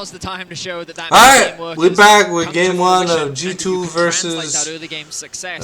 Now's the time to show that Alright, we're back with game one of G2 versus that early game success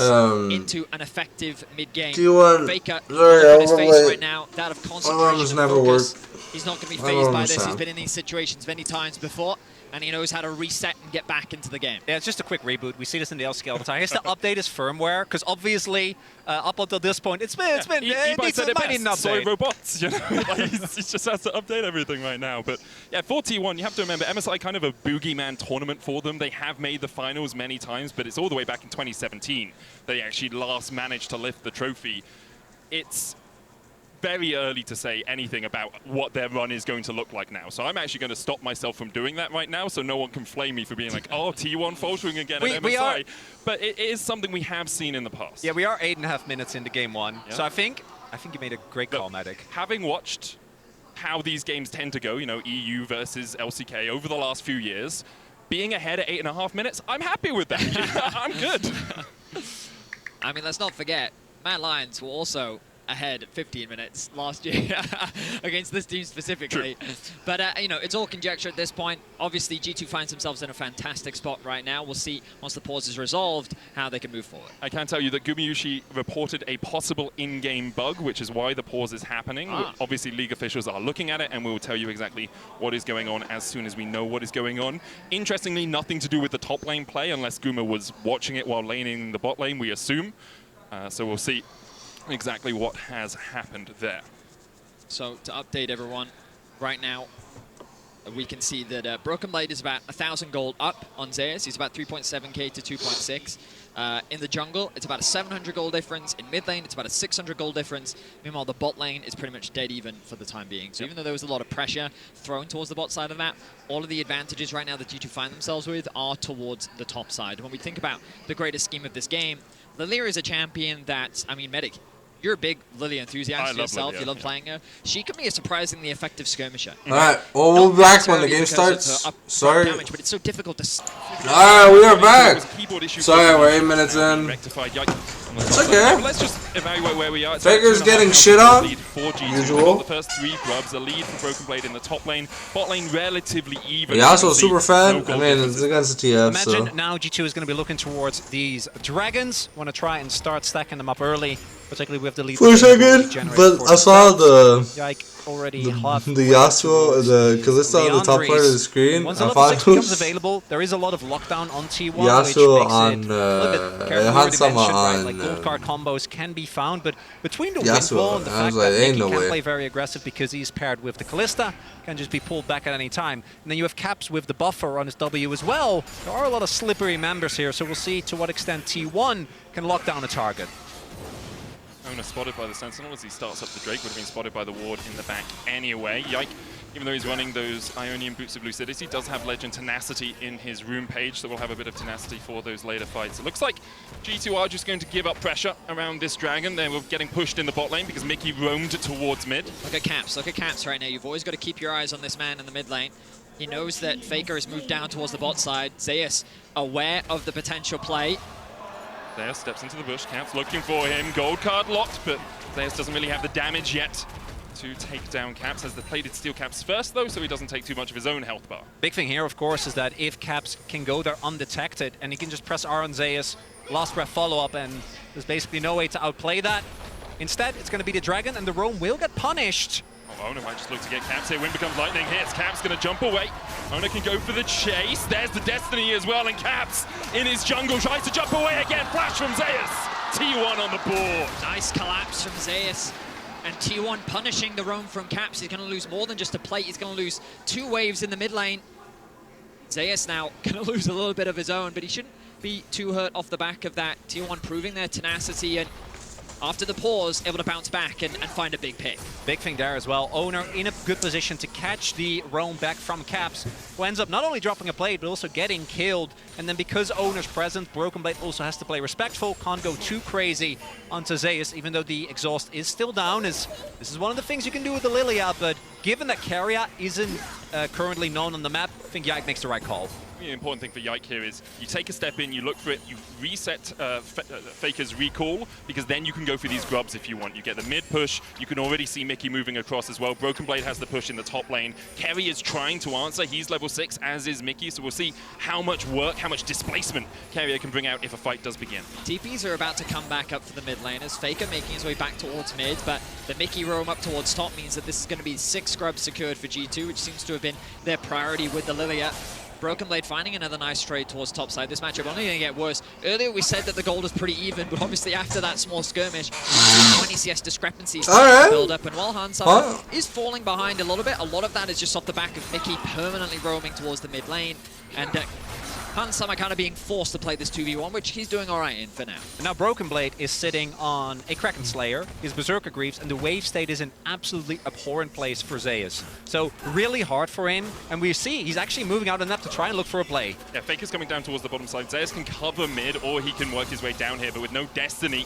into an effective mid-game. T1. Faker, Sorry, look at his face right now, that of concentration and focus. He's not going to be phased by this. He's been in these situations many times before, and he knows how to reset and get back into the game. Yeah, it's just a quick reboot. We see this in the LCK all the time. He has to update his firmware, because obviously, up until this point, it needs an Soy update. robots, you know? Like, he just has to update everything right now. But yeah, for T1, you have to remember, MSI kind of a boogeyman tournament for them. They have made the finals many times, but it's all the way back in 2017 they actually last managed to lift the trophy. It's very early to say anything about what their run is going to look like now. So I'm actually going to stop myself from doing that right now so no one can flame me for being like, oh, T1 faltering again at MSI. But it is something we have seen in the past. Yeah, we are 8.5 minutes into game one. Yeah. So I think you made a great call, Medic. Having watched how these games tend to go, you know, EU versus LCK over the last few years, being ahead at 8.5 minutes, I'm happy with that. I'm good. I mean, let's not forget, Mad Lions were also ahead at 15 minutes last year against this team specifically. True. But, you know, it's all conjecture at this point. Obviously, G2 finds themselves in a fantastic spot right now. We'll see, once the pause is resolved, how they can move forward. I can tell you that Gumayushi reported a possible in-game bug, which is why the pause is happening. Obviously, League officials are looking at it, and we will tell you exactly what is going on as soon as we know what is going on. Interestingly, nothing to do with the top lane play, unless Guma was watching it while laning the bot lane, we assume. So we'll see exactly what has happened there. So to update everyone, right now we can see that Broken Blade is about 1,000 gold up on Zeus. He's about 3.7k to 2.6. In the jungle, it's about a 700 gold difference. In mid lane, it's about a 600 gold difference. Meanwhile, the bot lane is pretty much dead even for the time being. So even though there was a lot of pressure thrown towards the bot side of that, all of the advantages right now that G2 find themselves with are towards the top side. When we think about the greatest scheme of this game, Lilia is a champion that, I mean, Medic, you're a big Lilia enthusiast yourself. Lilia, you love playing her. She can be a surprisingly effective skirmisher. Alright, well, we'll be back when the game starts. Sorry. Damage, but it's so difficult to... Alright, we are back. Sorry, we're 8 minutes in. It's okay. Let's just evaluate where we are. Faker's getting shit on. Usual. The first 3 grubs, a lead for Broken Blade in the top lane. Bot lane relatively even. Yeah, also a super fan. I mean, it's against the TF. Imagine now G2 is going to be looking towards these dragons. Want to try and start stacking them up early. Particularly with the lead. For a second, but I saw the Yasuo, the Kalista on the top part of the screen. Once the level 6 becomes available, there is a lot of lockdown on T1, Yasuo which on, makes it a little bit carefully right? Like gold card combos can be found, but between the Windfall and the fact that Mickey can't play very aggressive because he's paired with the Kalista, can just be pulled back at any time. And then you have Caps with the buffer on his W as well. There are a lot of slippery members here, so we'll see to what extent T1 can lock down a target. Oner spotted by the Sentinel as he starts up the Drake, would have been spotted by the ward in the back anyway. Yike, even though he's running those Ionian Boots of Lucidity, does have Legend Tenacity in his room page, so we'll have a bit of tenacity for those later fights. It looks like G2 are just going to give up pressure around this dragon. They were getting pushed in the bot lane because Mickey roamed towards mid. Look at Caps right now. You've always got to keep your eyes on this man in the mid lane. He knows that Faker has moved down towards the bot side. Zeus aware of the potential play. Zeus steps into the bush, Caps looking for him, gold card locked, but Zeus doesn't really have the damage yet to take down Caps, as the plated steel Caps first though, so he doesn't take too much of his own health bar. Big thing here, of course, is that if Caps can go there undetected, and he can just press R on Zeus, last breath follow-up, and there's basically no way to outplay that. Instead, it's going to be the dragon, and the roam will get punished. Oh, Oner might just look to get Caps here. Wind becomes lightning hits. Caps going to jump away. Oner can go for the chase. There's the Destiny as well, and Caps in his jungle tries to jump away again. Flash from Zeus. T1 on the board. Nice collapse from Zeus. And T1 punishing the roam from Caps. He's going to lose more than just a plate. He's going to lose 2 waves in the mid lane. Zeus now going to lose a little bit of his own, but he shouldn't be too hurt off the back of that. T1 proving their tenacity, and after the pause, able to bounce back and find a big pick. Big thing there as well. Oner in a good position to catch the roam back from Caps, who ends up not only dropping a plate, but also getting killed. And then because Oner's present, Broken Blade also has to play respectful, can't go too crazy onto Zeus, even though the exhaust is still down. This is one of the things you can do with the Lilia, but given that Keria isn't currently known on the map, I think Yike makes the right call. The important thing for Yike here is you take a step in, you look for it, you reset Faker's recall, because then you can go for these grubs if you want. You get the mid push, you can already see Mickey moving across as well. Broken Blade has the push in the top lane. Kerry is trying to answer, he's level 6, as is Mickey, so we'll see how much work, how much displacement Carrier can bring out if a fight does begin. TPs are about to come back up for the mid laners. Faker making his way back towards mid, but the Mickey roam up towards top means that this is going to be 6 scrubs secured for G2, which seems to have been their priority with the Lilia. Broken Blade finding another nice trade towards top side. This matchup only going to get worse. Earlier we said that the gold was pretty even, but obviously after that small skirmish, 20 CS discrepancies build up. And while Hansama is falling behind a little bit, a lot of that is just off the back of Mickey permanently roaming towards the mid lane. And Hansama kind of being forced to play this 2v1, which he's doing all right in for now. And now Broken Blade is sitting on a Kraken Slayer, his Berserker Greaves, and the wave state is an absolutely abhorrent place for Zeus. So really hard for him, and we see he's actually moving out on that to try and look for a play. Yeah, Faker's coming down towards the bottom side. Zeus can cover mid, or he can work his way down here, but with no Destiny,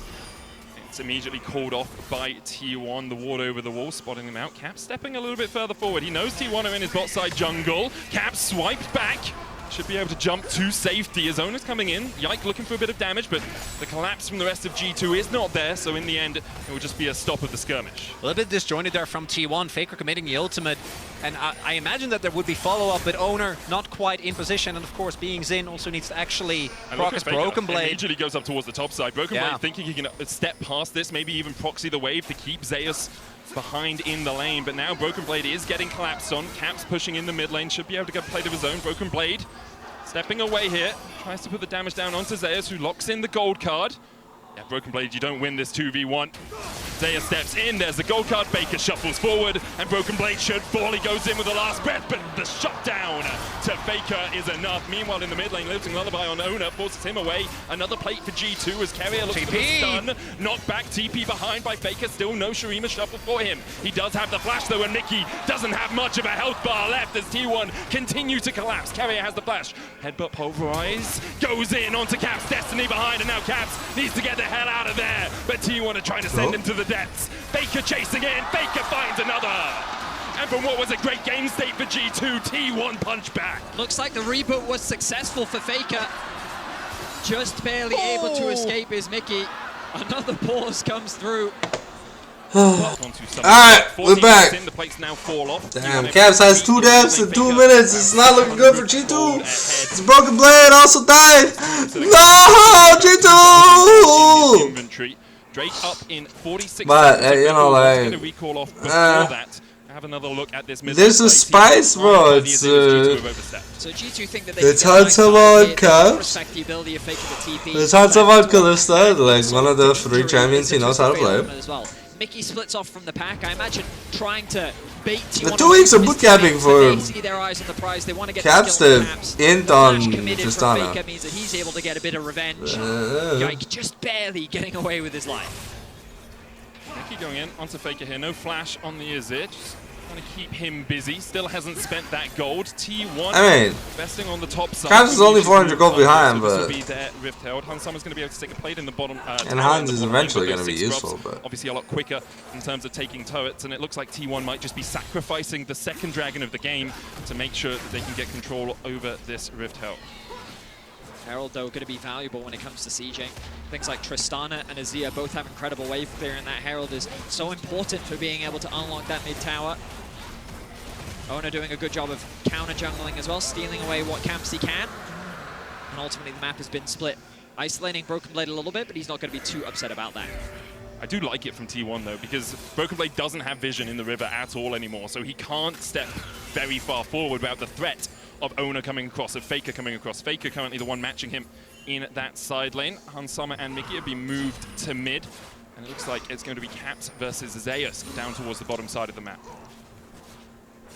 it's immediately called off by T1. The ward over the wall, spotting him out. Cap stepping a little bit further forward. He knows T1 are in his bot side jungle. Cap swiped back. Should be able to jump to safety. His owner's coming in. Yike looking for a bit of damage, but the collapse from the rest of G2 is not there, so in the end, it will just be a stop of the skirmish. A little bit disjointed there from T1. Faker committing the ultimate, and I imagine that there would be follow-up, but Owner not quite in position, and of course, being Xin also needs to actually proc his Broken Blade. Immediately goes up towards the top side. Broken Blade thinking he can step past this, maybe even proxy the wave to keep Zeus behind in the lane, but now Broken Blade is getting collapsed on. Cap's pushing in the mid lane, should be able to get played of his own. Broken Blade stepping away here, tries to put the damage down onto Zeus, who locks in the gold card. Yeah, Broken Blade, you don't win this 2v1. Zeus steps in, there's the gold card, Faker shuffles forward, and Broken Blade should fall. He goes in with the last breath, but the shutdown to Faker is enough. Meanwhile, in the mid lane, Lifting Lullaby on Owner forces him away. Another plate for G2 as Carrier looks for the stun. Knocked back, TP behind by Faker, still no Shurima shuffle for him. He does have the flash though, and Mickey doesn't have much of a health bar left as T1 continue to collapse. Carrier has the flash. Headbutt pulverize, goes in onto Caps, Destiny behind, and now Caps needs to get the hell out of there, but T1 are trying to send him to the depths. Faker chasing in, Faker finds another. And from what was a great game state for G2, T1 punch back. Looks like the reboot was successful for Faker. Just barely able to escape his Mickey. Another pause comes through. Alright, we're back. Damn, Caps has 2 deaths in 2 minutes. It's not looking good for G2. It's Broken Blade also died. No, G2! Drake up in 46. But you know, like, have another look at this. There's a spice, bro. It's So G2 think that they it's Hansama Caps. It's Hansama Kalista, like one of the 3 champions he knows how to play. Mickey splits off from the pack. I imagine trying to bait T1. The 2 weeks of bootcamping for their eyes on the prize. They want to get Caps to int on Tristana. Faker means that he's able to get a bit of revenge. Yike just barely getting away with his life. Mickey going in onto Faker here. No flash on the Azir. Just trying to keep him busy. Still hasn't spent that gold. T1 investing on the top side. Caps is only 400 gold behind, but Hansama's going to be able to take a plate in the bottom. And Hans is eventually going to be useful, but obviously a lot quicker in terms of taking turrets. And it looks like T1 might just be sacrificing the second dragon of the game to make sure that they can get control over this Rift Herald. Herald, though, going to be valuable when it comes to sieging. Things like Tristana and Azir both have incredible wave clear, and that Herald is so important for being able to unlock that mid tower. Owner doing a good job of counter-jungling as well, stealing away what camps he can. And ultimately, the map has been split, isolating Broken Blade a little bit, but he's not going to be too upset about that. I do like it from T1 though, because Broken Blade doesn't have vision in the river at all anymore, so he can't step very far forward without the threat of Owner coming across, of Faker coming across. Faker currently the one matching him in that side lane. Hansama and Mickey have been moved to mid, and it looks like it's going to be Caps versus Zeus down towards the bottom side of the map.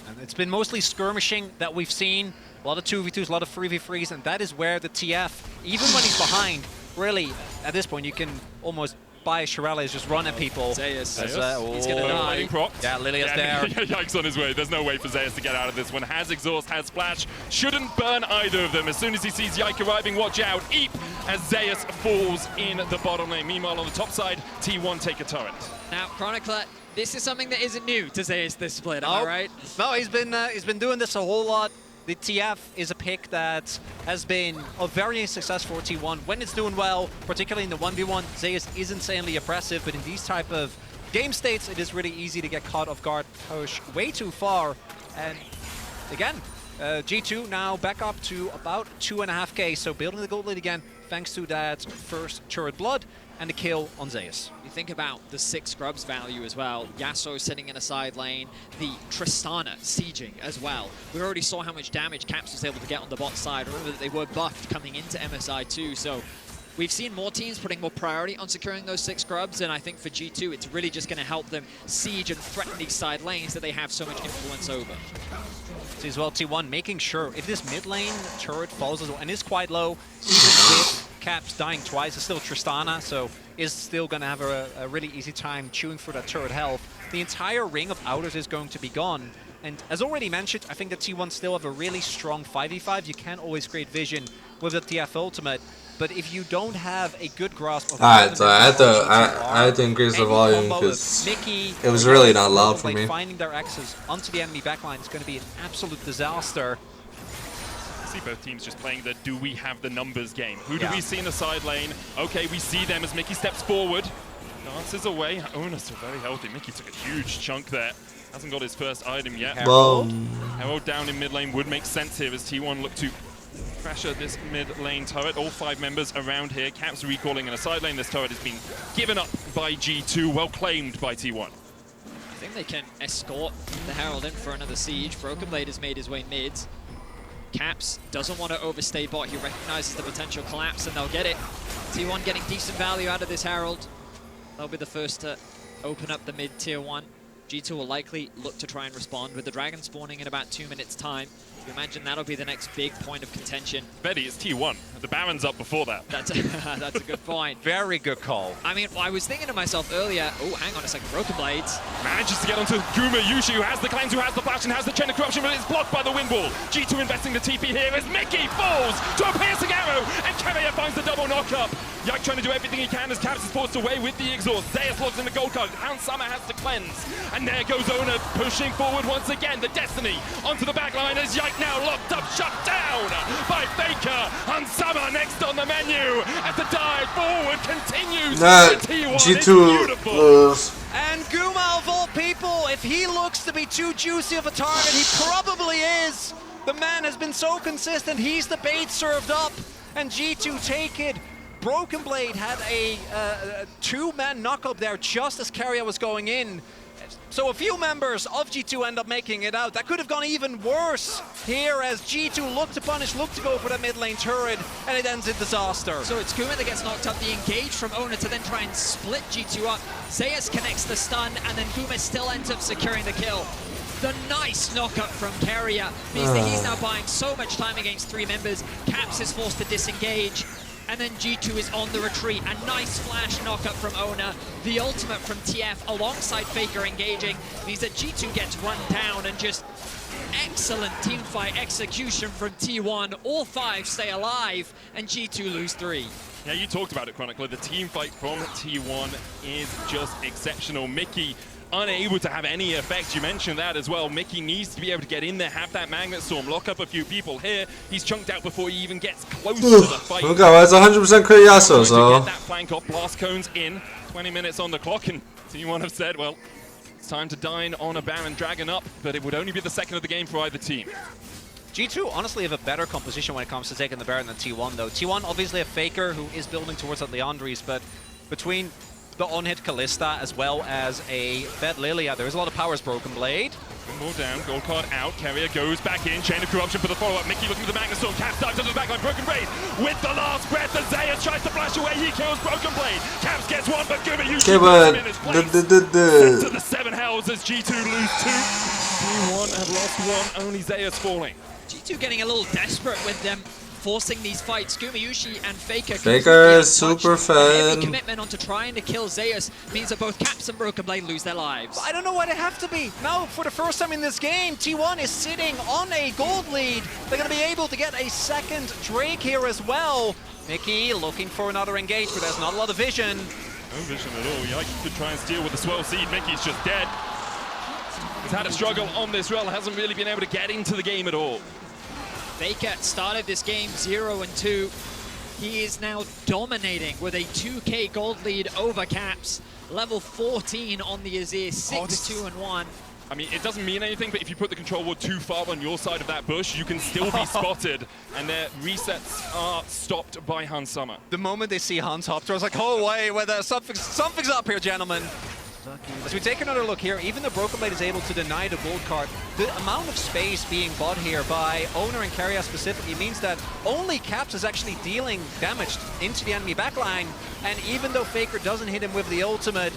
And it's been mostly skirmishing that we've seen. A lot of 2v2s, a lot of 3v3s, and that is where the TF, even when he's behind, really, at this point, you can almost buy Shirelles, just run at people. Zeus. He's going to die. Yeah, Lilia's there. Yikes on his way. There's no way for Zeus to get out of this one. Has exhaust, has splash. Shouldn't burn either of them. As soon as he sees Yike arriving, watch out. Eep as Zeus falls in the bottom lane. Meanwhile, on the top side, T1 take a turret. Now, Chronicler This is something that isn't new to Zeus this split, am I right? No, he's been doing this a whole lot. The TF is a pick that has been a very success for T1 when it's doing well, particularly in the 1v1. Zeus is insanely oppressive, but in these type of game states, it is really easy to get caught off guard, push way too far. And again, G2 now back up to about 2.5k, so building the gold lead again, thanks to that first turret blood and the kill on Zeus. You think about the 6 scrubs value as well. Yasuo sitting in a side lane, the Tristana sieging as well. We already saw how much damage Caps was able to get on the bot side. Remember that they were buffed coming into MSI too, so we've seen more teams putting more priority on securing those 6 scrubs, and I think for G2, it's really just going to help them siege and threaten these side lanes that they have so much influence over. See as well, T1 making sure if this mid lane turret falls as well, and is quite low, even with Caps dying twice, it's still Tristana, so is still going to have a really easy time chewing through that turret health. The entire ring of outers is going to be gone. And as already mentioned, I think that T1 still have a really strong 5v5. You can't always create vision with the TF ultimate. But if you don't have a good grasp of... Alright, so I had to increase the volume because it was really not loud for me. Finding their access onto the enemy backline is going to be an absolute disaster. I see both teams just playing the do we have the numbers game. Who do we see in the side lane? Okay, we see them as Mickey steps forward. Dances away. Ona's still very healthy. Mickey took a huge chunk there. Hasn't got his first item yet. Herald down in mid lane would make sense here as T1 look to pressure this mid lane turret. All 5 members around here. Caps recalling in a side lane. This turret has been given up by G2. Well claimed by T1. I think they can escort the Herald in for another siege. Broken Blade has made his way mid. Caps doesn't want to overstay bot. He recognizes the potential collapse, and they'll get it. T1 getting decent value out of this Herald. They'll be the first to open up the mid tier 1. G2 will likely look to try and respond with the dragon spawning in about 2 minutes time. You imagine that'll be the next big point of contention. Betty, it's T1. The Baron's up before that. That's a good point. Very good call. I mean, I was thinking to myself earlier, oh, hang on a second, Broken Blades. Manages to get onto Guma Yushi, who has the cleanse, who has the flash, and has the chain of corruption, but it's blocked by the wind wall. G2 investing the TP here as Mickey falls to a piercing arrow, and Carrier finds the double knock-up. Yak trying to do everything he can as Caps is forced away with the exhaust. Zeus logs in the gold card. Hound Summer has to cleanse. And there goes Ona pushing forward once again. The Destiny onto the back line as Yak now locked up, shut down by Faker. Hound Summer next on the menu as the dive forward continues. G2 And Guma, of all people, if he looks to be too juicy of a target, he probably is. The man has been so consistent. He's the bait served up. And G2 take it. Broken Blade had a 2-man knock-up there just as Carrier was going in. So a few members of G2 end up making it out. That could have gone even worse here as G2 look to punish, look to go for that mid lane turret, and it ends in disaster. So it's Guma that gets knocked up, the engage from Ona to then try and split G2 up. Zeus connects the stun, and then Guma still ends up securing the kill. The nice knock-up from Carrier means that he's now buying so much time against 3 members. Caps is forced to disengage. And then G2 is on the retreat. A nice flash knockup from Ona. The ultimate from TF alongside Faker engaging means that G2 gets run down, and just excellent teamfight execution from T1. All 5 stay alive, and G2 lose 3. Yeah, you talked about it, Chronicler. The team fight from T1 is just exceptional. Mickey unable to have any effect. You mentioned that as well. Mickey needs to be able to get in there, have that Magnet Storm, lock up a few people here. He's chunked out before he even gets close to the fight. Okay, well, it's 100% crit Yasuo, so... Get that flank off, blast cones in, 20 minutes on the clock, and T1 have said, well, it's time to dine on a Baron Dragon up, but it would only be the second of the game for either team. G2 honestly have a better composition when it comes to taking the Baron than T1, though. T1 obviously a Faker who is building towards that Leandries, but between the on-hit Kalista as well as a fed Lilia, there is a lot of power as Broken Blade. One more down, gold card out, Carrier goes back in, chain of corruption for the follow-up. Mickey looking for the Magnet Storm, Caps dives onto the backline, Broken Blade with the last breath as Zeus tries to flash away, he kills Broken Blade. Caps gets one, but Guma usually to the 7 hells as G2 lose 2. T1 have lost 1, only Zeus falling. G2 getting a little desperate with them forcing these fights. Gumayushi and Faker. Faker is super fed. Heavy commitment onto trying to kill Zeus means that both Caps and Broken Blade lose their lives. I don't know what it have to be. Now, for the first time in this game, T1 is sitting on a gold lead. They're going to be able to get a second Drake here as well. Mickey looking for another engage, but there's not a lot of vision. No vision at all. You like to try and steal with the swell seed. Mickey's just dead. He's had a struggle on this rel. Hasn't really been able to get into the game at all. Faker started this game 0-2. He is now dominating with a 2K gold lead over Caps. Level 14 on the Azir, 6-2-1. I mean, it doesn't mean anything, but if you put the control ward too far on your side of that bush, you can still be spotted, and their resets are stopped by Hans Sommer. The moment they see Hans Hopter, I was like, oh, wait, something's up here, gentlemen. As we take another look here, even though Broken Blade is able to deny the gold card, the amount of space being bought here by Owner and Keria specifically means that only Caps is actually dealing damage into the enemy backline, and even though Faker doesn't hit him with the ultimate,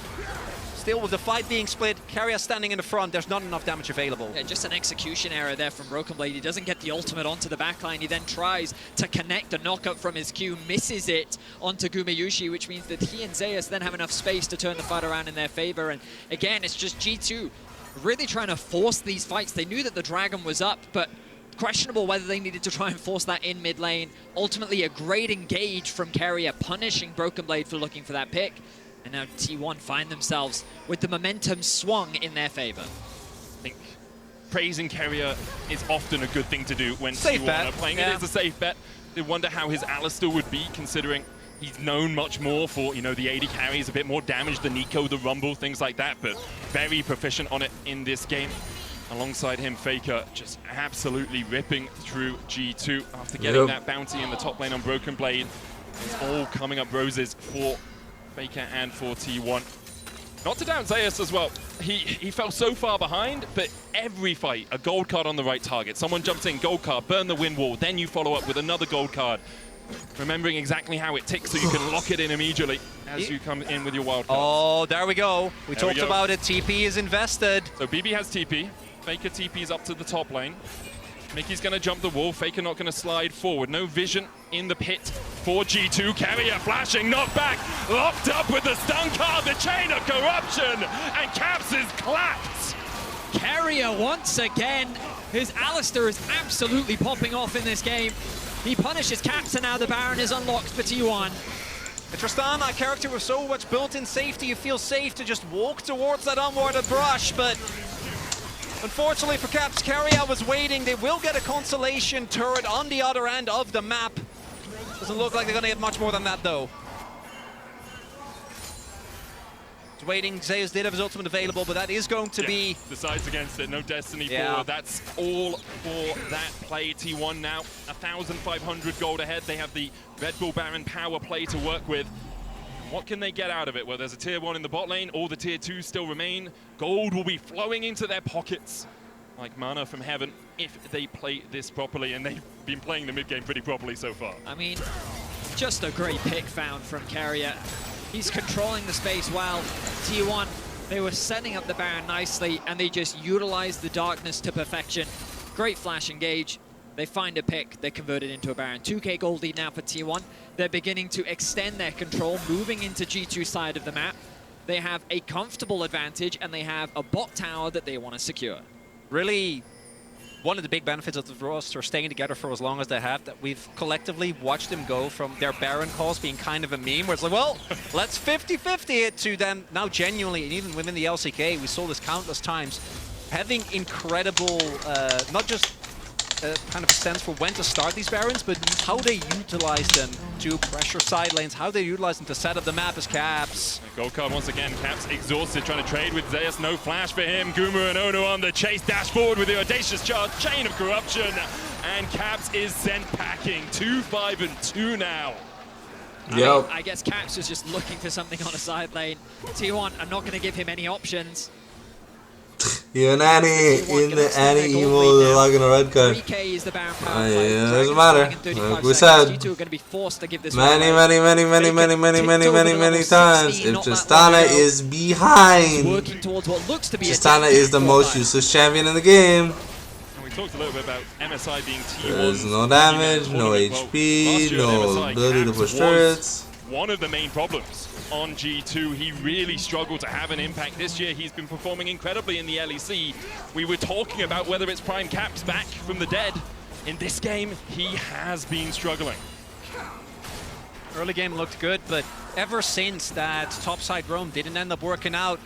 still with the fight being split, Keria standing in the front, there's not enough damage available. Yeah, just an execution error there from Broken Blade. He doesn't get the ultimate onto the backline. He then tries to connect a knockup from his Q, misses it onto Gumayushi, which means that he and Zeus then have enough space to turn the fight around in their favor. And again, it's just G2 really trying to force these fights. They knew that the Dragon was up, but questionable whether they needed to try and force that in mid lane. Ultimately, a great engage from Keria, punishing Broken Blade for looking for that pick. And now T1 find themselves with the momentum swung in their favor. I think praising Keria is often a good thing to do when T1 are playing. Yeah. It is a safe bet. They wonder how his Alistar would be, considering he's known much more for, you know, the AD carries, a bit more damage, the Nico, the Rumble, things like that, but very proficient on it in this game. Alongside him, Faker just absolutely ripping through G2 after getting that bounty in the top lane on Broken Blade. It's all coming up roses for Faker and for T1. Not to down Zeus as well. He fell so far behind, but every fight, a gold card on the right target. Someone jumps in, gold card, burn the wind wall, then you follow up with another gold card. Remembering exactly how it ticks so you can lock it in immediately as you come in with your wild cards. Oh, there we go. We talked about it. TP is invested. So BB has TP. Faker TP's up to the top lane. Mickey's going to jump the wall. Faker not going to slide forward. No vision in the pit for G2. Keria flashing, knocked back, locked up with the stun card, the chain of corruption, and Caps is clapped. Keria once again. His Alistar is absolutely popping off in this game. He punishes Caps, and now the Baron is unlocked for T1. Tristan, that character with so much built-in safety, you feel safe to just walk towards that unwarded brush, but unfortunately for Caps, Keria was waiting. They will get a consolation turret on the other end of the map. Doesn't look like they're going to get much more than that, though. It's waiting. Zeus did have his ultimate available, but that is going to be... Decides against it. No Destiny forward. That's all for that play. T1 now 1,500 gold ahead. They have the Red Bull Baron power play to work with. What can they get out of it? Well, there's a tier 1 in the bot lane. All the tier 2s still remain. Gold will be flowing into their pockets like mana from heaven if they play this properly, and they've been playing the mid game pretty properly so far. I mean, just a great pick found from Keria. He's controlling the space well. T1, they were setting up the Baron nicely, and they just utilized the darkness to perfection. Great flash engage. They find a pick, they convert it into a Baron. 2K gold lead now for T1. They're beginning to extend their control, moving into G2 side of the map. They have a comfortable advantage, and they have a bot tower that they want to secure. Really, one of the big benefits of the roster staying together for as long as they have, that we've collectively watched them go from their Baron calls being kind of a meme, where it's like, well, let's 50-50 it, to them now genuinely, and even within the LCK, we saw this countless times, having incredible, not just kind of sense for when to start these Barons, but how they utilize them to pressure side lanes, how they utilize them to set up the map as Caps. Gold card once again. Caps exhausted, trying to trade with Zeus. No flash for him. Gumu and Ono on the chase, dash forward with the audacious charge, chain of corruption, and Caps is sent packing. 2-5-2 now. Yep. I guess Caps was just looking for something on a side lane. T1, I'm not going to give him any options. You're an Annie in the Annie emo, they're logging a red card. 3K is the Baron power yeah, doesn't matter. Like we said, G2 are going to be forced to give this many times. If Tristana is behind, working towards what looks to be Tristana is the most useless champion in the game. And we talked a little bit about MSI being T1. There's no damage, no HP, no ability to push turrets. One of the main problems on G2. He really struggled to have an impact this year. He's been performing incredibly in the LEC. We were talking about whether it's Prime Caps back from the dead. In this game, he has been struggling. Early game looked good, but ever since that topside roam didn't end up working out,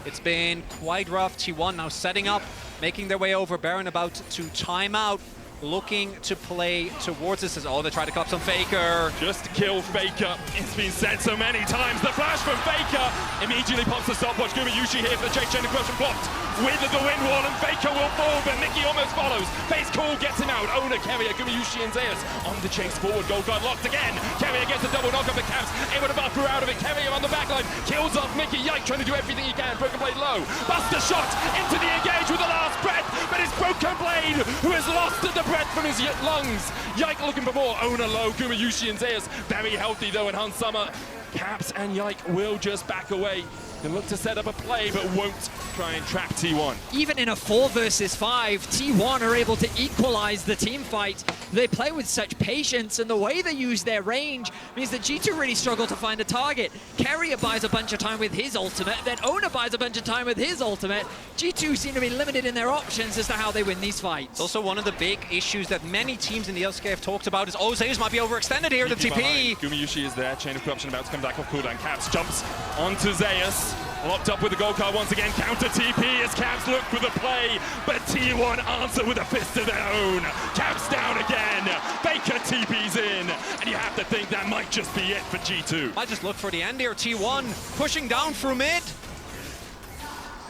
it's been quite rough. T1 now setting up, making their way over. Baron about to time out, looking to play towards this. Oh, they try to cop some Faker. Just kill Faker. It's been said so many times. The flash from Faker immediately pops the stopwatch. Gumayusi here for the chain of corruption blocked with the wind wall, and Faker will fall, but Mickey almost follows. Face call gets him out. Owner, Carrier, Gumayusi and Zeus on the chase forward. Gold guard locked again. Carrier gets a double knock up at Caps, able to buffer out of it. Carrier on the backline, kills off Mickey. Yike trying to do everything he can. Broken Blade low. Buster shot into the engage with the last breath, but it's Broken Blade who has lost the breath from his lungs. Yike looking for more. Owner low. Gumayusi and Zeus very healthy though, and Hans Summer. Caps and Yike will just back away. They look to set up a play, but won't try and trap T1. Even in a 4 versus 5, T1 are able to equalize the team fight. They play with such patience, and the way they use their range means that G2 really struggle to find a target. Carrier buys a bunch of time with his ultimate, then Owner buys a bunch of time with his ultimate. G2 seem to be limited in their options as to how they win these fights. Also, one of the big issues that many teams in the LCK have talked about is, oh, Zeus might be overextended here, the TP. Gumayusi is there, Chain of Corruption about to come back off cooldown. Caps jumps onto Zeus. Locked up with the gold card once again. Counter TP as Caps look for the play, but T1 answer with a fist of their own. Caps down again. Faker TP's in, and you have to think that might just be it for G2. Might just look for the end here. T1 pushing down through mid.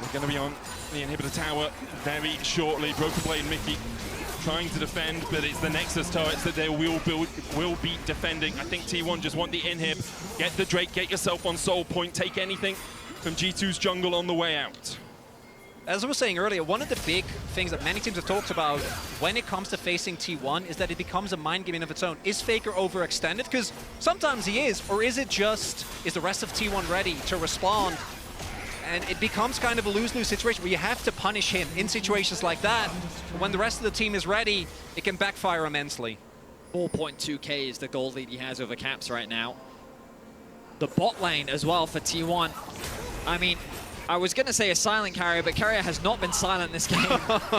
We're going to be on the inhibitor tower very shortly. Broken Blade Mickey trying to defend, but it's the Nexus turrets that they will be defending. I think T1 just want the inhib. Get the Drake, get yourself on Soul Point, take anything from G2's jungle on the way out. As I was saying earlier, one of the big things that many teams have talked about when it comes to facing T1 is that it becomes a mind game of its own. Is Faker overextended? Because sometimes he is, or is it just, is the rest of T1 ready to respond? And it becomes kind of a lose-lose situation where you have to punish him in situations like that. When the rest of the team is ready, it can backfire immensely. 4.2k is the goal lead he has over Caps right now. The bot lane as well for T1. I mean, I was going to say a silent Carrier, but Carrier has not been silent this game.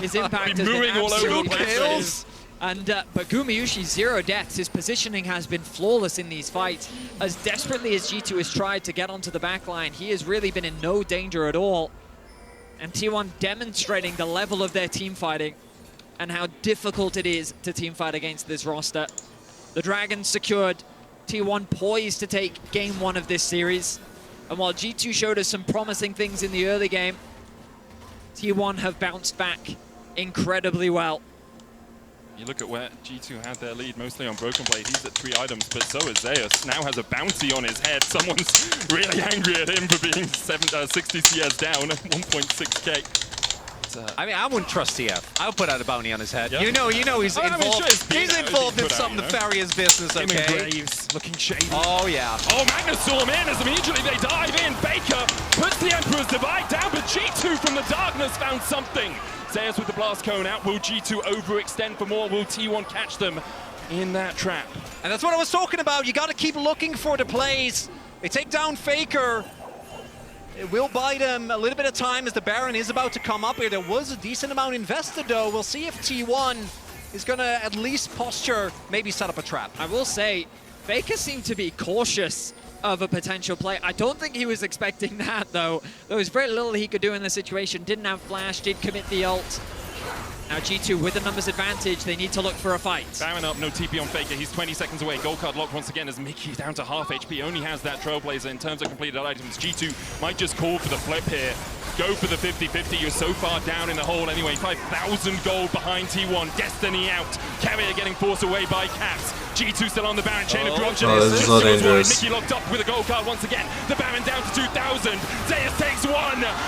His impact has been absolutely massive. And but Gumayusi, 0 deaths. His positioning has been flawless in these fights. As desperately as G2 has tried to get onto the backline, he has really been in no danger at all. And T1 demonstrating the level of their team fighting and how difficult it is to team fight against this roster. The Dragons secured. T1 poised to take game 1 of this series. And while G2 showed us some promising things in the early game, T1 have bounced back incredibly well. You look at where G2 had their lead, mostly on Broken Blade. He's at 3 items, but so is Zeus. Now has a bounty on his head. Someone's really angry at him for being 60 CS down at 1.6k. I mean, I wouldn't trust TF. I would put out a bounty on his head. Yep. You know he's involved. I mean, he's involved in some nefarious business, okay? Graves looking shady. Oh, yeah. Oh, Magnus saw him in as immediately they dive in. Baker puts the Emperor's Divide down, but G2 from the darkness found something. Zeus with the blast cone out. Will G2 overextend for more? Will T1 catch them in that trap? And that's what I was talking about. You got to keep looking for the plays. They take down Faker. It will buy them a little bit of time as the Baron is about to come up here. There was a decent amount invested, though. We'll see if T1 is going to at least posture, maybe set up a trap. I will say, Faker seemed to be cautious of a potential play. I don't think he was expecting that, though. There was very little he could do in the situation. Didn't have flash, did commit the ult. Now G2 with the numbers advantage, they need to look for a fight. Baron up, no TP on Faker, he's 20 seconds away. Gold card locked once again as Mickey down to half HP, only has that Trailblazer in terms of completed items. G2 might just call for the flip here. Go for the 50-50, you're so far down in the hole anyway. 5,000 gold behind T1, Destiny out. Carrier getting forced away by Caps. G2 still on the Baron, chain of corruption. Oh, this is so dangerous. Mickey locked up with a gold card once again. The Baron down to 2,000. Zeus takes 1,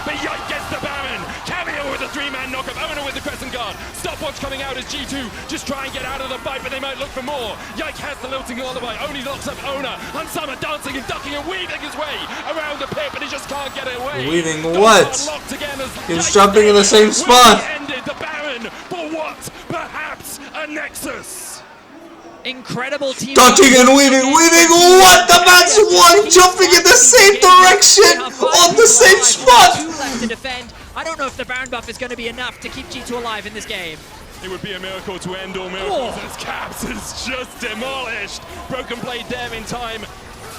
but Yike gets the Baron. Carrier with a 3-man knockup, Owner with the Crescent Guard. Stopwatch coming out as G2 just try and get out of the fight, but they might look for more. Yike has the lilting lullaby, only locks up Owner. Unsummer dancing and ducking and weaving his way around the pit, but he just can't get away. Weaving what? He's jumping in the same spot. Ended the Baron for what? Perhaps a Nexus. Incredible team. Ducking and weaving, what? The man's one jumping in the same direction on the same spot. 2 left to defend. I don't know if the Baron buff is going to be enough to keep G2 alive in this game. It would be a miracle to end all miracles as Caps is just demolished. Broken Blade there in time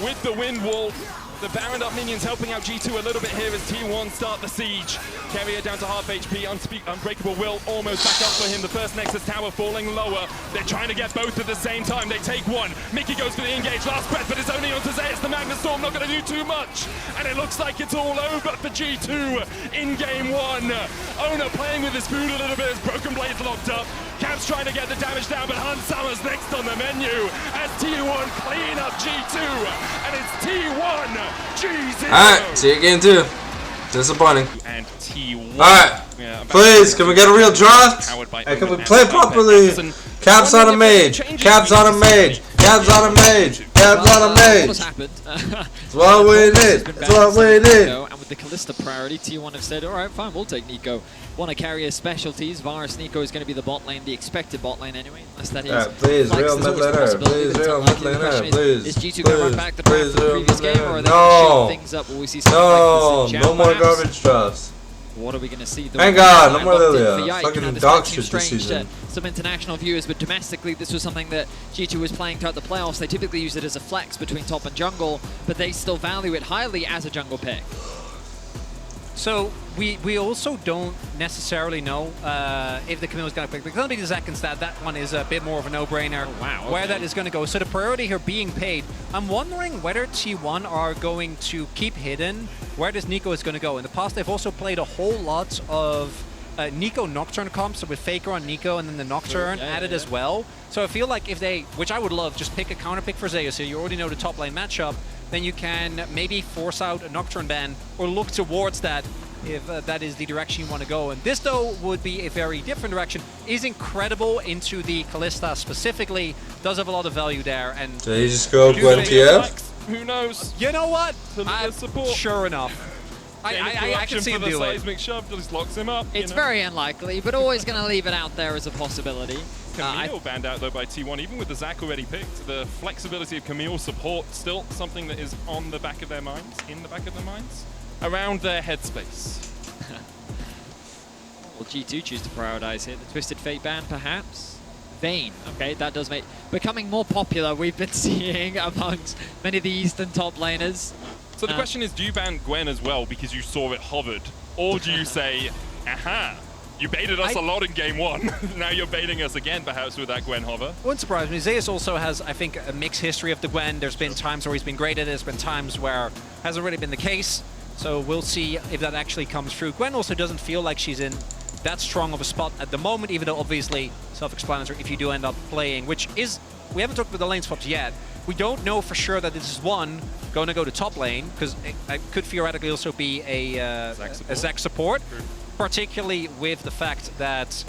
with the wind wall. The Baron up minions helping out G2 a little bit here as T1 start the siege. Carrier down to half HP, Unbreakable Will almost back up for him. The first Nexus tower falling lower. They're trying to get both at the same time. They take one. Mickey goes for the engage, last breath, but it's only onto Zeus. The Magnus Storm not going to do too much. And it looks like it's all over for G2 in game one. Owner playing with his food a little bit as Broken Blade's locked up. Caps trying to get the damage down, but Hans Summers next on the menu as T1 clean up G2. And it's T1 G0. Alright, see you game 2. Disappointing. And T1. Alright, please, can we get a real draft? And can we play properly? Caps on a mage. Caps on a mage. Caps on a mage. Caps on a mage. What has happened? That's what we need. That's what we need. And with the Callista priority, T1 have said, alright, fine, we'll take Nico. Want to carry his specialties. Varus Nico is going to be the bot lane, the expected bot lane anyway. Unless that is. Please, real mid laner. Please, real mid laner. Please. Is G2 going to run back the draft from the previous game, or are they no. going to shake things up? Will we see something like this in No more perhaps? garbage drafts. What are we going to see? Thank God, no more Lilia. Fucking dog shit this season. Some international viewers, but domestically, this was something that G2 was playing throughout the playoffs. They typically use it as a flex between top and jungle, but they still value it highly as a jungle pick. So we also don't necessarily know if the Camille's going to pick. Because going to be the Zek instead. That one is a bit more of a no-brainer. Oh, wow, okay. Where that is going to go. So the priority here being paid. I'm wondering whether T1 are going to keep hidden where this Nico is going to go. In the past, they've also played a whole lot of Nico Nocturne comps, so with Faker on Nico and then the Nocturne added as well. So I feel like if they, which I would love, just pick a counter pick for Zeus, so you already know the top lane matchup, then you can maybe force out a Nocturne ban or look towards that if that is the direction you want to go. And this, though, would be a very different direction. Is incredible into the Callista specifically. Does have a lot of value there. And so you just go Gwen TF? Who knows? You know what? Support. Sure enough. I can see him do it. Seismic shove just locks him up. It's very unlikely, but always going to leave it out there as a possibility. Camille banned out though by T1, even with the Zac already picked. The flexibility of Camille's support still something that is on the back of their minds, around their headspace. Well, G2 choose to prioritize here. The Twisted Fate ban, perhaps. Vayne, okay, that does make becoming more popular. We've been seeing amongst many of the Eastern top laners. So the question is, do you ban Gwen as well because you saw it hovered, or do you say, aha? You baited us a lot in game one. Now you're baiting us again, perhaps, with that Gwen hover. Wouldn't surprise me. Zeus also has, I think, a mixed history of the Gwen. There's been times where he's been great at it. There's been times where it hasn't really been the case. So we'll see if that actually comes through. Gwen also doesn't feel like she's in that strong of a spot at the moment, even though obviously self-explanatory if you do end up playing, which is, we haven't talked about the lane swaps yet. We don't know for sure that this is one going to go to top lane, because it could theoretically also be a Zek support. Particularly with the fact that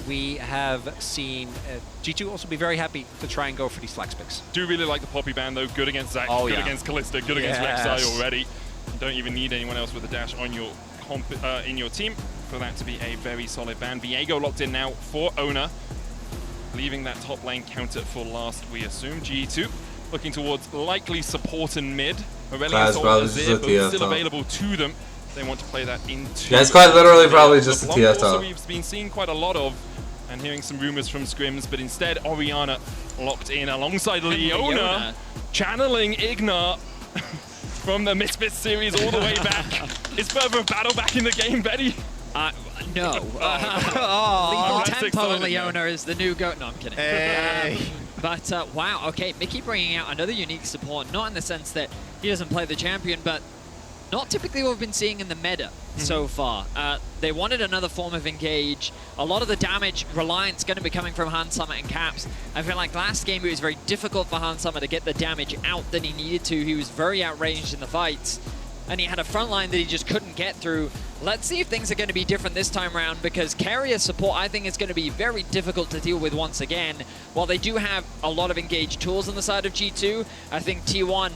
we have seen G2 also be very happy to try and go for these flex picks. Do really like the Poppy ban though. Good against Zac, good against Callista, good against Rek'Sai already. You don't even need anyone else with a dash on your in your team for that to be a very solid ban. Viego locked in now for Owner, leaving that top lane counter for last, we assume. G2 looking towards likely support and mid. Aurelius or Azir, both still available to them. They want to play that into... Yeah, it's quite literally probably just a TF top. We've been seeing quite a lot of, and hearing some rumors from Scrims, but instead Orianna locked in alongside Leona, channeling Ignar from the Misfits series all the way back. Is Further Battle back in the game, Betty? No. Lethal Tempo Leona is the new go... No, I'm kidding. Hey. But wow, okay, Mickey bringing out another unique support, not in the sense that he doesn't play the champion, but not typically what we've been seeing in the meta so far. They wanted another form of engage. A lot of the damage reliance going to be coming from Hans Summit and Caps. I feel like last game it was very difficult for Hans Summit to get the damage out that he needed to. He was very outranged in the fights, and he had a front line that he just couldn't get through. Let's see if things are going to be different this time around, because carrier support I think is going to be very difficult to deal with once again. While they do have a lot of engaged tools on the side of G2, I think T1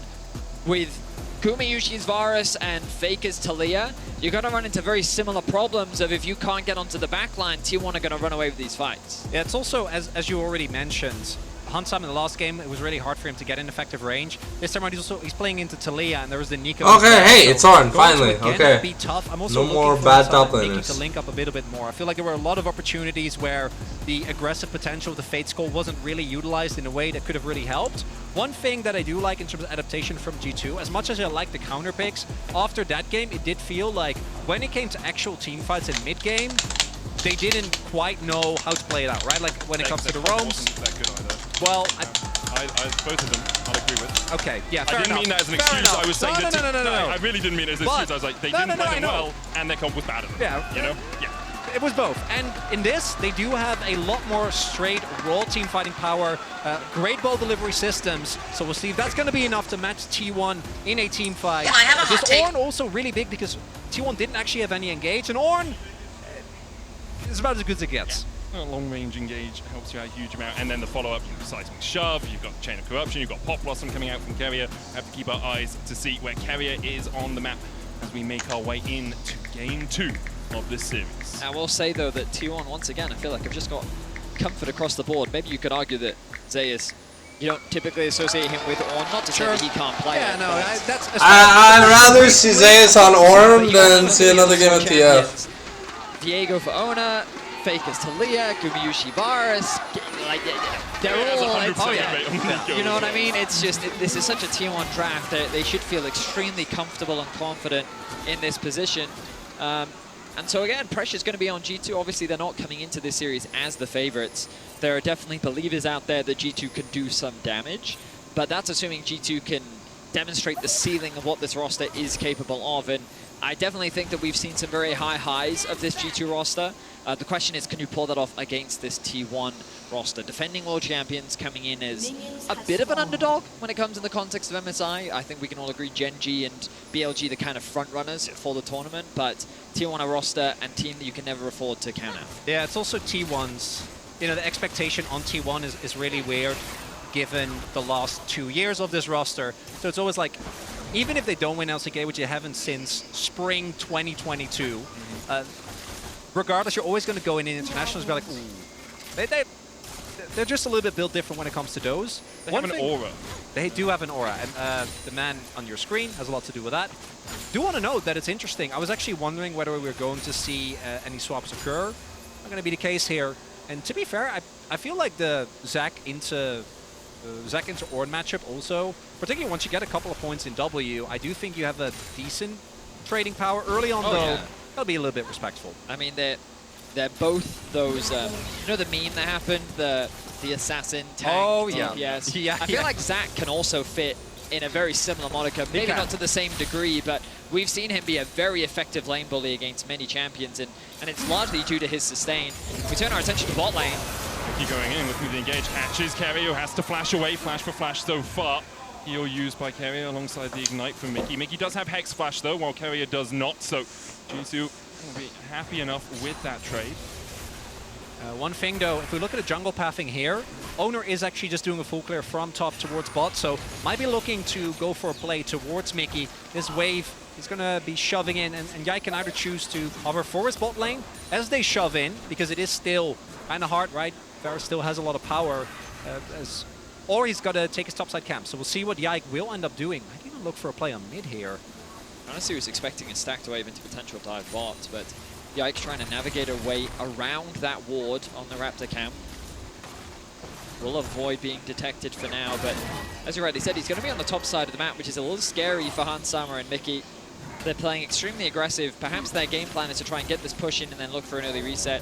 with Kumayushi's Varus and Faker's Talia, you're going to run into very similar problems of if you can't get onto the backline, T1 are going to run away with these fights. Yeah, it's also, as you already mentioned, Hansam in the last game, it was really hard for him to get an effective range. This time around, he's playing into Talia, and there was the Nico. Okay, hey, it's on, finally. Okay. Be tough. I'm also no looking more for bad Hansam top and Nikki laners. to link up a bit more. I feel like there were a lot of opportunities where the aggressive potential of the Fate Skull wasn't really utilized in a way that could have really helped. One thing that I do like in terms of adaptation from G2, as much as I like the counter picks, after that game, it did feel like when it came to actual team fights in mid-game, they didn't quite know how to play it out, right? Like when it comes to the roams. Wasn't that good either. Well, both of them, I'll agree with. Okay, yeah, I didn't mean that as an excuse. I was saying that. No. I really didn't mean it as an excuse. I was like, they didn't play them well, and their comp was bad at them. Yeah. You know? Yeah. It was both. And in this, they do have a lot more straight raw team fighting power, great ball delivery systems. So we'll see if that's going to be enough to match T1 in a team fight. Can I have a hot This take? Ornn also really big because T1 didn't actually have any engage, and Ornn is about as good as it gets. Long range engage helps you out a huge amount, and then the follow-up, you've got Seismic Shove, you've got Chain of Corruption, you've got Pop Blossom coming out from Keria. Have to keep our eyes to see where Keria is on the map as we make our way into Game 2 of this series. I will say though that T1 once again, I feel like I've just got comfort across the board. Maybe you could argue that Zeus, you don't typically associate him with Ornn, not to say that he can't play it. No, that's... I'd rather see Zeus on Ornn than see another game of TF. Diego for Ona, Fake as Talia, Gumayushi Varus, like they're all. Oh yeah, you know what I mean? It's just this is such a T1 draft that they should feel extremely comfortable and confident in this position. And so again, pressure's going to be on G2. Obviously, they're not coming into this series as the favorites. There are definitely believers out there that G2 can do some damage, but that's assuming G2 can demonstrate the ceiling of what this roster is capable of. And I definitely think that we've seen some very high highs of this G2 roster. The question is, can you pull that off against this T1 roster? Defending world champions coming in as a bit of an underdog when it comes in the context of MSI. I think we can all agree Gen G and BLG the kind of front runners for the tournament, but T1 a roster and team that you can never afford to count out. Yeah, it's also T1's, you know, the expectation on T1 is really weird given the last 2 years of this roster. So it's always like, even if they don't win LCK, which they haven't since spring 2022, regardless, you're always going to go in internationals and be like, ooh. They're just a little bit built different when it comes to those. They have an aura. They do have an aura, and the man on your screen has a lot to do with that. Do want to note that it's interesting. I was actually wondering whether we were going to see any swaps occur. Not going to be the case here. And to be fair, I feel like the Zac into Ornn matchup also, particularly once you get a couple of points in W, I do think you have a decent trading power early on, though. Yeah. That'll be a little bit respectful. I mean, they're both those, you know the meme that happened, the assassin tank DPS? Yeah. I feel like Zac can also fit in a very similar moniker, maybe not to the same degree, but we've seen him be a very effective lane bully against many champions, and it's largely due to his sustain. If we turn our attention to bot lane, Keep going in, looking to engage. Catches Keria, who has to flash away. Flash for flash so far. Heal used by Keria alongside the Ignite from Mickey. Mickey does have Hex Flash though, while Keria does not, so G2 will be happy enough with that trade. One thing though, if we look at the jungle pathing here, Owner is actually just doing a full clear from top towards bot, so might be looking to go for a play towards Mickey. This wave is going to be shoving in, and Yai can either choose to cover for his bot lane as they shove in, because it is still kind of hard, right? Varus still has a lot of power, or he's got to take his topside camp. So we'll see what Yike will end up doing. I think I'll look for a play on mid here. Honestly, was expecting a stacked wave into potential dive bot, but Yike's trying to navigate a way around that ward on the Raptor camp. Will avoid being detected for now, but as you rightly said, he's going to be on the top side of the map, which is a little scary for Hansama and Mickey. They're playing extremely aggressive. Perhaps their game plan is to try and get this push in and then look for an early reset.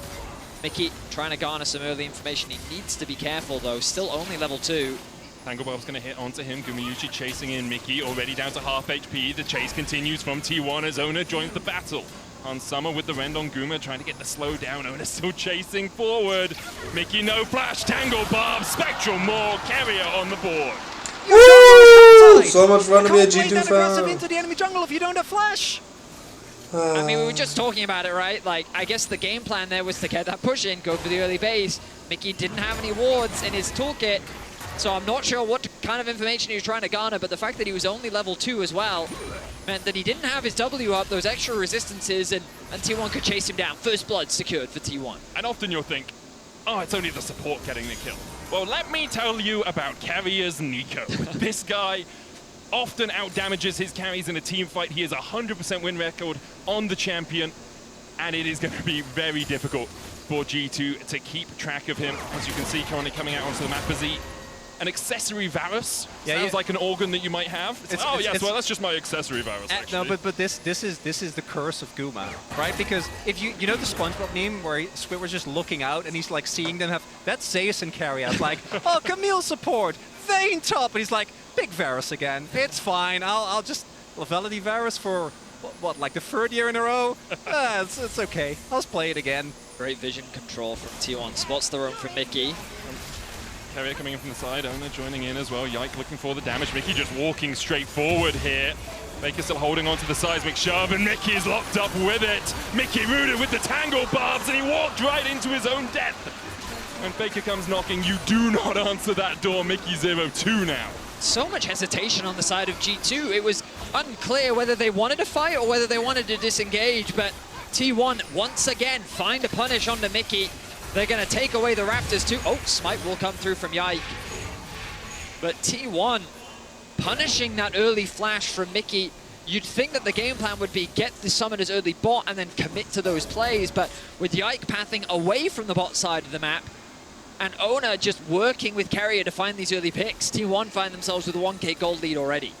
Mickey trying to garner some early information. He needs to be careful though, still only level 2. Tanglebob's going to hit onto him. Gumayushi chasing in Mickey, already down to half HP. The chase continues from T1 as Ona joins the battle. Hansama with the rend on Guma, trying to get the slow down. Ona still chasing forward. Mickey no flash. Tanglebob, Spectral more. Keria on the board. Woo! So much fun to be a G2 fan. Into the enemy jungle if you don't have flash. I mean, we were just talking about it, right? Like, I guess the game plan there was to get that push in, go for the early base. Mickey didn't have any wards in his toolkit, so I'm not sure what kind of information he was trying to garner, but the fact that he was only level 2 as well meant that he didn't have his W up, those extra resistances, and T1 could chase him down. First blood secured for T1. And often you'll think, oh, it's only the support getting the kill. Well, let me tell you about Carrier's Nico. This guy often outdamages his carries in a team fight. He has a 100% win record on the champion, and it is going to be very difficult for G2 to keep track of him. As you can see, currently coming out onto the map as an accessory Varus. Sounds like an organ that you might have. Well, that's just my accessory Varus, actually. No, but this is the curse of Guma, right? Because if you know the SpongeBob meme where Squidward's just looking out and he's like seeing them have, that's Zeus and carry out like, oh, Camille support, Vayne top, and he's like, big Varus again. It's fine. I'll just Lavality Varus for what, like the 3rd year in a row? It's okay. I'll just play it again. Great vision control from T1. Spots the room from Mickey. Carrier coming in from the side, Ona joining in as well. Yike looking for the damage. Mickey just walking straight forward here. Baker still holding on to the seismic shove, and Mickey is locked up with it. Mickey rooted with the tangle barbs, and he walked right into his own death. When Baker comes knocking, you do not answer that door. Mickey 0-2 now. So much hesitation on the side of G2. It was unclear whether they wanted to fight or whether they wanted to disengage, but T1 once again find a punish onto Mickey. They're going to take away the Raptors too. Oh, Smite will come through from Yike. But T1 punishing that early flash from Mickey. You'd think that the game plan would be get the summoners early bot and then commit to those plays, but with Yike pathing away from the bot side of the map, and Ona just working with Carrier to find these early picks, T1 find themselves with a 1k gold lead already.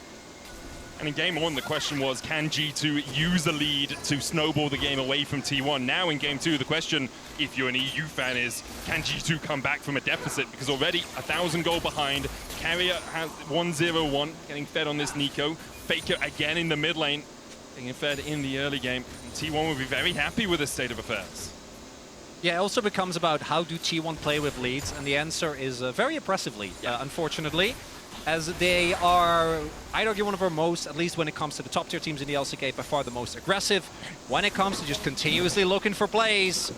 And in game 1, the question was, can G2 use a lead to snowball the game away from T1? Now in game 2, the question, if you're an EU fan, is, can G2 come back from a deficit? Because already 1,000 gold behind. Carrier has 1-0-1, getting fed on this Nico. Faker again in the mid lane, getting fed in the early game. And T1 will be very happy with this state of affairs. Yeah, it also becomes about how do T1 play with leads, and the answer is very oppressively, unfortunately, as they are, I'd argue, one of our most, at least when it comes to the top tier teams in the LCK, by far the most aggressive when it comes to just continuously looking for plays.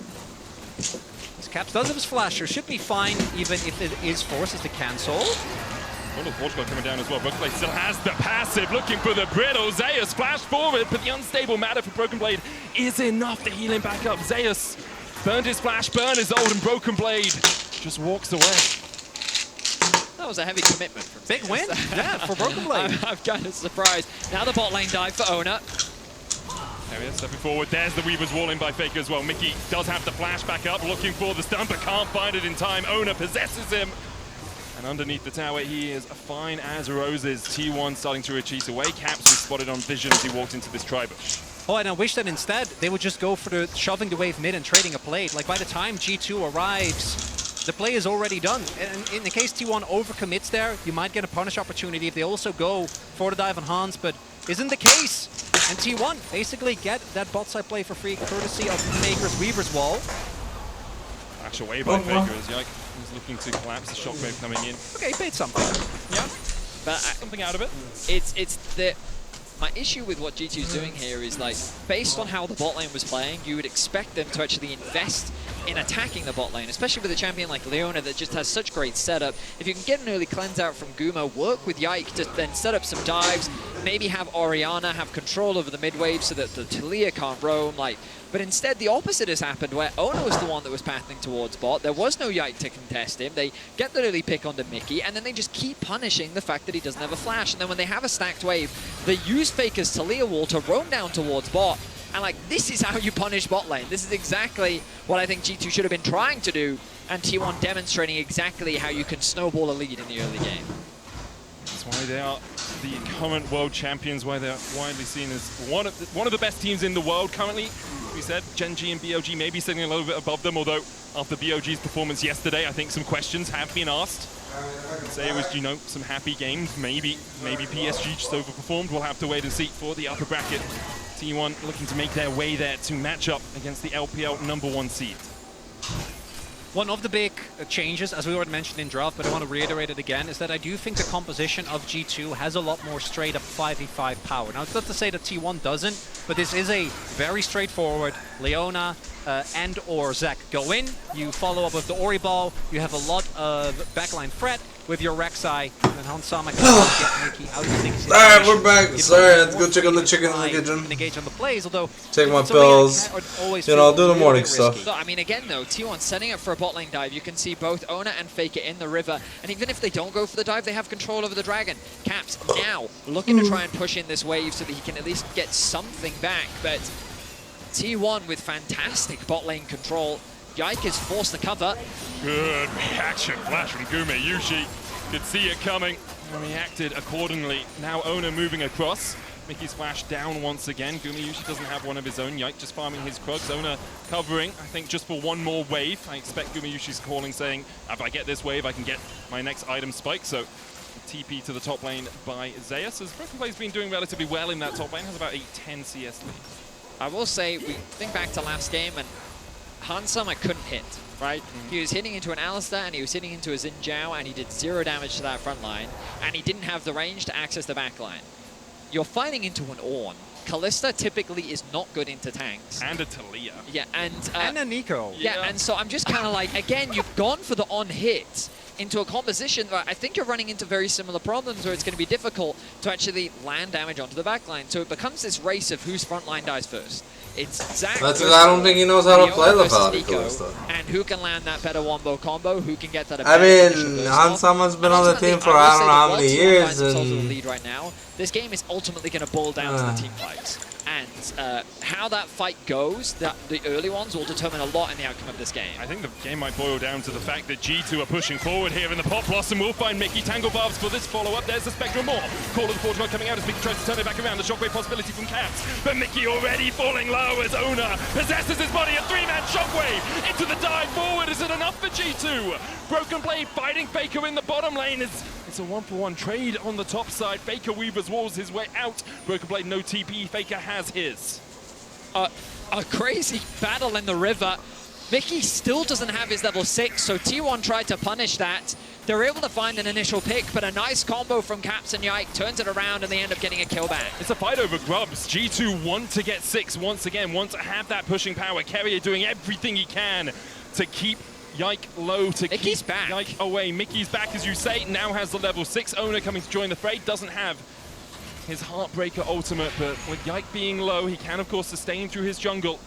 This Caps does have his flasher, should be fine even if it is forces to cancel. Oh, Portugal coming down as well. Broken Blade still has the passive, looking for the brittle. Zeus flash forward, but the unstable matter for Broken Blade is enough to heal him back up. Zeus burned his flash, burned his ult, and Broken Blade just walks away. That was a heavy commitment from Big win, yeah, for Broken Blade. I'm kind of surprised. Now the bot lane dive for Ona. There he is, stepping forward. There's the Weaver's wall in by Faker as well. Mickey does have the flash back up, looking for the stun, but can't find it in time. Ona possesses him. And underneath the tower, he is fine as roses. T1 starting to retreat away. Caps was spotted on vision as he walked into this tri-bush. Oh, and I wish that instead they would just go for the shoving the wave mid and trading a plate. Like by the time G2 arrives, the play is already done. And in the case T1 overcommits there, you might get a punish opportunity if they also go for the dive on Hans, but isn't the case. And T1 basically get that bot side play for free, courtesy of Faker's Weaver's wall. Flash away by Faker as Yike is looking to collapse. The shockwave coming in. Okay, paid something. Yeah, but something out of it. It's the... My issue with what G2's doing here is, like, based on how the bot lane was playing, you would expect them to actually invest in attacking the bot lane, especially with a champion like Leona that just has such great setup. If you can get an early cleanse out from Guma, work with Yike to then set up some dives, maybe have Orianna have control over the mid wave so that the Talia can't roam, like. But instead, the opposite has happened, where Ona was the one that was pathing towards bot. There was no Yike to contest him. They get the early pick onto Mickey, and then they just keep punishing the fact that he doesn't have a flash. And then when they have a stacked wave, they use Faker's Talia wall to roam down towards bot. And, like, this is how you punish bot lane. This is exactly what I think G2 should have been trying to do, and T1 demonstrating exactly how you can snowball a lead in the early game. That's why they are the current world champions, why they're widely seen as one of the best teams in the world currently. We said Gen G and BOG may be sitting a little bit above them, although after BOG's performance yesterday, I think some questions have been asked. I'd say it was, you know, some happy games. Maybe PSG just overperformed. We'll have to wait and see for the upper bracket. T1 looking to make their way there to match up against the LPL #1 seed. One of the big changes, as we already mentioned in draft, but I want to reiterate it again, is that I do think the composition of G2 has a lot more straight up 5v5 power. Now, it's not to say that T1 doesn't, but this is a very straightforward Leona and or Zek go in, you follow up with the Ori ball, you have a lot of backline threat with your Rek'Sai, And Hansama can get Mickey out of the situation. Alright, we're back. Sorry, I had to go check on the chicken in the kitchen. Engage on the plays, although Take my pills. You know, I'll do the morning stuff. So, I mean, again, though, T1 setting up for a bot lane dive. You can see both Ona and Faker in the river. And even if they don't go for the dive, they have control over the dragon. Caps now looking to try and push in this wave so that he can at least get something back. But T1 with fantastic bot lane control. Yike is forced to cover. Good reaction flash from Gumeyushi. Could see it coming and reacted accordingly. Now Ona moving across. Mickey's flash down once again. Gumeyushi doesn't have one of his own. Yike just farming his Krugs. Ona covering, I think, just for one more wave. I expect Gumeyushi's calling saying, if I get this wave, I can get my next item spike. So TP to the top lane by Zeus. As Broken Play's been doing relatively well in that top lane, has about a 10 CS lead. I will say, we think back to last game, and Hansama couldn't hit, right? He was hitting into an Alistar, and he was hitting into a Xin Zhao, and he did 0 damage to that front line, and he didn't have the range to access the back line. You're fighting into an Ornn. Kalista typically is not good into tanks. And a Talia. Yeah, and a Nico. Yeah, and so I'm just kind of like, again, you've gone for the on-hit into a composition where I think you're running into very similar problems where it's going to be difficult to actually land damage onto the back line. So it becomes this race of whose front line dies first. It's Zac. I don't think he knows how to play the Kalista. And who can land that better wombo combo? Who can get that? I mean, Hansama's been on the team for I don't know how many years, and the lead right now. This game is ultimately going to boil down to the team fights. And how that fight goes, the early ones will determine a lot in the outcome of this game. I think the game might boil down to the fact that G2 are pushing forward here in the Pop Blossom. We'll find Mickey Tangle Barbs for this follow-up. There's the Spectral Maw. Call of the Forge coming out as Mickey tries to turn it back around. The Shockwave possibility from Caps. But Mickey already falling low as Ona possesses his body. A 3-man Shockwave into the dive forward. Is it enough for G2? Broken Blade fighting Faker in the bottom lane. It's a 1-for-1 trade on the top side. Faker Weavers walls his way out. Broken Blade no TP. Faker has his. A crazy battle in the river. Mickey still doesn't have his level 6, so T1 tried to punish that. They're able to find an initial pick, but a nice combo from Caps and Yike turns it around, and they end up getting a kill back. It's a fight over grubs. G2 want to get 6 once again, want to have that pushing power. Carrier doing everything he can to keep Yike low, to Mickey's keep back. Yike away. Mickey's back, as you say, now has the level 6 owner coming to join the fray. Doesn't have his Heartbreaker ultimate, but with Yike being low, he can, of course, sustain through his jungle.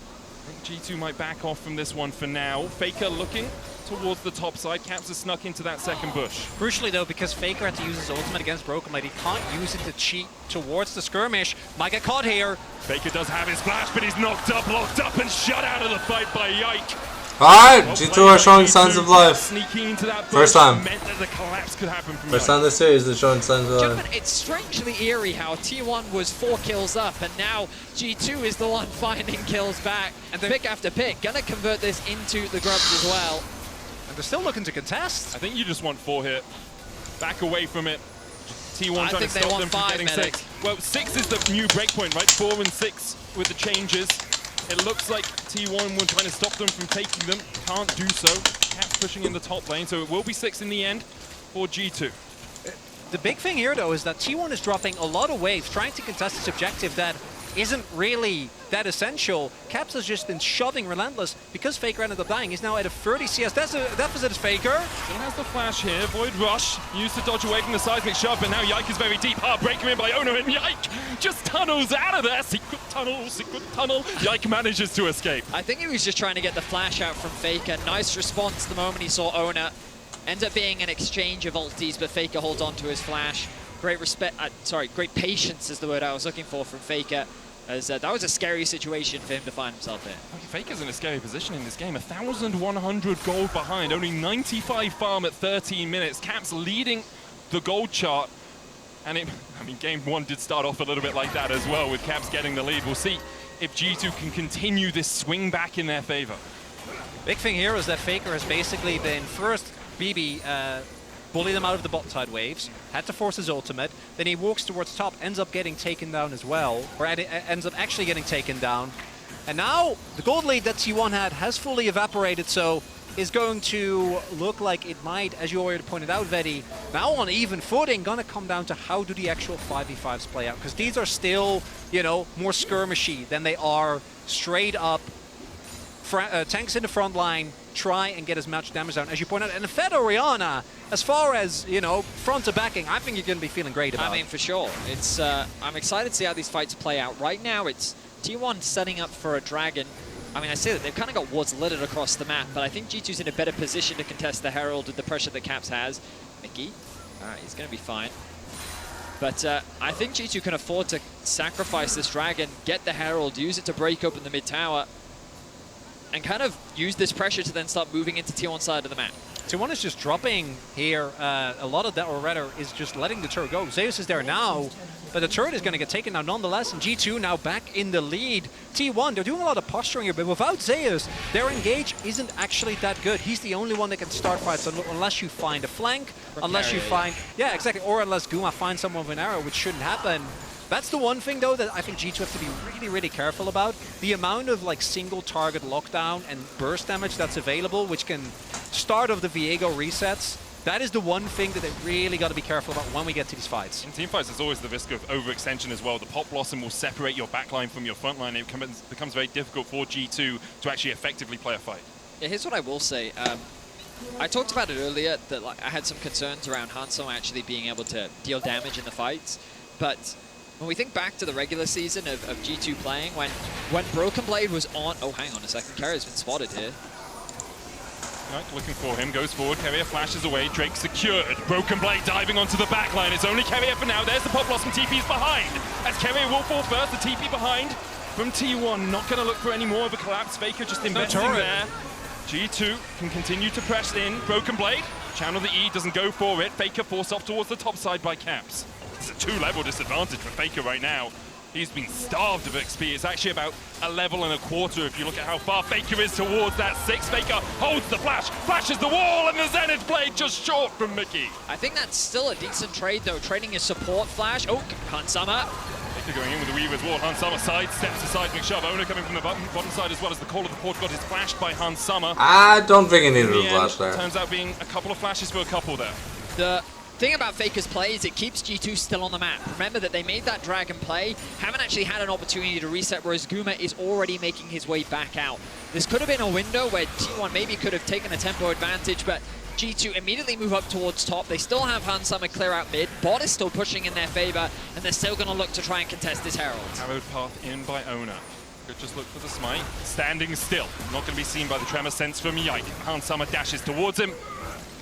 I think G2 might back off from this one for now. Faker looking towards the top side. Caps has snuck into that second bush. Crucially, though, because Faker had to use his ultimate against Broken Blade, he can't use it to cheat towards the skirmish. Might get caught here. Faker does have his flash, but he's knocked up, locked up, and shut out of the fight by Yike. Alright, G2 are showing signs of life. Sneaking into that First time. meant that the collapse could happen from First time this series they're showing signs of life. Gentlemen, it's strangely eerie how T1 was 4 kills up, and now G2 is the one finding kills back. And pick after pick, gonna convert this into the grubs as well. And they're still looking to contest. I think you just want 4 here. Back away from it. T1 trying to stop them from getting 6. Well, 6 is the new breakpoint, right? 4 and 6 with the changes. It looks like T1 were trying to stop them from taking them. Can't do so. Caps pushing in the top lane, so it will be 6 in the end for G2. The big thing here, though, is that T1 is dropping a lot of waves, trying to contest this objective that isn't really that essential. Caps has just been shoving relentless. Because Faker ended up dying, he's now at a 30 CS deficit as Faker. Still has the flash here. Void Rush used to dodge away from the seismic shove, but now Yike is very deep. Heartbreaker in by Ona, and Yike just tunnels out of there. Secret tunnel, secret tunnel. Yike manages to escape. I think he was just trying to get the flash out from Faker. Nice response the moment he saw Ona. Ends up being an exchange of ultis, but Faker holds on to his flash. Great great patience is the word I was looking for from Faker. As that was a scary situation for him to find himself in. Faker's in a scary position in this game. 1,100 gold behind, only 95 farm at 13 minutes. Caps leading the gold chart. And game 1 did start off a little bit like that as well, with Caps getting the lead. We'll see if G2 can continue this swing back in their favor. Big thing here is that Faker has basically been first BB bully them out of the bottom side waves, had to force his ultimate, then he walks towards top, ends up getting taken down as well, or ends up actually getting taken down. And now the gold lead that T1 had has fully evaporated, so is going to look like it might, as you already pointed out, Vedi, now on even footing, gonna come down to how do the actual 5v5s play out, because these are still, you know, more skirmishy than they are straight up tanks in the front line, try and get as much damage down as you point out. And Fed Oriana, as far as, you know, front to backing, I think you're going to be feeling great about it. I mean, for sure. It's I'm excited to see how these fights play out. Right now, it's T1 setting up for a Dragon. I mean, I say that they've kind of got wards littered across the map, but I think G2's in a better position to contest the Herald with the pressure that Caps has. Mickey, all right, he's going to be fine. But I think G2 can afford to sacrifice this Dragon, get the Herald, use it to break open the mid tower, and kind of use this pressure to then start moving into T1 side of the map. T1 is just dropping here. A lot of that, or rather, is just letting the turret go. Zeus is there now, but the turret is going to get taken out nonetheless, and G2 now back in the lead. T1, they're doing a lot of posturing here, but without Zeus, their engage isn't actually that good. He's the only one that can start fights unless you find a flank, unless you find... Yeah, exactly, or unless Guma finds someone with an arrow, which shouldn't happen. That's the one thing, though, that I think G2 have to be really, really careful about. The amount of, like, single target lockdown and burst damage that's available, which can start off the Viego resets. That is the one thing that they really got to be careful about when we get to these fights. In team fights, there's always the risk of overextension as well. The Pop Blossom will separate your backline from your front line. It becomes very difficult for G2 to actually effectively play a fight. Yeah, here's what I will say. I talked about it earlier, that like, I had some concerns around Hanzo actually being able to deal damage in the fights. But when we think back to the regular season of G2 playing, when Broken Blade was on... Oh, hang on a second. Carrier's been spotted here. Right, looking for him, goes forward, Carrier flashes away, Drake secured. Broken Blade diving onto the back line. It's only Carrier for now. There's the Pop Blossom, TP's behind. As Carrier will fall first, the TP behind from T1. Not going to look for any more of a collapse. Faker just investing there. G2 can continue to press in. Broken Blade, channel the E, doesn't go for it. Faker forced off towards the top side by Caps. It's a 2-level disadvantage for Faker right now. He's been starved of XP. It's actually about a level and a quarter if you look at how far Faker is towards that 6. Faker holds the flash, flashes the wall, and the Zenith Blade just short from Mickey. I think that's still a decent trade, though, trading his support flash. Oh, Hansama. Faker going in with the Weaver's Wall. Hansama side, steps aside, McShove. Owner coming from the bottom side as well as the Call of the Port got his flashed by Hansama. I don't think he needed a flash there. Turns out being a couple of flashes for a couple there. The thing about Faker's play is it keeps G2 still on the map. Remember that they made that Dragon play, haven't actually had an opportunity to reset, whereas Guma is already making his way back out. This could have been a window where T1 maybe could have taken a tempo advantage, but G2 immediately move up towards top. They still have Hansama clear out mid. Bot is still pushing in their favor, and they're still going to look to try and contest this Herald. Arrowed path in by Owner. Could just look for the smite. Standing still. Not going to be seen by the tremor sense from Yike. Hansama dashes towards him.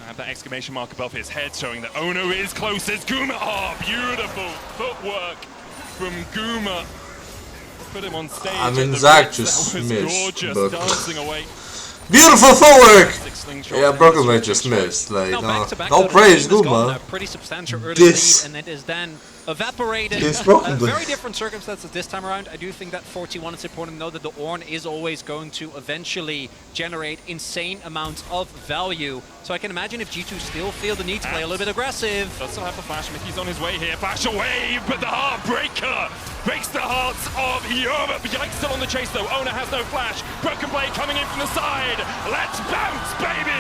I have that exclamation mark above his head showing that Ono is closest. Guma, oh, beautiful footwork from Guma. Put him on stage. I mean, Zach just missed. Gorgeous, but dancing away. Beautiful footwork! Yeah, Broken Blade just missed. Like, no praise, Guma. Pretty substantial early lead, and it is then evaporated. Very different circumstances this time around. I do think that 41 it's important to know that the Ornn is always going to eventually generate insane amounts of value. So I can imagine if G2 still feel the need to play a little bit aggressive. Does still have the flash. Mickey's on his way here. Flash away, but the Heartbreaker breaks the hearts of Europe. Yike's still on the chase though. Owner has no flash. Broken Blade coming in from the side. Let's bounce, baby!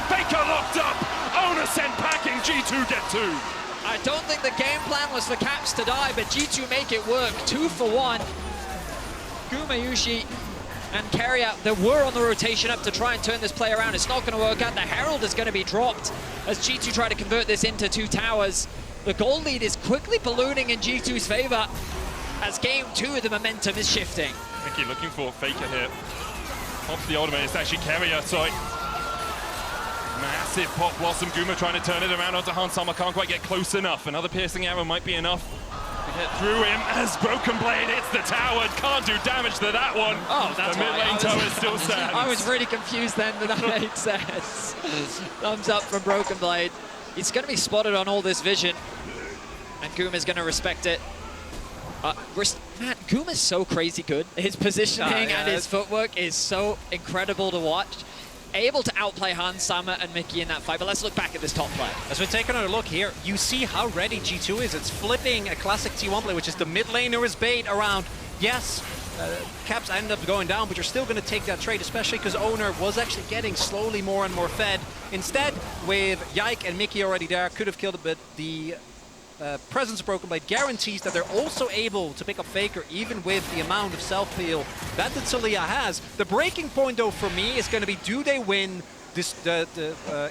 Faker locked up. Owner sent packing. G2 get 2. I don't think the game plan was for Caps to die, but G2 make it work. 2 for 1. Gumayushi and Carrier, they were on the rotation up to try and turn this play around. It's not going to work out. The Herald is going to be dropped as G2 try to convert this into 2 towers. The gold lead is quickly ballooning in G2's favor as game 2, the momentum is shifting. Mickey looking for Faker here. Pops the ultimate. It's actually Carrier, sorry. Massive Pop Blossom. Guma trying to turn it around onto Hansama. Can't quite get close enough. Another piercing arrow might be enough to get through him as Broken Blade hits the tower. Can't do damage to that one. Oh, that's the mid lane tower still stands. I was really confused then, but that made sense. Thumbs up from Broken Blade. He's going to be spotted on all this vision, and Guma's going to respect it. Man, Guma's so crazy good. His positioning and his footwork is so incredible to watch. Able to outplay Hansama and Mickey in that fight, but let's look back at this top play. As we take another look here, you see how ready G2 is. It's flipping a classic T1 play, which is the mid laner's bait around. Yes, Caps end up going down, but you're still going to take that trade, especially because Owner was actually getting slowly more and more fed. Instead, with Yike and Mickey already there, could have killed it, but the presence of Broken Blade guarantees that they're also able to pick up Faker even with the amount of self-peel that the Taliyah has. The breaking point, though, for me is going to be, do they win this the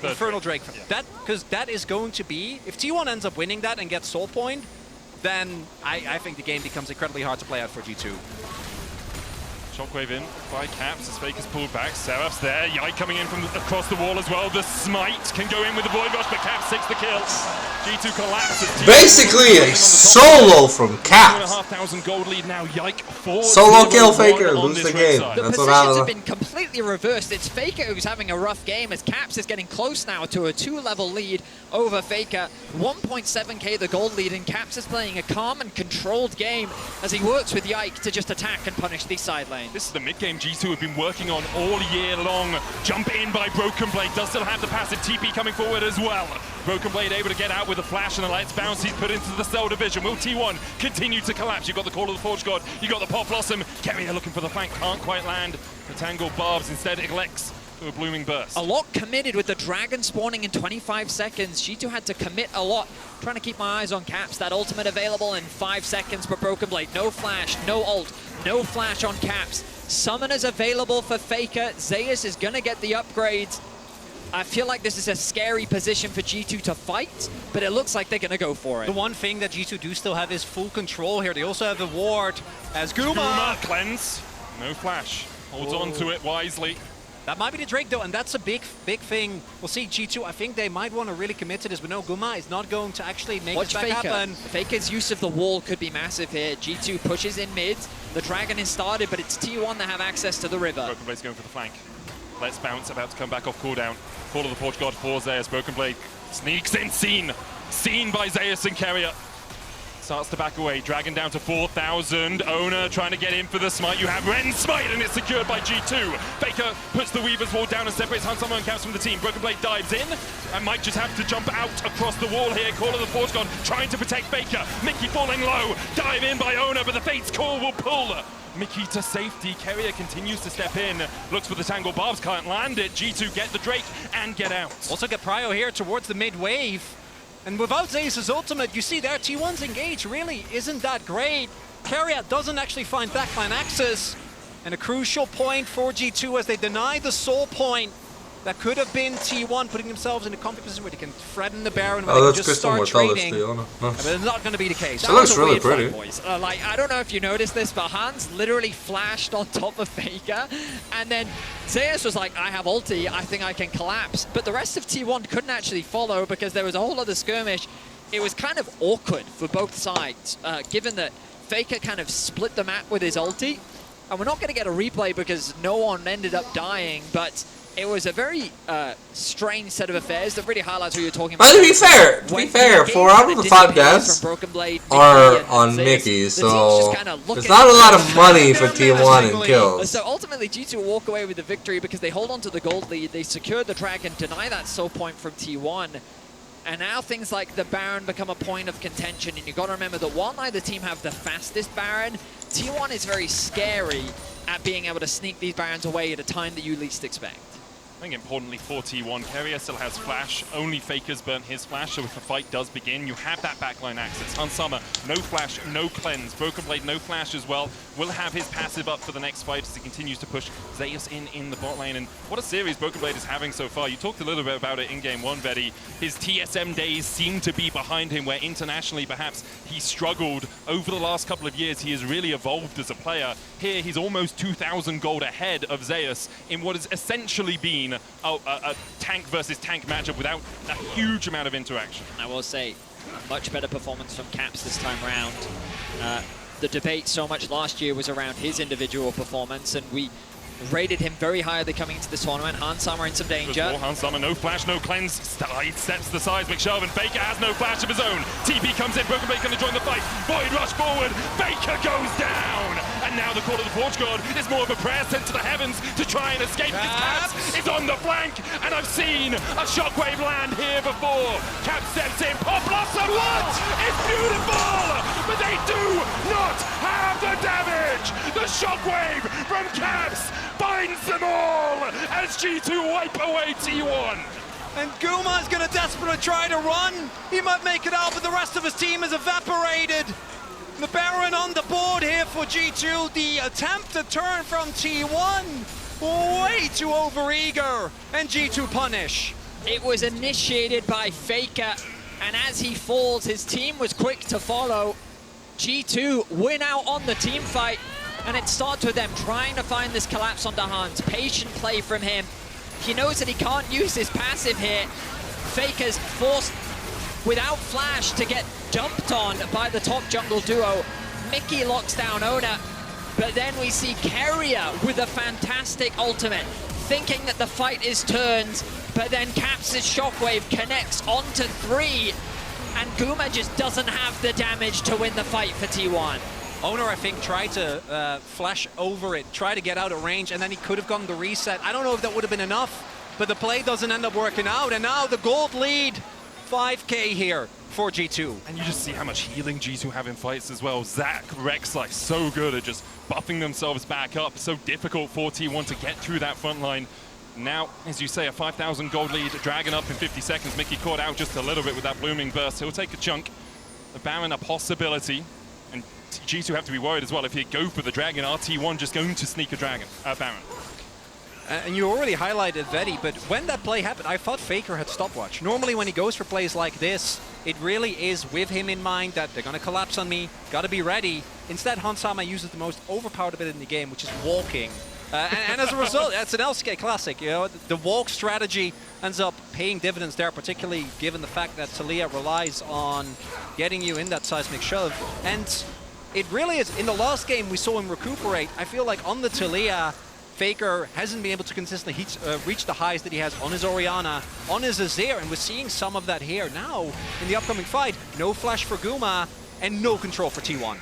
Infernal Drake? Because that is going to be, if T1 ends up winning that and gets Soul Point, then I think the game becomes incredibly hard to play out for G2. Shockwave in by Caps as Faker's pulled back. Seraph's there. Yike coming in from across the wall as well. The smite can go in with the Void Rush, but Caps takes the kill. G2 collapses. Basically a solo from Caps. 2,500 gold lead now. Yike 4. Solo kill Faker, lose the game. The That's positions have been completely reversed. It's Faker who's having a rough game as Caps is getting close now to a 2-level lead over Faker. 1.7k the gold lead, and Caps is playing a calm and controlled game as he works with Yike to just attack and punish these side lanes. This is the mid-game G2 have been working on all year long. Jump in by Broken Blade. Does still have the passive TP coming forward as well. Broken Blade able to get out with a flash and a lights bounce. He's put into the Cell division. Will T1 continue to collapse? You've got the Call of the Forge God. You've got the Pop Blossom. Carrier looking for the flank. Can't quite land. The Tangled Barbs instead elects to a Blooming Burst. A lot committed with the Dragon spawning in 25 seconds. G2 had to commit a lot. Trying to keep my eyes on Caps. That ultimate available in 5 seconds, but Broken Blade. No flash, no ult, no flash on Caps. Summoners available for Faker. Zeus is going to get the upgrades. I feel like this is a scary position for G2 to fight, but it looks like they're going to go for it. The one thing that G2 do still have is full control here. They also have the ward as Guma. Cleanse. No flash. Holds on to it wisely. That might be the Drake, though, and that's a big thing. We'll see G2. I think they might want to really commit to this, but no, Guma is not going to actually make this back happen. Faker's use of the wall could be massive here. G2 pushes in mid. The Dragon is started, but it's T1 that have access to the river. Broken Blade's going for the flank. Let's bounce, about to come back off cooldown. Call of the Forge God for Zeus. Broken Blade sneaks in, seen by Zeus and Carrier. Starts to back away. Dragon down to 4,000. Owner trying to get in for the smite. You have Ren smite, and it's secured by G2. Faker puts the Weaver's wall down and separates Hansama and Caps from the team. Broken Blade dives in and might just have to jump out across the wall here. Call of the Forge God trying to protect Faker. Mickey falling low. Dive in by Owner, but the Fate's Call will pull Mickey to safety. Carrier continues to step in. Looks for the Tangled Barbs. Can't land it. G2 get the Drake and get out. Also get Prio here towards the mid wave. And without Zeus' ultimate, you see there, T1's engage really isn't that great. Carrier doesn't actually find backline access. And a crucial point for G2 as they deny the soul point. That could have been T1 putting themselves in a comfy position where they can threaten the Baron, where they can just start trading. But it's not going to be the case. It looks really pretty. Like, I don't know if you noticed this, but Hans literally flashed on top of Faker, and then Zeus was like, I have ulti, I think I can collapse. But the rest of T1 couldn't actually follow because there was a whole other skirmish. It was kind of awkward for both sides, given that Faker kind of split the map with his ulti. And we're not going to get a replay because no one ended up dying, but it was a very strange set of affairs that really highlights what you're talking about. But to be fair, 4 out of the 5 deaths are on Mickey, so there's not a lot of money for T1 in kills. So ultimately, G2 walk away with the victory because they hold on to the gold lead. They secured the Dragon, deny that soul point from T1. And now things like the Baron become a point of contention. And you've got to remember that while neither team have the fastest Baron, T1 is very scary at being able to sneak these Barons away at a time that you least expect. I think importantly for T1, Carrier still has flash. Only Faker's burnt his flash, so if the fight does begin, you have that backline access. Hansama, no flash, no cleanse. Broken Blade, no flash as well. Will have his passive up for the next fight as he continues to push Zeus in the bot lane. And what a series Broken Blade is having so far. You talked a little bit about it in Game 1, Vetty. His TSM days seem to be behind him, where internationally perhaps he struggled. Over the last couple of years, he has really evolved as a player. Here, he's almost 2,000 gold ahead of Zeus in what has essentially been a tank versus tank matchup without a huge amount of interaction. I will say, a much better performance from Caps this time round. The debate so much last year was around his individual performance, and we rated him very highly coming into this tournament. Hansama in some danger. Hansama, no flash, no cleanse. Side steps the sides. McShelvin. Faker has no flash of his own. TP comes in. Broken Blade going to join the fight. Void rush forward. Faker goes down. And now the Call of the Forge God is more of a prayer sent to the heavens to try and escape. Caps is on the flank. And I've seen a shockwave land here before. Caps steps in. Pop Blossom. What? It's beautiful. But they do not have the damage. The shockwave from Caps finds them all as G2 wipe away T1. And Guma is going to desperately try to run. He might make it out, but the rest of his team is evaporated. The Baron on the board here for G2. The attempted turn from T1. Way too overeager. And G2 punish. It was initiated by Faker, and as he falls, his team was quick to follow. G2 win out on the team fight, and it starts with them trying to find this collapse onto Hans. Patient play from him. He knows that he can't use his passive here. Faker's forced, without flash, to get dumped on by the top jungle duo. Mickey locks down Ona, but then we see Keria with a fantastic ultimate, thinking that the fight is turned, but then Caps' shockwave connects onto 3, and Guma just doesn't have the damage to win the fight for T1. Owner, I think, tried to flash over it, try to get out of range, and then he could have gotten the reset. I don't know if that would have been enough, but the play doesn't end up working out, and now the gold lead, 5K here for G2. And you just see how much healing G2 have in fights as well. Zac, Rek'Sai, so good at just buffing themselves back up. So difficult for T1 to get through that front line. Now, as you say, a 5,000 gold lead, Dragon up in 50 seconds. Mickey caught out just a little bit with that blooming burst. He'll take a chunk. The Baron, a possibility. And G2 have to be worried as well. If you go for the Dragon, are T1 just going to sneak a Baron? And you already highlighted Vedi, but when that play happened, I thought Faker had stopwatch. Normally when he goes for plays like this, it really is with him in mind that they're going to collapse on me, got to be ready. Instead, Hans Sama uses the most overpowered ability in the game, which is walking. And as a result, it's an LCK classic. You know, the walk strategy ends up paying dividends there, particularly given the fact that Taliyah relies on getting you in that seismic shove. And it really is, in the last game we saw him recuperate. I feel like on the Taliyah, Faker hasn't been able to consistently reach the highs that he has on his Orianna, on his Azir, and we're seeing some of that here now in the upcoming fight. No flash for Guma, and no control for T1.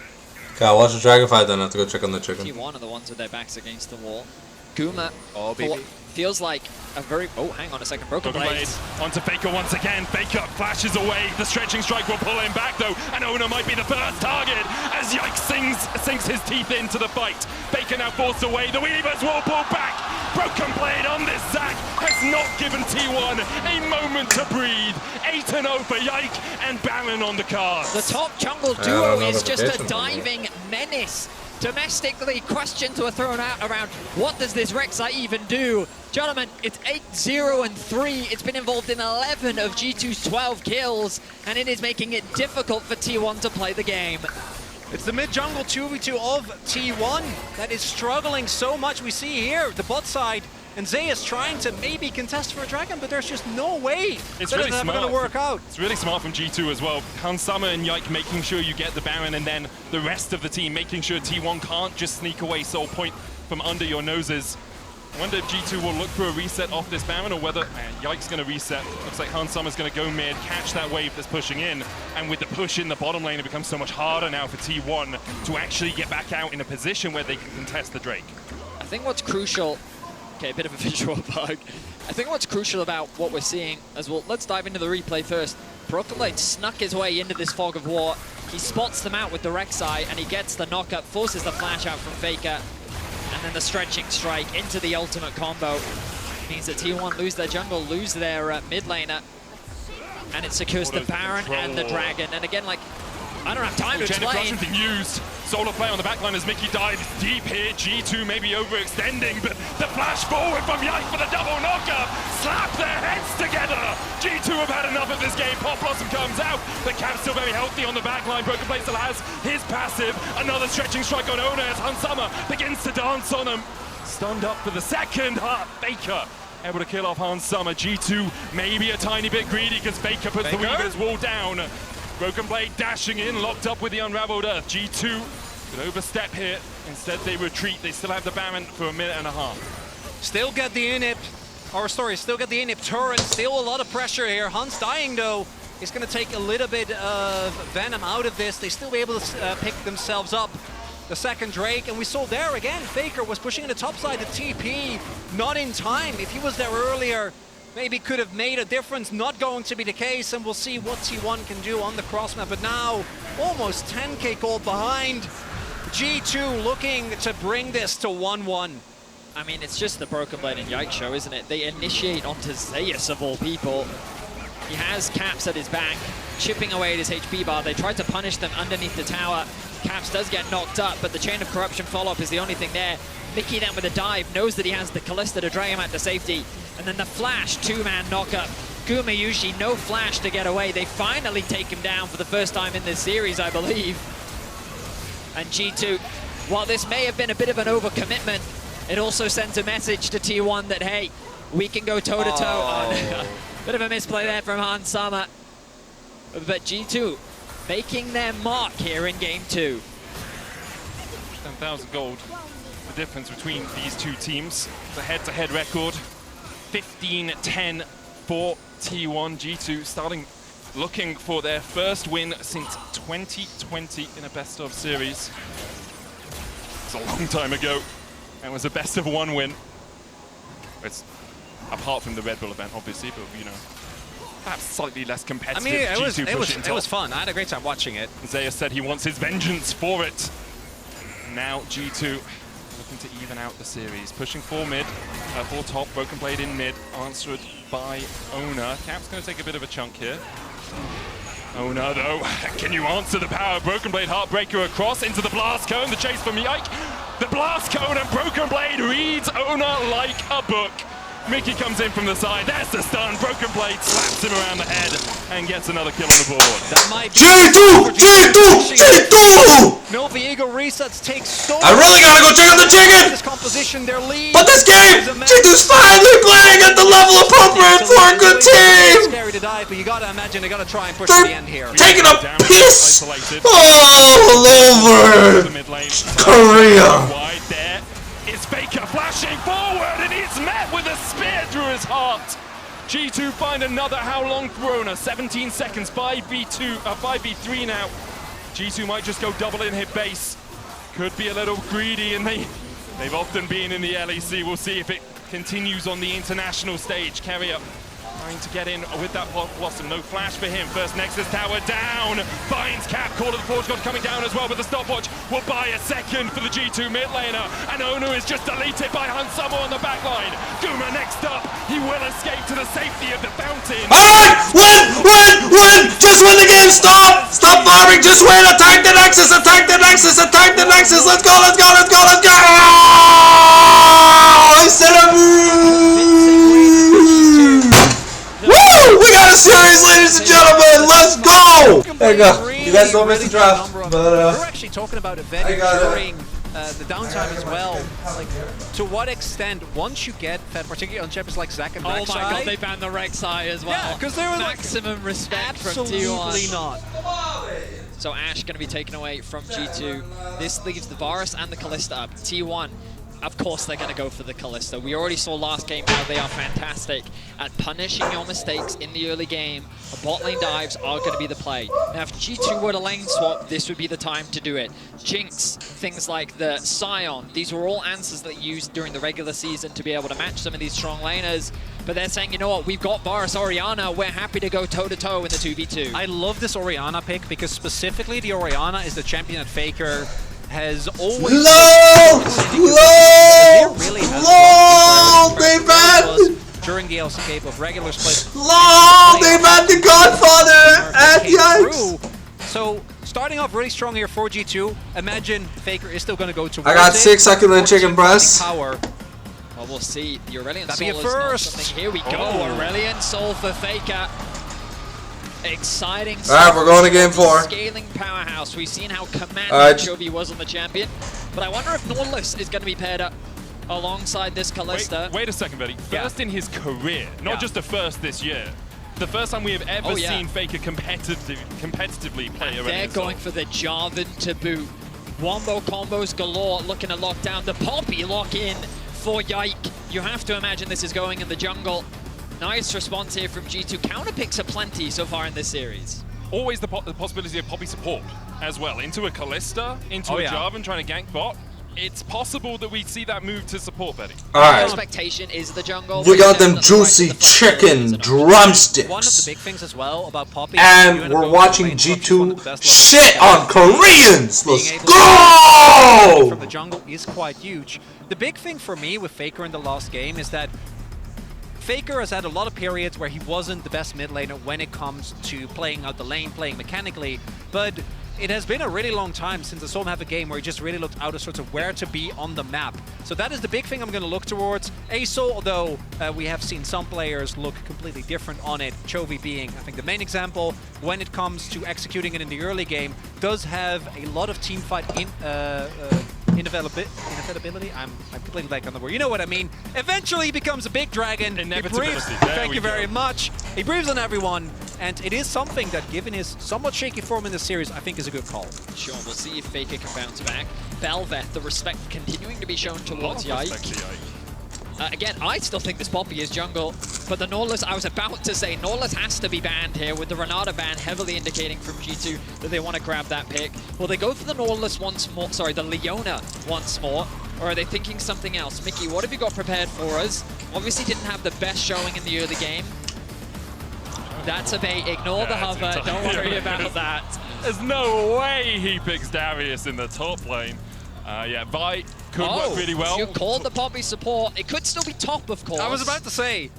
Okay, I'll watch the Dragon fight, then I have to go check on the chicken. T1 are the ones with their backs against the wall. Guma baby. feels like a very... Oh, hang on a second. Broken Blade. Onto Faker once again. Faker flashes away. The stretching strike will pull him back, though. And Ona might be the first target as Yike sinks his teeth into the fight. Faker now forced away. The Weavers will pull back. Broken Blade on this Zac has not given T1 a moment to breathe. 8-0 for Yike and Baron on the cards. The top jungle duo is just a diving menace. Domestically, questions were thrown out around what does this Rek'Sai even do? Gentlemen, it's 8-0-3. It's been involved in 11 of G2's 12 kills, and it is making it difficult for T1 to play the game. It's the mid-jungle 2v2 of T1 that is struggling so much. We see here the bot side, and Zeus trying to maybe contest for a Dragon, but there's just no way it's that really it's never going to work out. It's really smart from G2 as well. Hans Sama and Yike making sure you get the Baron, and then the rest of the team making sure T1 can't just sneak away Soul Point from under your noses. I wonder if G2 will look for a reset off this Baron, or whether Yike's going to reset. Looks like Hans Sama's going to go mid, catch that wave that's pushing in, and with the push in the bottom lane, it becomes so much harder now for T1 to actually get back out in a position where they can contest the Drake. I think what's crucial... Okay, a bit of a visual bug. I think what's crucial about what we're seeing as well, let's dive into the replay first. Broken Blade snuck his way into this fog of war. He spots them out with the Rek'Sai, and he gets the knockup, forces the flash out from Faker, and then the stretching strike into the ultimate combo. Means that T1 lose their jungle, lose their mid laner, and it secures the Baron and the Dragon. And again, like, I don't have time to explain. Being used. Solar play on the backline as Mickey dives deep here. G2 maybe overextending, but the flash forward from Yike for the double knockup. Slap their heads together. G2 have had enough of this game. Pop Blossom comes out. The Cap's still very healthy on the backline. Broken Blade still has his passive. Another stretching strike on Ona as Hans Sama begins to dance on him. Stunned up for the second. Faker able to kill off Hans Sama. G2 maybe a tiny bit greedy because Faker puts the Weaver's wall down. Broken Blade dashing in, locked up with the Unraveled Earth. G2 could overstep here. Instead, they retreat. They still have the Baron for a minute and a half. Still get the inhib, still get the inhib turret. Still a lot of pressure here. Hans dying, though, is going to take a little bit of venom out of this. They still be able to pick themselves up the second Drake. And we saw there again, Faker was pushing in the top side. The TP, not in time. If he was there earlier, maybe could have made a difference. Not going to be the case, and we'll see what T1 can do on the cross map. But now, almost 10k gold behind. G2 looking to bring this to 1-1. I mean, it's just the Broken Blade and Yike show, isn't it? They initiate onto Zeus, of all people. He has Caps at his back, chipping away at his HP bar. They try to punish them underneath the tower. Caps does get knocked up, but the Chain of Corruption follow-up is the only thing there. Mickey then with a dive, knows that he has the Callista to drag him out to safety. And then the Flash, two-man knockup. Gumayushi, no Flash to get away. They finally take him down for the first time in this series, I believe. And G2, while this may have been a bit of an overcommitment, it also sends a message to T1 that, hey, we can go toe-to-toe on... Bit of a misplay there from Hans Sama. But G2 making their mark here in game 2. 10,000 gold. The difference between these two teams. The head-to-head record. 15-10 for T1. G2 starting looking for their first win since 2020 in a best-of series. It's a long time ago. It was a best-of-1 win. It's apart from the Red Bull event, obviously, but you know, perhaps slightly less competitive. I mean, it was fun. I had a great time watching it. Zeus said he wants his vengeance for it. Now G2 looking to even out the series, pushing for mid, for top, Broken Blade in mid, answered by Ona. Cap's going to take a bit of a chunk here. Ona though, can you answer the power? Broken Blade Heartbreaker across into the Blast Cone, the chase from Yike. The Blast Cone and Broken Blade reads Ona like a book. Mickey comes in from the side, there's the stun, Broken Blade slaps him around the head and gets another kill on the board. That might be G2! Nova Eagle resets take so I really gotta go check on the chicken! This composition, their lead. But this game, G2's finally playing at the level appropriate for a good team! Scary to die, but you gotta imagine they gotta try and push to the end here. Taking a piss all over Korea! Wide there is Faker flashing forward and he's met with a spear through his heart. G2 find another how long Throna, 17 seconds, 5v3 now. G2 might just go double in hit base. Could be a little greedy and they've often been in the LEC. We'll see if it continues on the international stage. Carrier trying to get in with that Blossom. No flash for him. First Nexus tower down. Finds Cap. Call of the Forge God coming down as well, but the stopwatch will buy a second for the G2 mid laner. And Onu is just deleted by Hansamo on the back line. Guma next up. He will escape to the safety of the fountain. Alright! Win! Just win the game! Stop farming! Just win! Attack the Nexus! Attack the Nexus! Let's go! I said Woo! We got a series, ladies and gentlemen! Let's go! There you go. You guys don't miss the draft. But, we're actually talking about it during the downtime as well. Like, to what extent, once you get fed, particularly on champions like Zac and Rek'Sai. Oh my god, they banned the Rek'Sai as well. Yeah, because they were maximum respect from T1. Absolutely not. So Ashe going to be taken away from G2. This leaves the Varus and the Callista up. T1, of course they're going to go for the Callista. We already saw last game how they are fantastic at punishing your mistakes in the early game. Bot lane dives are going to be the play. Now if G2 were to lane swap, this would be the time to do it. Jinx, things like the Scion, these were all answers that used during the regular season to be able to match some of these strong laners. But they're saying, you know what, we've got Varus Orianna, we're happy to go toe-to-toe in the 2v2. I love this Orianna pick because specifically the Orianna is the champion that Faker has always... LOL! They banned! During the LCK of regular split. LOL! They banned the Godfather! And yikes! So, starting off really strong here for G2. Imagine Faker is still going to go towards I got 6 succulent chicken breasts. Power. Well, we'll see. The Aurelion That'd Soul be a is first. not something. Here we go. Aurelion Soul for Faker. Exciting. Alright, we're going to game 4. Scaling powerhouse. We've seen how commanding Chovy was on the champion. But I wonder if Nautilus is going to be paired up alongside this Callista. Wait a second, buddy. First in his career, not just the first this year. The first time we have ever seen Faker competitively play Aurelion They're Soul. going for the Jarvan to boot. Wombo combos galore, looking to lock down the Poppy lock in for Yike. You have to imagine this is going in the jungle. Nice response here from G2. Counter picks are plenty so far in this series. Always the possibility of Poppy support as well. Into a Callista, into a Jarvan trying to gank bot. it's possible that we see that move to support, Betty. Alright. Expectation is the jungle. We got them juicy chicken drumsticks. One of the big things as well about Poppy. And we're watching G2 shit on Koreans. Let's go! From the jungle is quite huge. The big thing for me with Faker in the last game is that Faker has had a lot of periods where he wasn't the best mid laner when it comes to playing out the lane, playing mechanically, but it has been a really long time since I saw him have a game where he just really looked out of sorts of where to be on the map. So that is the big thing I'm going to look towards. Aso, although we have seen some players look completely different on it, Chovy being, I think, the main example, when it comes to executing it in the early game, does have a lot of teamfight inevitability. I'm completely blank on the word. You know what I mean. Eventually he becomes a big dragon. Inevitability. Thank you very much. He breathes on everyone, and it is something that, given his somewhat shaky form in this series, I think is a good call. Sure, we'll see if Faker can bounce back. Belveth, the respect continuing to be shown towards Yike. Again, I still think this Poppy is jungle, but the Nautilus, I was about to say, Nautilus has to be banned here, with the Renata ban heavily indicating from G2 that they want to grab that pick. Will they go for the Nautilus once more, sorry, the Leona once more, or are they thinking something else? Mickey, what have you got prepared for us? Obviously didn't have the best showing in the early game. That's a bait, ignore the hover, don't worry about that. There's no way he picks Darius in the top lane. Yeah, Vi could work really well. You called the Poppy support. It could still be top, of course. I was about to say.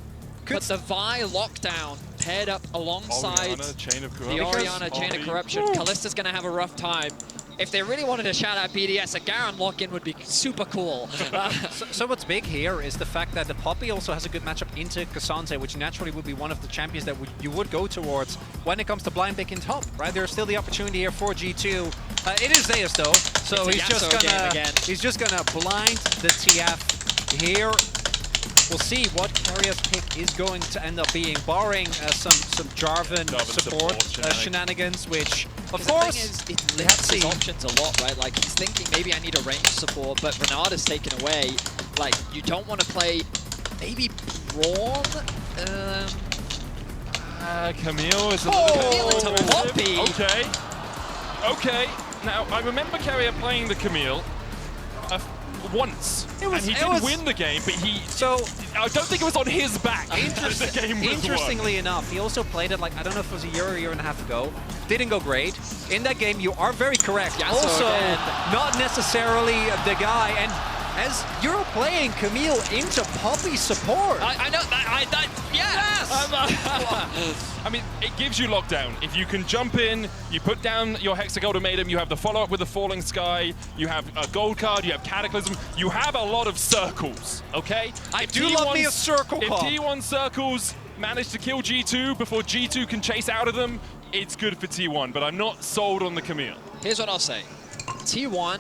But the Vi lockdown paired up alongside the Orianna Chain of Corruption. Kallista's going to have a rough time. If they really wanted to shout out BDS, a Garen lock-in would be super cool. So what's big here is the fact that the Poppy also has a good matchup into Cassandre, which naturally would be one of the champions that you would go towards when it comes to blind pick in top, right? There's still the opportunity here for G2. It is Zeus though, so he's just gonna blind the TF here. We'll see what Carrier's pick is going to end up being, barring some Jarvan support shenanigans, which, of course, the thing is, it limits his options a lot, right? Like, he's thinking, maybe I need a range support, but Renata's taken away. Like, you don't want to play, maybe Brawn? Camille is a Camille into Poppy! Okay. Now, I remember Carrier playing the Camille once, and he didn't win the game, but I don't think it was on his back. Interestingly enough, he also played it, like, I don't know if it was a year and a half ago. Didn't go great. In that game, you are very correct. Yeah, also, not necessarily the guy. And as you're playing Camille into Poppy support. I know that. Yes! I mean, it gives you lockdown. If you can jump in, you put down your Hexagolden, you have the follow-up with the Falling Sky, you have a gold card, you have Cataclysm, you have a lot of circles, okay? I do love me a circle call. If T1 circles manage to kill G2 before G2 can chase out of them, it's good for T1, but I'm not sold on the Camille. Here's what I'll say. T1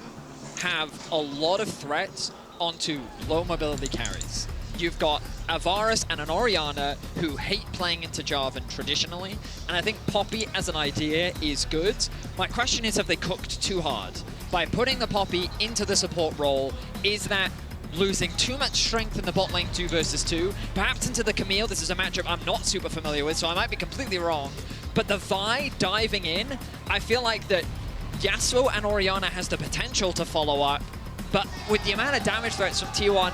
have a lot of threats onto low mobility carries. You've got a Varus and an Orianna who hate playing into Jarvan traditionally, and I think Poppy as an idea is good. My question is, have they cooked too hard? By putting the Poppy into the support role, is that losing too much strength in the bot lane 2 versus 2? Perhaps into the Camille, this is a matchup I'm not super familiar with, so I might be completely wrong. But the Vi diving in, I feel like that Yasuo and Orianna has the potential to follow up, but with the amount of damage threats from T1,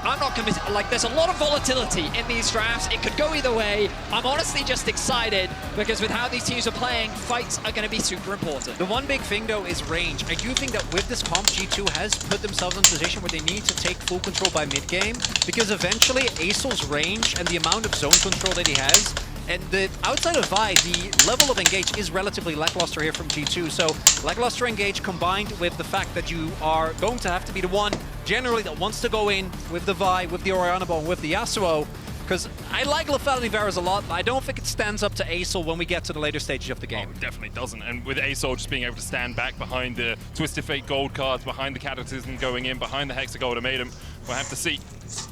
I'm not convinced. Like, there's a lot of volatility in these drafts. It could go either way. I'm honestly just excited because with how these teams are playing, fights are going to be super important. The one big thing, though, is range. I do think that with this comp, G2 has put themselves in a position where they need to take full control by mid-game, because eventually Acel's range and the amount of zone control that he has, and outside of Vi, the level of engage is relatively lackluster here from G2. So lackluster engage combined with the fact that you are going to have to be the one generally that wants to go in with the Vi, with the Orianna Bone, with the Yasuo. Because I like Lethality Varus a lot, but I don't think it stands up to Acel when we get to the later stages of the game. Oh, it definitely doesn't. And with Acel just being able to stand back behind the Twisted Fate gold cards, behind the Cataclysm going in, behind the Hexagolden Ultimatum, we'll have to see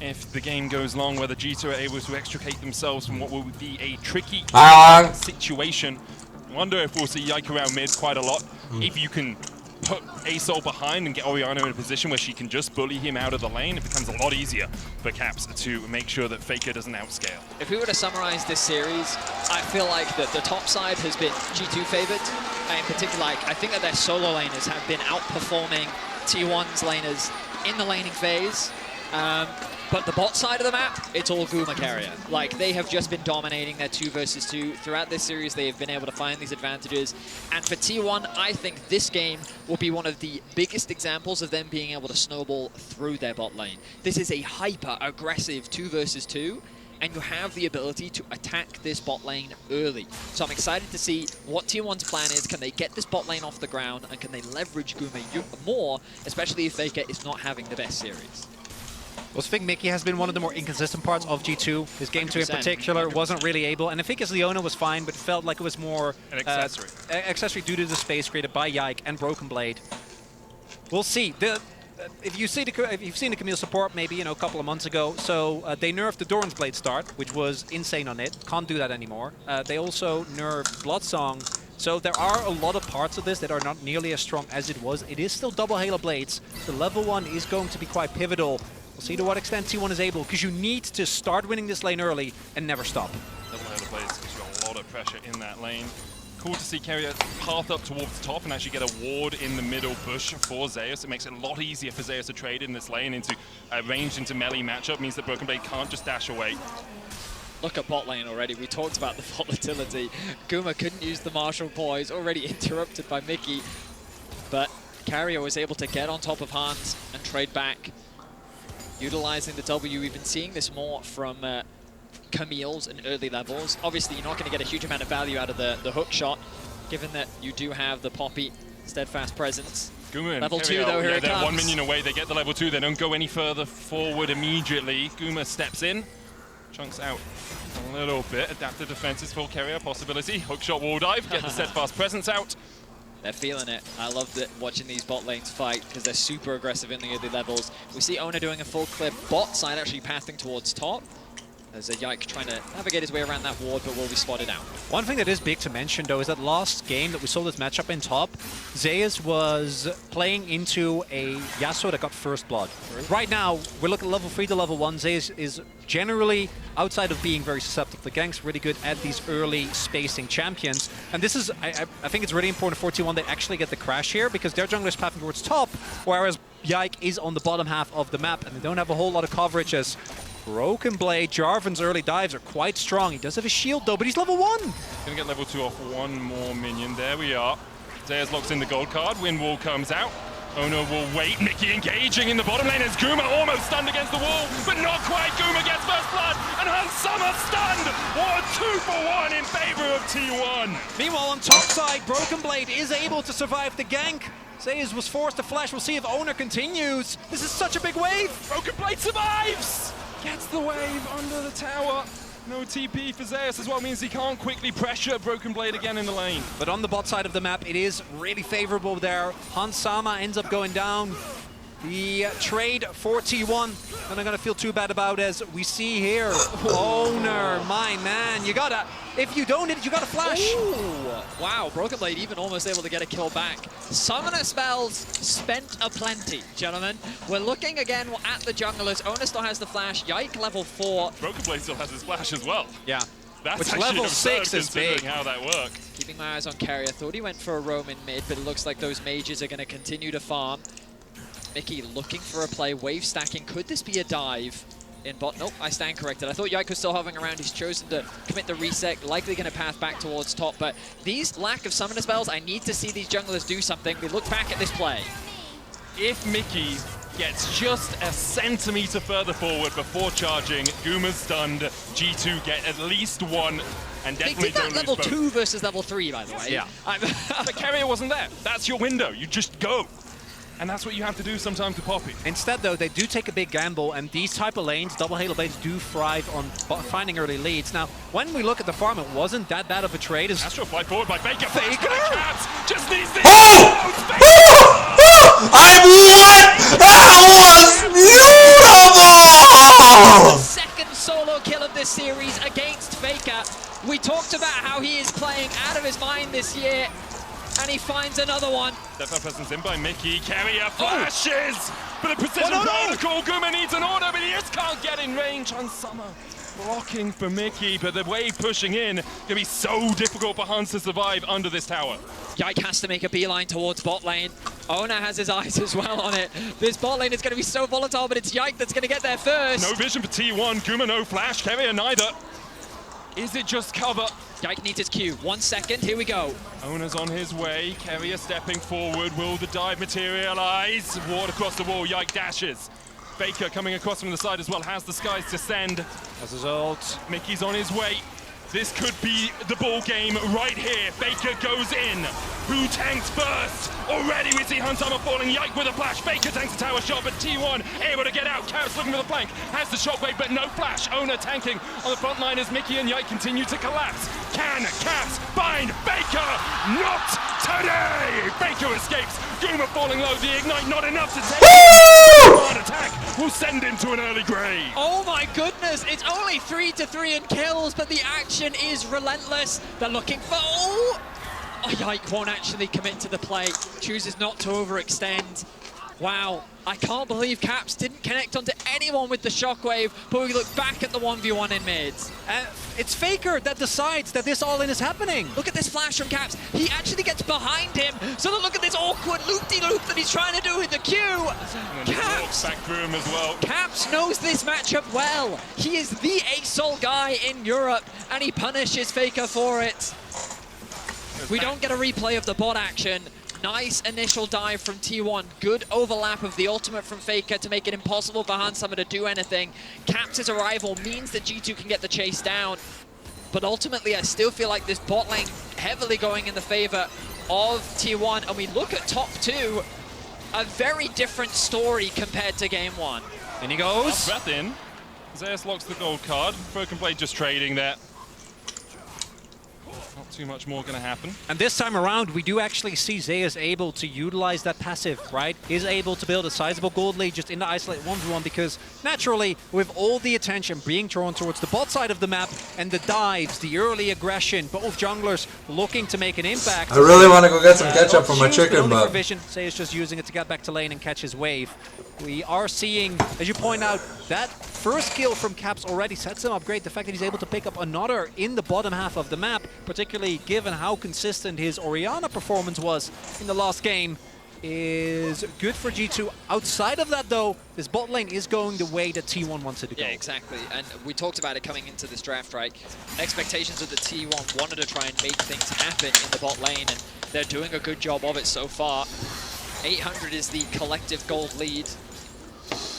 if the game goes long, whether G2 are able to extricate themselves from what will be a tricky situation. I wonder if we'll see Yike around mid quite a lot. If you can put Acel behind and get Orianna in a position where she can just bully him out of the lane, it becomes a lot easier for Caps to make sure that Faker doesn't outscale. If we were to summarize this series, I feel like that the top side has been G2 favored. In particular, like, I think that their solo laners have been outperforming T1's laners in the laning phase. But the bot side of the map, it's all Guma carrier. Like, they have just been dominating their 2 versus 2. Throughout this series, they have been able to find these advantages. And for T1, I think this game will be one of the biggest examples of them being able to snowball through their bot lane. This is a hyper-aggressive 2 versus 2, and you have the ability to attack this bot lane early. So I'm excited to see what T1's plan is. Can they get this bot lane off the ground, and can they leverage Guma more, especially if Faker is not having the best series? Well, I think Mickey has been one of the more inconsistent parts of G2. His game 2 in 100%. particular wasn't really able, and I think his Leona was fine, but it felt like it was more an accessory. Accessory due to the space created by Yike and Broken Blade. We'll see. If you've seen the Camille support maybe a couple of months ago, so they nerfed the Doran's Blade start, which was insane on it. Can't do that anymore. They also nerfed Bloodsong. So there are a lot of parts of this that are not nearly as strong as it was. It is still double Halo Blades. The level 1 is going to be quite pivotal. We'll see to what extent T1 is able, because you need to start winning this lane early and never stop. Double Halo Blades gives you a lot of pressure in that lane. Cool to see Carrier path up towards the top and actually get a ward in the middle bush for Zeus. It makes it a lot easier for Zeus to trade in this lane into ranged into melee matchup. Means that Broken Blade can't just dash away. Look at bot lane already. We talked about the volatility. Guma couldn't use the Marshall poise, already interrupted by Mickey. But Carrier was able to get on top of Hans and trade back. Utilizing the W, we've been seeing this more from Camille's in early levels. Obviously, you're not going to get a huge amount of value out of the hook shot, given that you do have the Poppy Steadfast presence. Guma level 2, though, here it they're comes. 1 minion away. They get the level 2. They don't go any further forward immediately. Guma steps in, chunks out a little bit. Adaptive defenses for Carrier possibility. Hookshot wall dive, get the Steadfast presence out. They're feeling it. I love watching these bot lanes fight because they're super aggressive in the early levels. We see Ona doing a full clip. Bot side actually pathing towards top. There's a Yike trying to navigate his way around that ward, but will be spotted out. One thing that is big to mention, though, is that last game that we saw this matchup in top, Zeus was playing into a Yasuo that got first blood. Right now, we're looking at level 3 to level 1. Zeus is generally, outside of being very susceptible to ganks, really good at these early spacing champions. And this is, I think it's really important for T1 they actually get the crash here, because their jungler is pathing towards top, whereas Yike is on the bottom half of the map, and they don't have a whole lot of coverage as Broken Blade. Jarvan's early dives are quite strong. He does have a shield though, but he's level 1. Gonna get level 2 off one more minion. There we are. Zeus locks in the gold card. Wind wall comes out. Ono will wait. Mickey engaging in the bottom lane as Guma almost stunned against the wall, but not quite. Guma gets first blood, and Hans Summer stunned. What a 2 for 1 in favor of T1. Meanwhile, on top side, Broken Blade is able to survive the gank. Zeus was forced to flash. We'll see if Owner continues. This is such a big wave. Broken Blade survives. Gets the wave under the tower. No TP for Zeus as well, means he can't quickly pressure Broken Blade again in the lane. But on the bot side of the map, it is really favorable there. Hans Sama ends up going down. The trade for T1, and I'm gonna feel too bad about as we see here. Owner, my man, you gotta, if you don't hit it, you gotta flash. Ooh, wow, Broken Blade even almost able to get a kill back. Summoner spells spent aplenty, gentlemen. We're looking again at the junglers. Owner still has the flash. Yike level 4. Broken Blade still has his flash as well. Yeah. That's which actually level absurd 6 is big. How that worked. Keeping my eyes on Carrier. Thought he went for a roam in mid, but it looks like those mages are going to continue to farm. Mickey looking for a play, wave stacking. Could this be a dive in bot? Nope, I stand corrected. I thought Yike was still hovering around. He's chosen to commit the reset, likely going to path back towards top. But these lack of summoner spells, I need to see these junglers do something. We look back at this play. If Mickey gets just a centimeter further forward before charging, Guma's stunned. G2 get at least 1, and They definitely did that don't level lose both. 2 versus level 3, by the way. Yeah. But Carrier wasn't there. That's your window. You just go. And that's what you have to do sometimes to Poppy. Instead, though, they do take a big gamble, and these type of lanes, double Halo Blades, do thrive on finding early leads. Now, when we look at the farm, it wasn't that bad of a trade. As Astral fly forward by Faker. Faker! Just needs this. That was beautiful! Second solo kill of this series against Faker. We talked about how he is playing out of his mind this year, and he finds another one. Step-up presence in by Mickey. Carrier flashes! But the precision protocol, Guma needs an order, but he just can't get in range on Summer. Blocking for Mickey, but the wave pushing in gonna be so difficult for Hans to survive under this tower. Yike has to make a beeline towards bot lane. Ona has his eyes as well on it. This bot lane is going to be so volatile, but it's Yike that's going to get there first. No vision for T1. Guma no flash. Carrier neither. Is it just cover? Yike needs his Q. 1 second. Here we go. Ona's on his way. Carrier stepping forward. Will the dive materialize? Ward across the wall. Yike dashes. Faker coming across from the side as well. Has the skies descend. As a result, Mickey's on his way. This could be the ball game right here. Faker goes in. Who tanks first? Already we see Huntama falling. Yike with a flash. Faker tanks a tower shot, but T1 able to get out. Caps looking for the flank. Has the shockwave, but no flash. Ona tanking on the front line as Mickey and Yike continue to collapse. Can Caps find Faker? Not today! Faker escapes. Guma falling low. The ignite not enough to take him. Attack will send him to an early grave. Oh my goodness, it's only 3-3 in kills, but the action is relentless. They're looking for... Oh, Yike won't actually commit to the play. Chooses not to overextend. Wow, I can't believe Caps didn't connect onto anyone with the shockwave, but we look back at the 1v1 in mid. it's Faker that decides that this all-in is happening. Look at this flash from Caps. He actually gets behind him, so look at this awkward loop-de-loop that he's trying to do with the Q. Caps back through him as well. Caps knows this matchup well. He is the ASOL guy in Europe, and he punishes Faker for it. We don't get a replay of the bot action. Nice initial dive from T1. Good overlap of the ultimate from Faker to make it impossible for Hansama to do anything. Caps' arrival means that G2 can get the chase down. But ultimately, I still feel like this bot lane heavily going in the favor of T1. And we look at top 2, a very different story compared to game 1. And he goes. Breath in. Zeus locks the gold card. Broken Blade just trading there. Not too much more going to happen. And this time around, we do actually see Zeus able to utilize that passive, right? Is able to build a sizable gold lead just in the isolate 1v1 because naturally, with all the attention being drawn towards the bot side of the map and the dives, the early aggression, both junglers looking to make an impact. I really want to go get some ketchup for my chicken, but... Zeus just using it to get back to lane and catch his wave. We are seeing, as you point out, that first kill from Caps already sets him up great. The fact that he's able to pick up another in the bottom half of the map, particularly given how consistent his Orianna performance was in the last game, is good for G2. Outside of that, though, this bot lane is going the way that T1 wants it to go. Yeah, exactly. And we talked about it coming into this draft, right? Expectations of the T1 wanted to try and make things happen in the bot lane, and they're doing a good job of it so far. 800 is the collective gold lead.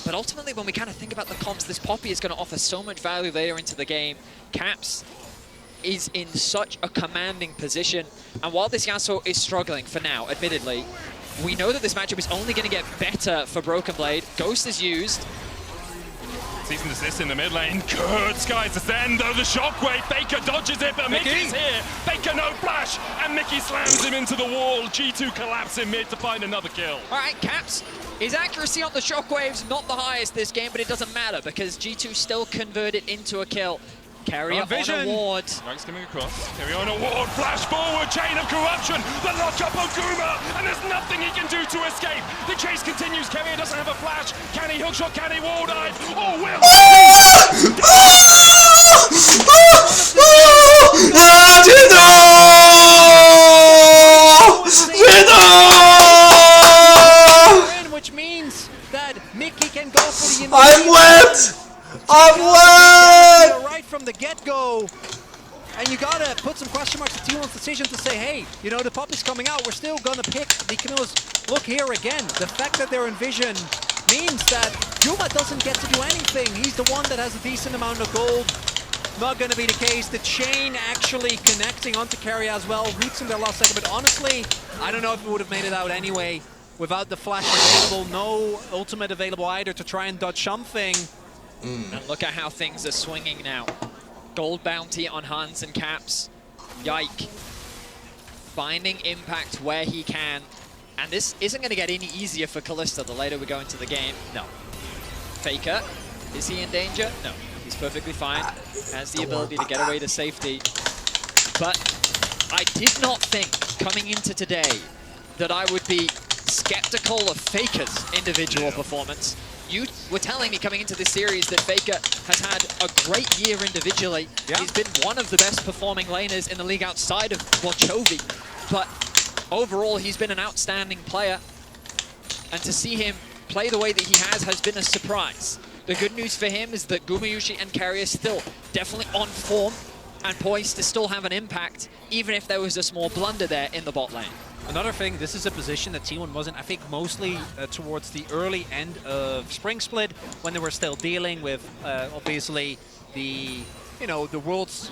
But ultimately, when we kind of think about the comps, this Poppy is going to offer so much value later into the game. Caps is in such a commanding position. And while this Yasuo is struggling for now, admittedly, we know that this matchup is only going to get better for Broken Blade. Ghost is used. Cease and desist in the mid lane. Good skies descend though the shockwave. Faker dodges it, but Mickey's here. Faker no flash, and Mickey slams him into the wall. G2 collapse in mid to find another kill. All right, Caps. His accuracy on the shockwaves not the highest this game, but it doesn't matter because G2 still converted into a kill. Carrier on a ward. Yike's coming across. Carrier on a ward. Flash forward. Chain of corruption. The lock up on Guma. And there's nothing he can do to escape. The chase continues. Carrier doesn't have a flash. Can he hookshot? Can he wall dive? Oh, will. Which means that Mickey can go for the... I'm wet! I'm wet! Right from the get-go. And you gotta put some question marks to T1's decision to say, hey, you know, the pop is coming out. We're still gonna pick the Camille's. Look here again. The fact that they're in vision means that Yuma doesn't get to do anything. He's the one that has a decent amount of gold. Not gonna be the case. The chain actually connecting onto Carrier as well. Roots in their last second. But honestly, I don't know if it would have made it out anyway. Without the flash available, no ultimate available either to try and dodge something. And look at how things are swinging now. Gold bounty on Hans and Caps. Yike. Finding impact where he can. And this isn't going to get any easier for Kalista the later we go into the game. No. Faker. Is he in danger? No. He's perfectly fine. Has the ability to get away to safety. But I did not think coming into today that I would be skeptical of Faker's individual performance. You were telling me coming into this series that Faker has had a great year individually. Yeah. He's been one of the best performing laners in the league outside of Borchovy. But overall, he's been an outstanding player. And to see him play the way that he has been a surprise. The good news for him is that Gumayusi and Kerry are still definitely on form and poised to still have an impact, even if there was a small blunder there in the bot lane. Another thing, this is a position that T1 wasn't, I think, mostly towards the early end of Spring Split, when they were still dealing with, obviously, the Worlds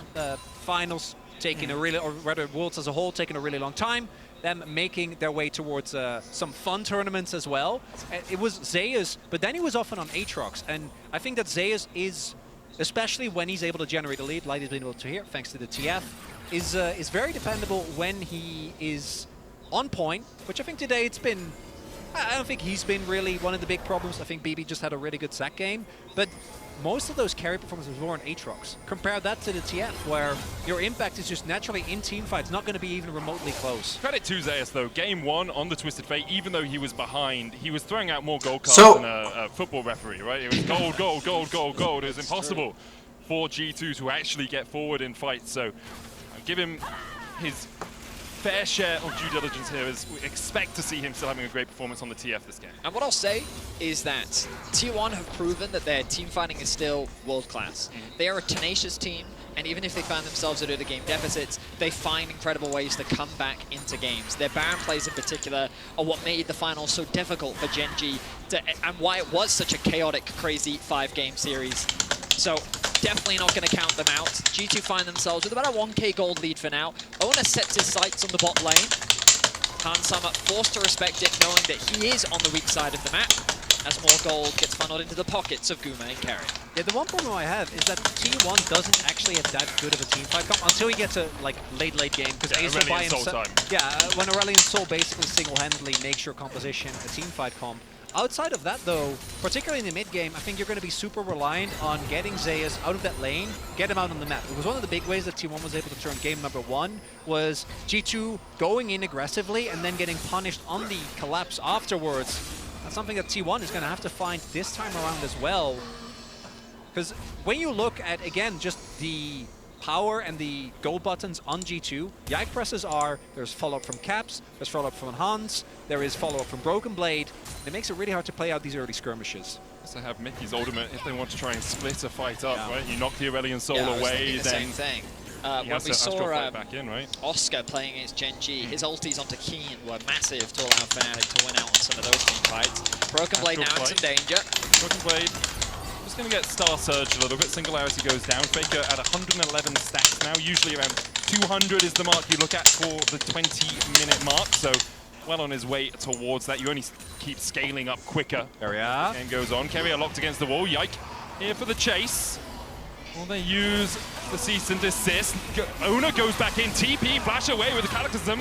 finals taking a really, or rather Worlds as a whole taking a really long time, them making their way towards some fun tournaments as well. It was Zeus, but then he was often on Aatrox, and I think that Zeus is, especially when he's able to generate a lead, like he's been able to here, thanks to the TF, is very dependable when he is on point, which I think today it's been, I don't think he's been really one of the big problems. I think BB just had a really good sack game, but most of those carry performances were on Aatrox. Compare that to the TF, where your impact is just naturally in team fights, not going to be even remotely close. Credit to Zeus though, game 1 on the Twisted Fate, even though he was behind, he was throwing out more gold cards than a football referee, right? It was gold, gold, gold, gold, gold. It was impossible for G2 to actually get forward in fights, so give him his fair share of due diligence here, as we expect to see him still having a great performance on the TF this game. And what I'll say is that T1 have proven that their team fighting is still world class. They are a tenacious team, and even if they find themselves at early game deficits, they find incredible ways to come back into games. Their Baron plays in particular are what made the finals so difficult for Gen G, and why it was such a chaotic, crazy 5-game series. So definitely not going to count them out. G2 find themselves with about a 1k gold lead for now. Oner sets his sights on the bot lane. Hansama forced to respect it, knowing that he is on the weak side of the map, as more gold gets funneled into the pockets of Guma and Kerry. Yeah, the one problem I have is that T1 doesn't actually have that good of a team fight comp until he gets a late game, because Ace by himself. Yeah, when Aurelion Sol basically single-handedly makes your composition a team fight comp. Outside of that, though, particularly in the mid-game, I think you're going to be super reliant on getting Zeus out of that lane, get him out on the map. It was one of the big ways that T1 was able to turn game number 1, was G2 going in aggressively and then getting punished on the collapse afterwards. That's something that T1 is going to have to find this time around as well. Because when you look at, again, just the power and the gold buttons on G2, Yike presses are, there's follow-up from Caps, there's follow-up from Hans, there is follow-up from Broken Blade. It makes it really hard to play out these early skirmishes. Also have Mickey's ultimate if they want to try and split a fight up, right? You knock the Aurelion Sol away, the then same thing. when we saw back in, right? Oscar playing against Gen G, his ultis onto Keen were massive to allow Fnatic to win out on some of those team fights. Broken Blade now in some danger. Broken Blade just going to get Star Surge a little bit. Singularity goes down. Faker at 111 stacks now. Usually around 200 is the mark you look at for the 20-minute mark. So well on his way towards that. You only keep scaling up quicker. Keria. And goes on. Keria locked against the wall. Yike here for the chase. Will they use the cease and desist? Oner goes back in. TP flash away with the Cataclysm.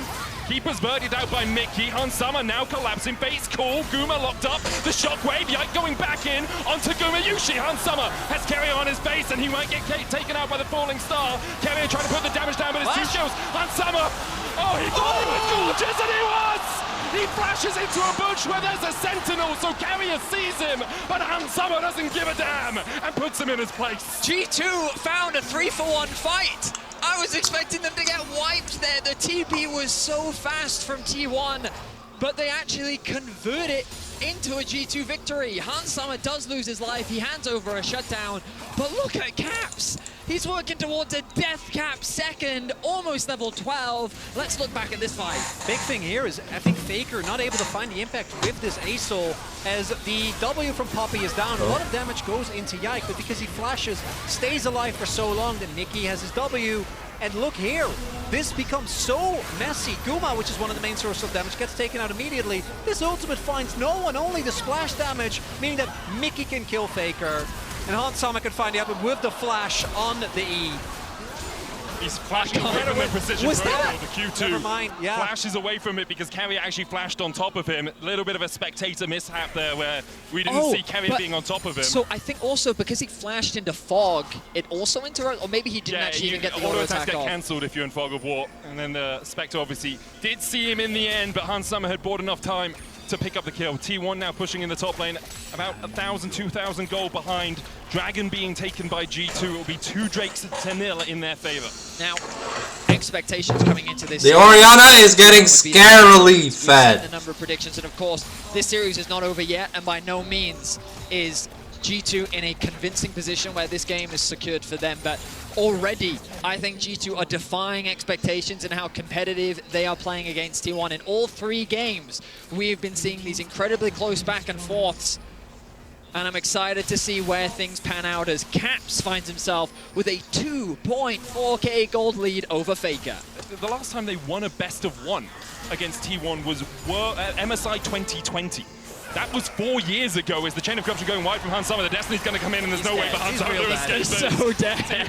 Keeper's birdied out by Mickey. Hansama now collapsing. Fate's cool. Guma locked up. The shockwave. Yike going back in onto Gumayusi. Hansama has Keria on his base, and he might get taken out by the falling star. Keria trying to put the damage down, but it's too shows. Hansama. Oh, he thought he was gorgeous, and he was! He flashes into a bush where there's a sentinel, so Keria sees him, but Hansama doesn't give a damn and puts him in his place. G2 found a 3-for-1 fight. I was expecting them to get wiped there. The TP was so fast from T1, but they actually convert it into a G2 victory. Hansama does lose his life. He hands over a shutdown, but look at Caps. He's working towards a death cap second, almost level 12. Let's look back at this fight. Big thing here is, I think Faker not able to find the impact with this Asol, as the W from Poppy is down. A lot of damage goes into Yike, but because he flashes, stays alive for so long that Nicky has his W. And look here, this becomes so messy. Guma, which is one of the main sources of damage, gets taken out immediately. This ultimate finds no one, only the splash damage, meaning that Mickey can kill Faker. And Hansama can find the upper with the flash on the E. He's flashing away from the precision Was that? the Q2. Never mind, yeah. Flashes away from it because Keria actually flashed on top of him. A little bit of a spectator mishap there where we didn't see Keria being on top of him. So I think also because he flashed into fog, it also interrupted, or maybe he didn't actually even get the auto attack get off. cancelled if you're in Fog of War. And then the Spectre obviously did see him in the end, but Hansama had bought enough time to pick up the kill. T1 now pushing in the top lane, about 1,000, 2,000 gold behind. Dragon being taken by G2. It will be 2 Drakes to 0 in their favor. Now, expectations coming into this. The Orianna is getting scarily fed. The number of predictions, and of course, this series is not over yet, and by no means is G2 in a convincing position where this game is secured for them. But already, I think G2 are defying expectations in how competitive they are playing against T1. In all 3 games, we've been seeing these incredibly close back and forths. And I'm excited to see where things pan out as Caps finds himself with a 2.4k gold lead over Faker. The last time they won a best of 1 against T1 was MSI 2020. That was 4 years ago as the chain of corruption going wide from Han Summer. The Destiny's going to come in and there's no way for Han Summer to escape He's this. so dead.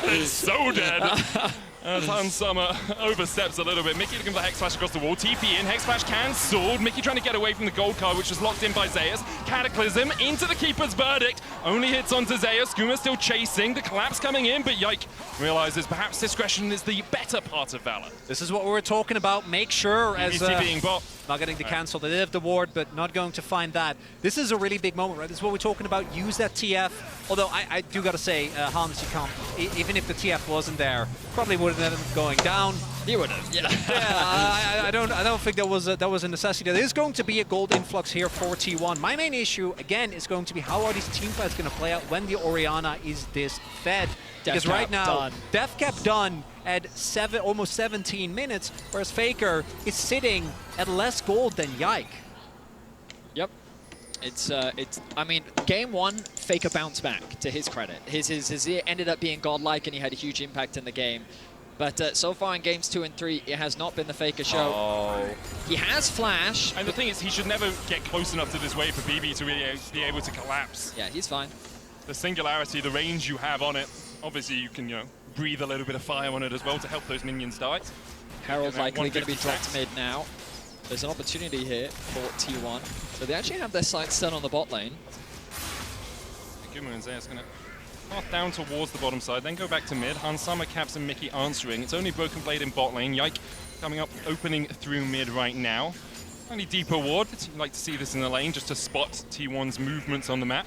He's so dead. As Han Summer oversteps a little bit. Mickey looking for Hex Flash across the wall. TP in. Hex Flash can sword. Mickey trying to get away from the gold card, which was locked in by Zeus. Cataclysm into the Keeper's Verdict. Only hits onto Zeus. Guma still chasing. The collapse coming in, but Yike realizes perhaps discretion is the better part of Valor. This is what we were talking about. Make sure as being bot. Not getting the cancel. They have the ward, but not going to find that. This is a really big moment, right? This is what we're talking about. Use that TF. Although I do got to say, Hans, you can't. Even if the TF wasn't there, probably wouldn't have been going down. He would have. Yeah. I don't think that was a necessity. There is going to be a gold influx here for T1. My main issue again is going to be how are these team fights going to play out when the Orianna is this fed? Because right now, Death Cap done at almost 17 minutes, whereas Faker is sitting at less gold than Yike. Yep. I mean, game 1, Faker bounced back, to his credit. His ear ended up being godlike and he had a huge impact in the game. But so far in games 2 and 3, it has not been the Faker show. Oh. He has Flash. And the thing is, he should never get close enough to this wave for BB to really be able to collapse. Yeah, he's fine. The singularity, the range you have on it, obviously you can, breathe a little bit of fire on it as well to help those minions die. Herald's likely going to be dropped mid now. There's an opportunity here for T1. So they actually have their sights set on the bot lane. Guma and Zeus going to path down towards the bottom side, then go back to mid. Han Summer, Caps, and Mickey answering. It's only Broken Blade in bot lane. Yike coming up, opening through mid right now. Only deeper ward. You'd like to see this in the lane just to spot T1's movements on the map.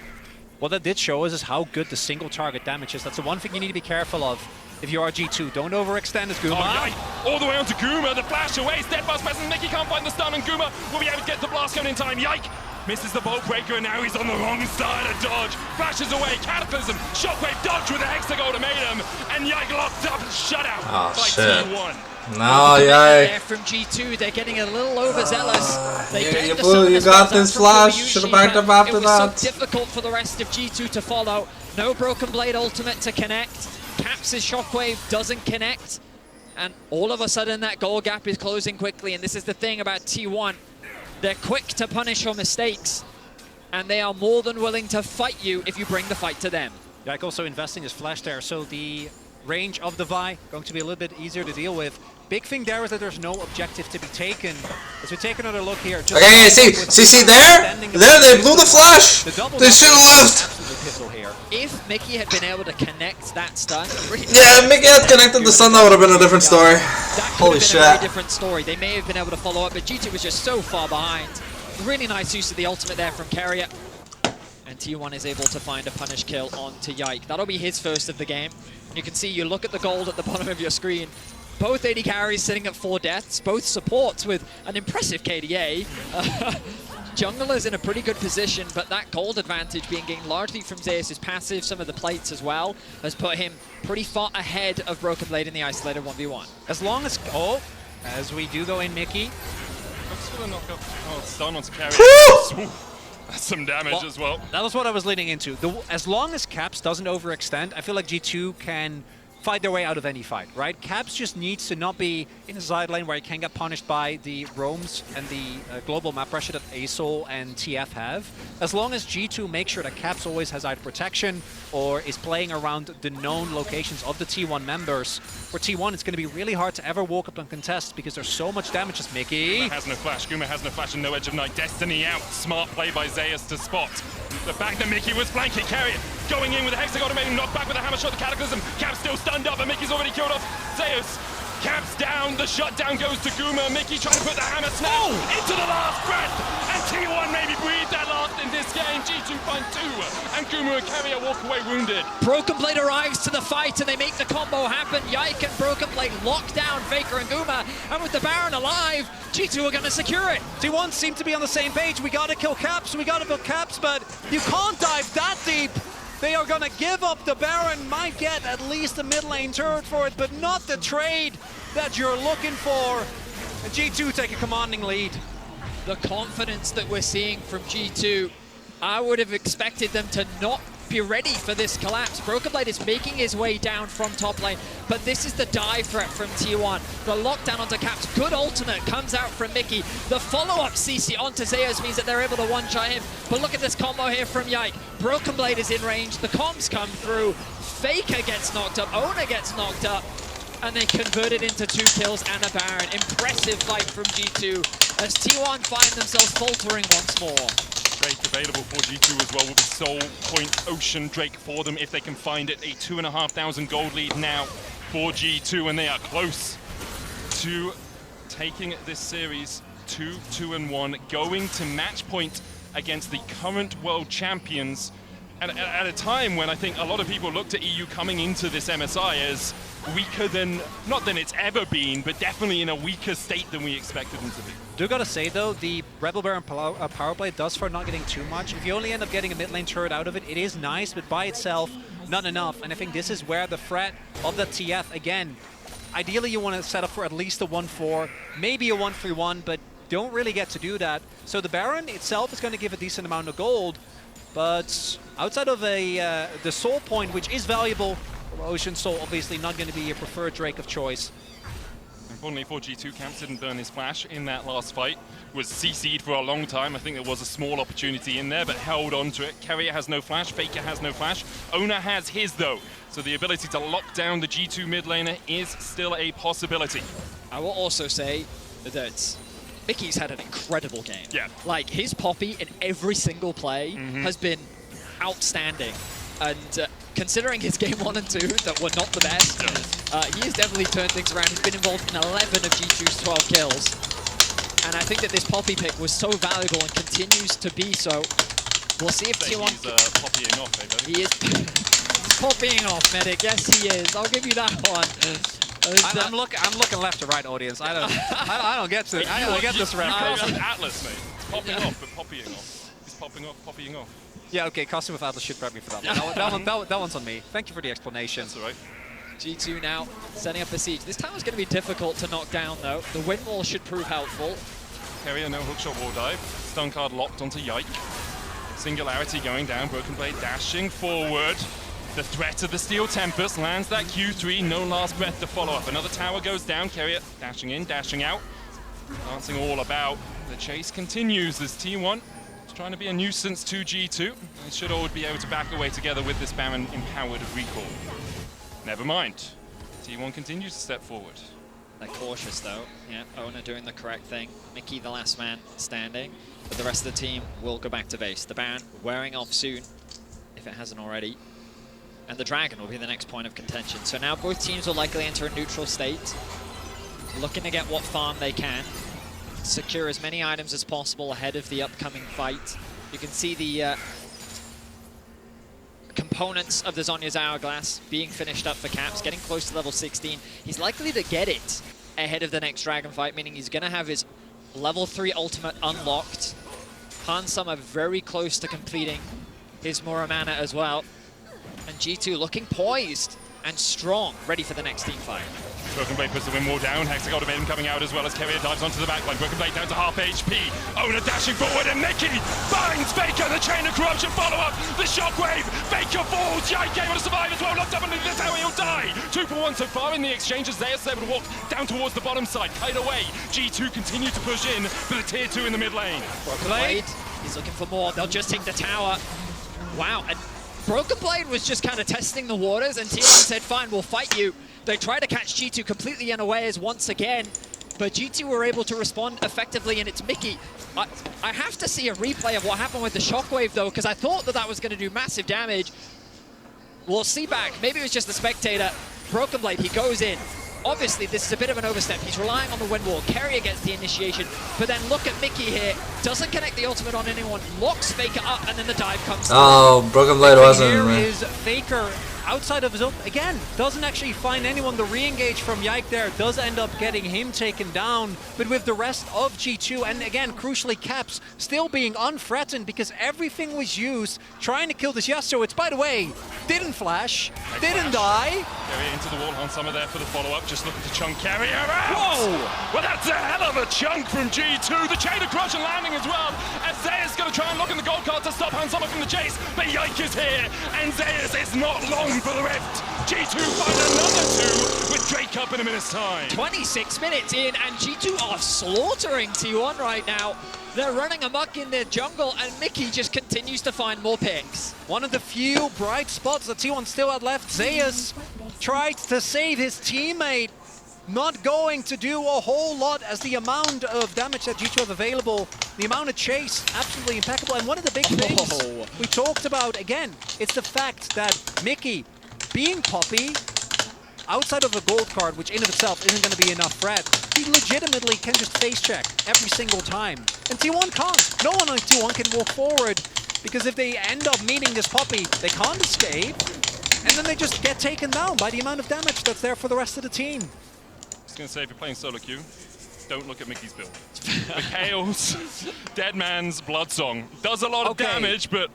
What that did show us is how good the single target damage is. That's the one thing you need to be careful of if you are G2. Don't overextend as Guma. Oh, Yike! All the way onto Guma, the flash away, steadfast presence. Mickey can't find the stun, and Guma will be able to get the blast gun in time. Yike! Misses the bolt breaker, and now he's on the wrong side of dodge. Flashes away, Cataclysm, shockwave dodge with the Hexagon ultimatum, and Yike locked up and shut out by T1. No, yeah. From G2, they're getting a little overzealous. You got this flash. Should have backed up after that. It was so difficult for the rest of G2 to follow. No Broken Blade ultimate to connect. Caps' shockwave doesn't connect. And all of a sudden, that goal gap is closing quickly. And this is the thing about T1. They're quick to punish your mistakes. And they are more than willing to fight you if you bring the fight to them. Yike also investing his flash there. So the range of the Vi going to be a little bit easier to deal with. Big thing there is that there's no objective to be taken. As we take another look here. Okay, see there? There they blew the flash! They should have left! If Mickey had been able to connect that stun... Yeah, Mickey had connected the stun, that would have been a different story. That could have been a very different story. They may have been able to follow up, but G2 was just so far behind. Really nice use of the ultimate there from Carrier. And T1 is able to find a punish kill onto Yike. That'll be his first of the game. You can see, you look at the gold at the bottom of your screen. Both AD carries sitting at 4 deaths, both supports with an impressive KDA. Jungler's in a pretty good position, but that gold advantage being gained largely from Zeus' passive, some of the plates as well, has put him pretty far ahead of Broken Blade in the isolated 1v1. As long as... as we do go in, Mickey. Stun onto Carrier. That's some damage as well. That was what I was leading into. As long as Caps doesn't overextend, I feel like G2 can fight their way out of any fight, right? Caps just needs to not be in a side lane where he can get punished by the roams and the global map pressure that ASOL and TF have. As long as G2 makes sure that Caps always has either protection or is playing around the known locations of the T1 members, for T1 it's going to be really hard to ever walk up and contest because there's so much damage as Mickey. Guma has no flash, and no Edge of Night. Destiny out, smart play by Zeus to spot. The fact that Mickey was flanking Carrier, going in with a Hexagon ultimatum, knocked back with a hammer shot, the Cataclysm. Caps still stunned up, and Mickey's already killed off Zeus. Caps down, the shutdown goes to Guma. Mickey trying to put the hammer snap into the last breath, and find two, and Gumu and Carrier walk away wounded. Broken Blade arrives to the fight and they make the combo happen. Yike and Broken Blade lock down Faker and Guma, and with the Baron alive, G2 are going to secure it. T1 seem to be on the same page. We got to kill Caps, we got to build Caps, but you can't dive that deep. They are going to give up the Baron, might get at least a mid lane turret for it, but not the trade that you're looking for. And G2 take a commanding lead. The confidence that we're seeing from G2, I would have expected them to not be ready for this collapse. Broken Blade is making his way down from top lane, but this is the dive threat from T1. The lockdown onto Caps, good alternate comes out from Mickey. The follow-up CC onto Zeus means that they're able to one-shot him, but look at this combo here from Yike. Broken Blade is in range, the comms come through, Faker gets knocked up, Ona gets knocked up, and they convert it into 2 kills and a Baron. Impressive fight from G2 as T1 find themselves faltering once more. Drake available for G2 as well with the Soul Point Ocean Drake for them if they can find it. A 2,500 gold lead now for G2, and they are close to taking this series 2-2-1, going to match point against the current world champions. And at a time when I think a lot of people looked at EU coming into this MSI as weaker than, not than it's ever been, but definitely in a weaker state than we expected them to be. Do gotta say though, the Rebel Baron power play does for not getting too much. If you only end up getting a mid lane turret out of it, it is nice, but by itself, not enough. And I think this is where the threat of the TF, again, ideally you want to set up for at least a 1-4, maybe a 1-3-1, but don't really get to do that. So the Baron itself is going to give a decent amount of gold, but outside of the Soul Point, which is valuable, Ocean Soul obviously not going to be your preferred Drake of choice. Importantly for G2, Camps didn't burn his flash in that last fight. Was CC'd for a long time. I think there was a small opportunity in there, but held on to it. Carrier has no flash, Faker has no flash. Ona has his though, so the ability to lock down the G2 mid laner is still a possibility. I will also say that Mickey's had an incredible game. Yeah. Like, his Poppy in every single play has been outstanding. And considering his game 1 and 2 that were not the best, he has definitely turned things around. He's been involved in 11 of G2's 12 kills. And I think that this Poppy pick was so valuable and continues to be so. We'll see if T1... He's poppying off, maybe. He is poppying off, Medic. Yes, he is. I'll give you that one. I'm looking left to right, audience. I don't get this. I don't get this reference. With Atlas, mate. It's popping off, but poppying off. He's popping off, popping off. Yeah, okay, costume with Atlas should grab me for that one. That one's on me. Thank you for the explanation. That's all right. G2 now setting up a siege. This tower's going to be difficult to knock down, though. The wind wall should prove helpful. Carrier, no hookshot wall dive. Stun card locked onto Yike. Singularity going down. Broken Blade dashing forward. The threat of the Steel Tempest lands that Q3. No last breath to follow up. Another tower goes down. Carrier dashing in, dashing out. Dancing all about. The chase continues as T1 is trying to be a nuisance to G2. They should all be able to back away together with this Baron empowered recall. Never mind. T1 continues to step forward. They're cautious, though. Yeah, Ona doing the correct thing. Mickey, the last man standing. But the rest of the team will go back to base. The Baron wearing off soon, if it hasn't already. And the Dragon will be the next point of contention. So now both teams will likely enter a neutral state, looking to get what farm they can. Secure as many items as possible ahead of the upcoming fight. You can see the components of the Zhonya's Hourglass being finished up for Caps, getting close to level 16. He's likely to get it ahead of the next Dragon fight, meaning he's going to have his level 3 ultimate unlocked. Hansama very close to completing his Muramana as well. And G2 looking poised and strong, ready for the next team fight. Broken Blade puts the wind wall down. Hexa Ultimatum coming out as well as Carrier dives onto the backline. Broken Blade down to half HP. Ona dashing forward and Mickey finds Faker. The chain of corruption follow-up. The shockwave. Faker falls. Yike able to survive as well. Locked up underneath the tower. He'll die. 2 for 1 so far in the exchanges. Zeus able to walk down towards the bottom side. Kite away. G2 continue to push in for the tier 2 in the mid lane. Broken Blade. He's looking for more. They'll just take the tower. Wow. And Broken Blade was just kind of testing the waters, and T1 said, fine, we'll fight you. They tried to catch G2 completely unawares once again, but G2 were able to respond effectively, and it's Mickey. I have to see a replay of what happened with the shockwave, though, because I thought that that was going to do massive damage. We'll see back. Maybe it was just the spectator. Broken Blade, he goes in. Obviously, this is a bit of an overstep. He's relying on the wind wall. Carrier gets the initiation, but then look at Mickey here. Doesn't connect the ultimate on anyone. Locks Faker up, and then the dive comes through. Oh, Broken Blade wasn't. Here is Faker outside of his ult. Again, doesn't actually find anyone. The re-engage from Yike there does end up getting him taken down. But with the rest of G2, and again, crucially, Caps still being unthreatened because everything was used trying to kill this Yasuo, which, by the way, didn't flash, didn't die. Carrier into the wall. Hans Sommer there for the follow-up, just looking to chunk Carrier out. Whoa! Well, that's a hell of a chunk from G2. The chain of crush and landing as well. As Zeus going to try and look in the gold card to stop Hans Sommer from the chase. But Yike is here, and Zeus is not long for the rift. G2 find another 2 with Drake up in a minute's time. 26 minutes in, and G2 are slaughtering T1 right now. They're running amok in their jungle, and Mickey just continues to find more picks. One of the few bright spots that T1 still had left. Zeus tried to save his teammate. Not going to do a whole lot as the amount of damage that G2 have available, the amount of chase, absolutely impeccable. And one of the big things we talked about, again, it's the fact that Mickey, being Poppy, outside of a gold card, which in of itself isn't going to be enough threat, he legitimately can just face check every single time. And T1 can't. No one on T1 can walk forward, because if they end up meeting this Poppy, they can't escape, and then they just get taken down by the amount of damage that's there for the rest of the team. I was going to say, if you're playing solo queue, don't look at Mickey's build. Mikhail's Dead Man's Blood Song does a lot of damage, but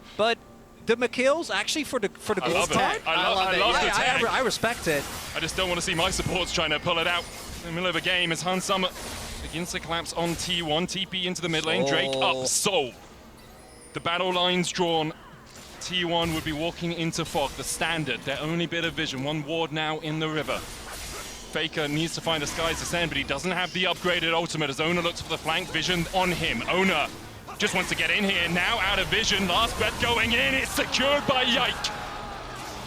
the McKills actually for the I love gold it. I love the tag. I respect it. I just don't want to see my supports trying to pull it out in the middle of a game as Hans Sommer begins to collapse on T1. TP into the mid lane. Drake up. So the battle lines drawn. T1 would be walking into fog. The standard, their only bit of vision. One ward now in the river. Faker needs to find a Sky's Descent, but he doesn't have the upgraded ultimate as Ona looks for the flank vision on him. Ona just wants to get in here, now out of vision. Last breath going in, it's secured by Yike.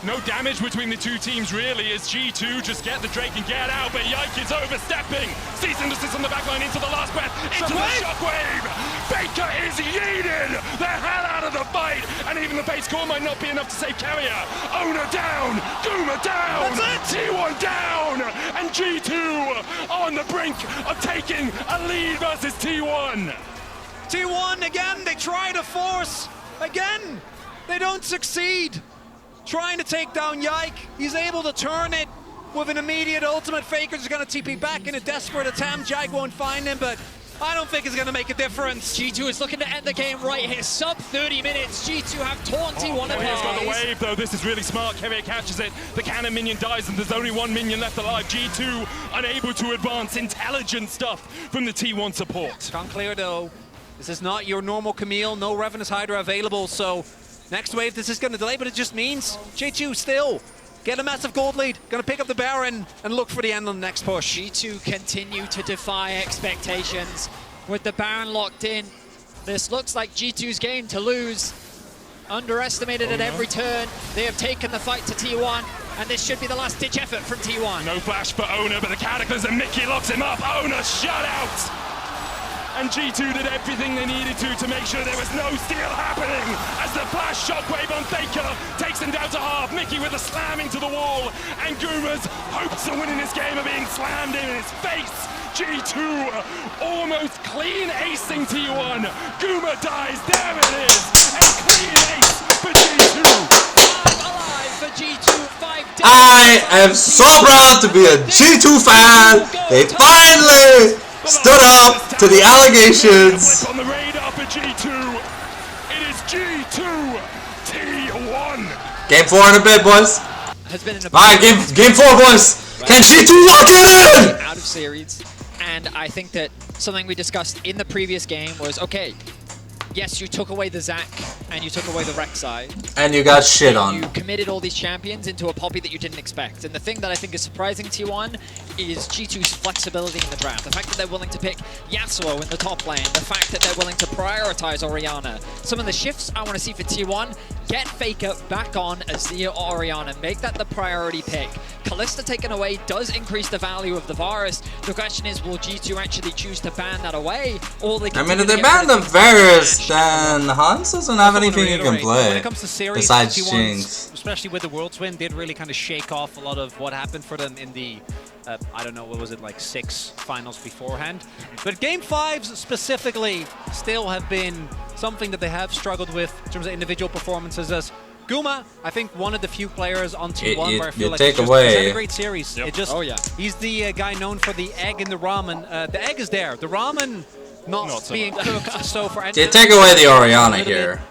No damage between the two teams really as G2 just get the Drake and get out, but Yike is overstepping. Cease and desist on the backline into the last breath, into the shockwave. Faker is yeeted the hell out of the fight, and even the base core might not be enough to save Carrier. Ona down, Guma down, T1 down, and G2 on the brink of taking a lead versus T1. T1 again, they try to force. Again, they don't succeed. Trying to take down Yike. He's able to turn it with an immediate ultimate. Faker's going to TP back in a desperate attempt. Yike won't find him, but I don't think it's going to make a difference. G2 is looking to end the game right here. Sub 30 minutes. G2 have torn T1 apart. He's got the wave, though. This is really smart. Carrier catches it. The cannon minion dies, and there's only one minion left alive. G2 unable to advance. Intelligent stuff from the T1 support. Can't clear, though. This is not your normal Camille. No Revenous Hydra available, so next wave, this is going to delay, but it just means G2 still get a massive gold lead. Going to pick up the Baron and look for the end on the next push. G2 continue to defy expectations. With the Baron locked in, this looks like G2's game to lose. Underestimated at every turn. They have taken the fight to T1, and this should be the last-ditch effort from T1. No flash for Ona, but the Cataclysm, Mickey locks him up. Ona shut out. And G2 did everything they needed to make sure there was no steal happening as the flash shockwave on Faker takes him down to half. Mickey with a slam into the wall, and Guma's hopes of winning this game are being slammed in his face. G2 almost clean acing T1. Guma dies, there it is, a clean ace for G2. Alive for G2, 5 days. I am so proud to be a G2 fan. They finally stood up to the allegations. On the radar for G2, it is G2 T1. Game 4 in a bit, boys. Has been in a Alright, game 4, boys. Can G2 lock it in? Out of series, and I think that something we discussed in the previous game was, okay, yes, you took away the Zac and you took away the Rek'Sai. And you got shit on. You committed all these champions into a Poppy that you didn't expect. And the thing that I think is surprising T1 is G2's flexibility in the draft. The fact that they're willing to pick Yasuo in the top lane. The fact that they're willing to prioritize Orianna. Some of the shifts I want to see for T1, get Faker back on Azir or Orianna. Make that the priority pick. Kalista taken away does increase the value of the Varus. The question is, will G2 actually choose to ban that away? Or they I mean, if they ban the Varus, then Hans doesn't have anything he can play. When it comes to series, besides T1s, Jinx. especially with the Worlds win, did really kind of shake off a lot of what happened for them in the I don't know, what was it, like 6 finals beforehand. But Game 5s specifically still have been something that they have struggled with in terms of individual performances. As Guma, I think one of the few players on T1 where I feel like he's had a great series. Yep. It just, he's the guy known for the egg in the ramen. The egg is there. The ramen not so being cooked. So for take away the Orianna here.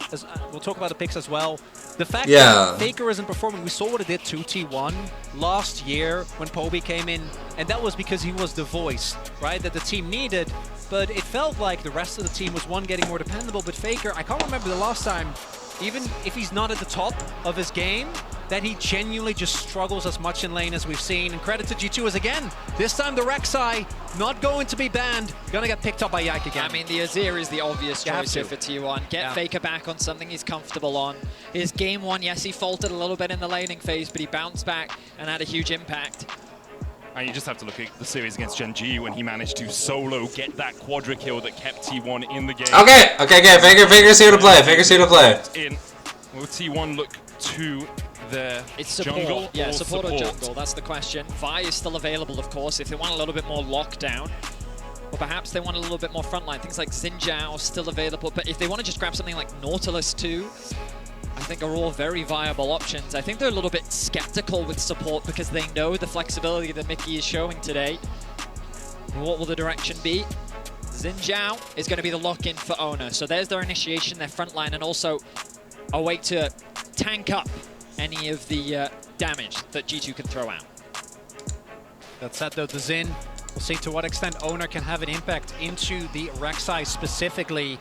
We'll talk about the picks as well. The fact that Faker isn't performing, we saw what it did to T1 last year when Poby came in, and that was because he was the voice, right, that the team needed. But it felt like the rest of the team was getting more dependable. But Faker, I can't remember the last time, even if he's not at the top of his game, that he genuinely just struggles as much in lane as we've seen. And credit to G2 as again, this time the Rek'Sai not going to be banned, gonna get picked up by Yike again. I mean, the Azir is the obvious choice here for T1. Get Faker back on something he's comfortable on. His game 1, yes, he faltered a little bit in the laning phase, but he bounced back and had a huge impact. And you just have to look at the series against Gen G when he managed to solo get that quadra kill that kept T1 in the game. Okay. Faker's here to play. Faker's here to play. Will T1 look to their support. Jungle? Yeah, support or jungle, that's the question. Vi is still available, of course, if they want a little bit more lockdown. Or perhaps they want a little bit more frontline. Things like Xin Zhao still available, but if they want to just grab something like Nautilus too, I think are all very viable options. I think they're a little bit skeptical with support because they know the flexibility that Mickey is showing today. What will the direction be? Xin Zhao is going to be the lock-in for Owner. So there's their initiation, their frontline, and also a way to tank up any of the damage that G2 can throw out. That said though, the Xin, we'll see to what extent Owner can have an impact into the Rek'Sai specifically.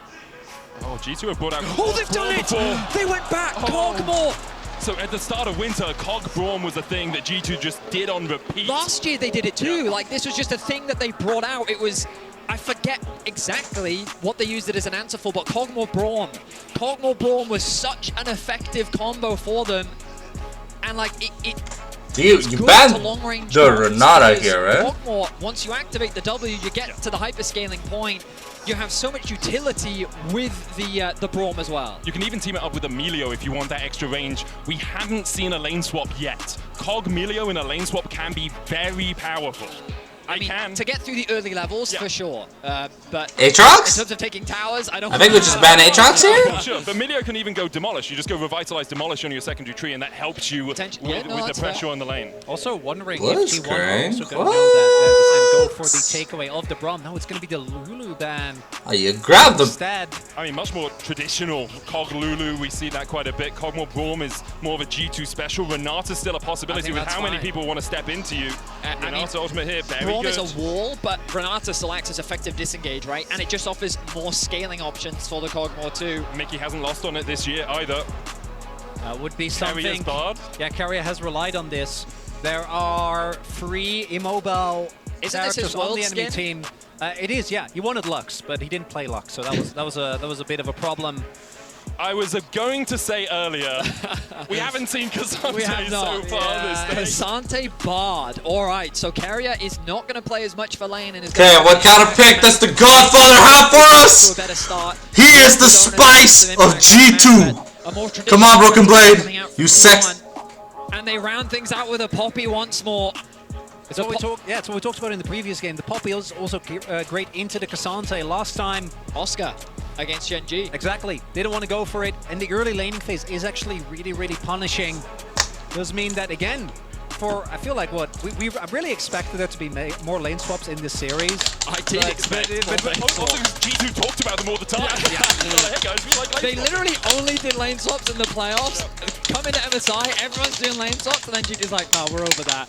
Oh, G2 have brought out... Oh, they've done it! They went back! Cogmore! So at the start of winter, Cog Braum was a thing that G2 just did on repeat. Last year they did it too. Like, this was just a thing that they brought out. It was... I forget exactly what they used it as an answer for, but Cogmore Braum. Cogmore Braum was such an effective combo for them. And like, you banned the Renata here, right? Cogmore, once you activate the W, you get to the hyperscaling point. You have so much utility with the Braum as well. You can even team it up with Emilio if you want that extra range. We haven't seen a lane swap yet. Cog Emilio in a lane swap can be very powerful. I mean, to get through the early levels, for sure. But Aatrox? in terms of taking towers, I think we just ban Aatrox here? Sure, but Emilio can even go Demolish. You just go Revitalize Demolish on your secondary tree, and that helps you with the pressure on the lane. Also wondering if T1 are also going to know that and go for the takeaway of the Braum. No, it's going to be the Lulu ban. Oh, you grabbed them. Instead. I mean, much more traditional Cog Lulu. We see that quite a bit. Cogmore Braum is more of a G2 special. Renata's still a possibility with how many people want to step into you. Renata ultimate here, very good. Braum is a wall, but Renata still acts as effective disengage, right? And it just offers more scaling options for the Cogmore too. Mickey hasn't lost on it this year either. Would be something. Carrier's barred. Yeah, Carrier has relied on this. There are 3 immobile characters on the enemy team. It is, yeah. He wanted Lux, but he didn't play Lux, so that was a bit of a problem. I was going to say earlier, we haven't seen K'Sante so far this day. K'Sante barred. All right, so Carrier is not going to play as much for lane. Okay, what kind of pick does the Godfather have for us? He is the spice of G2. Come on, Broken Blade. You sex. And they round things out with a Poppy once more. It's what we talked about in the previous game. The Poppy is also great into the K'Sante. Last time, Oscar against Gen G. Exactly. They don't want to go for it. And the early laning phase is actually really, really punishing. Does mean that, again, I feel like we really expected there to be more lane swaps in this series. I did expect it. But also G2 talked about them all the time. They literally only did lane swaps in the playoffs. Come into MSI, everyone's doing lane swaps, and then G2's like, no, we're over that.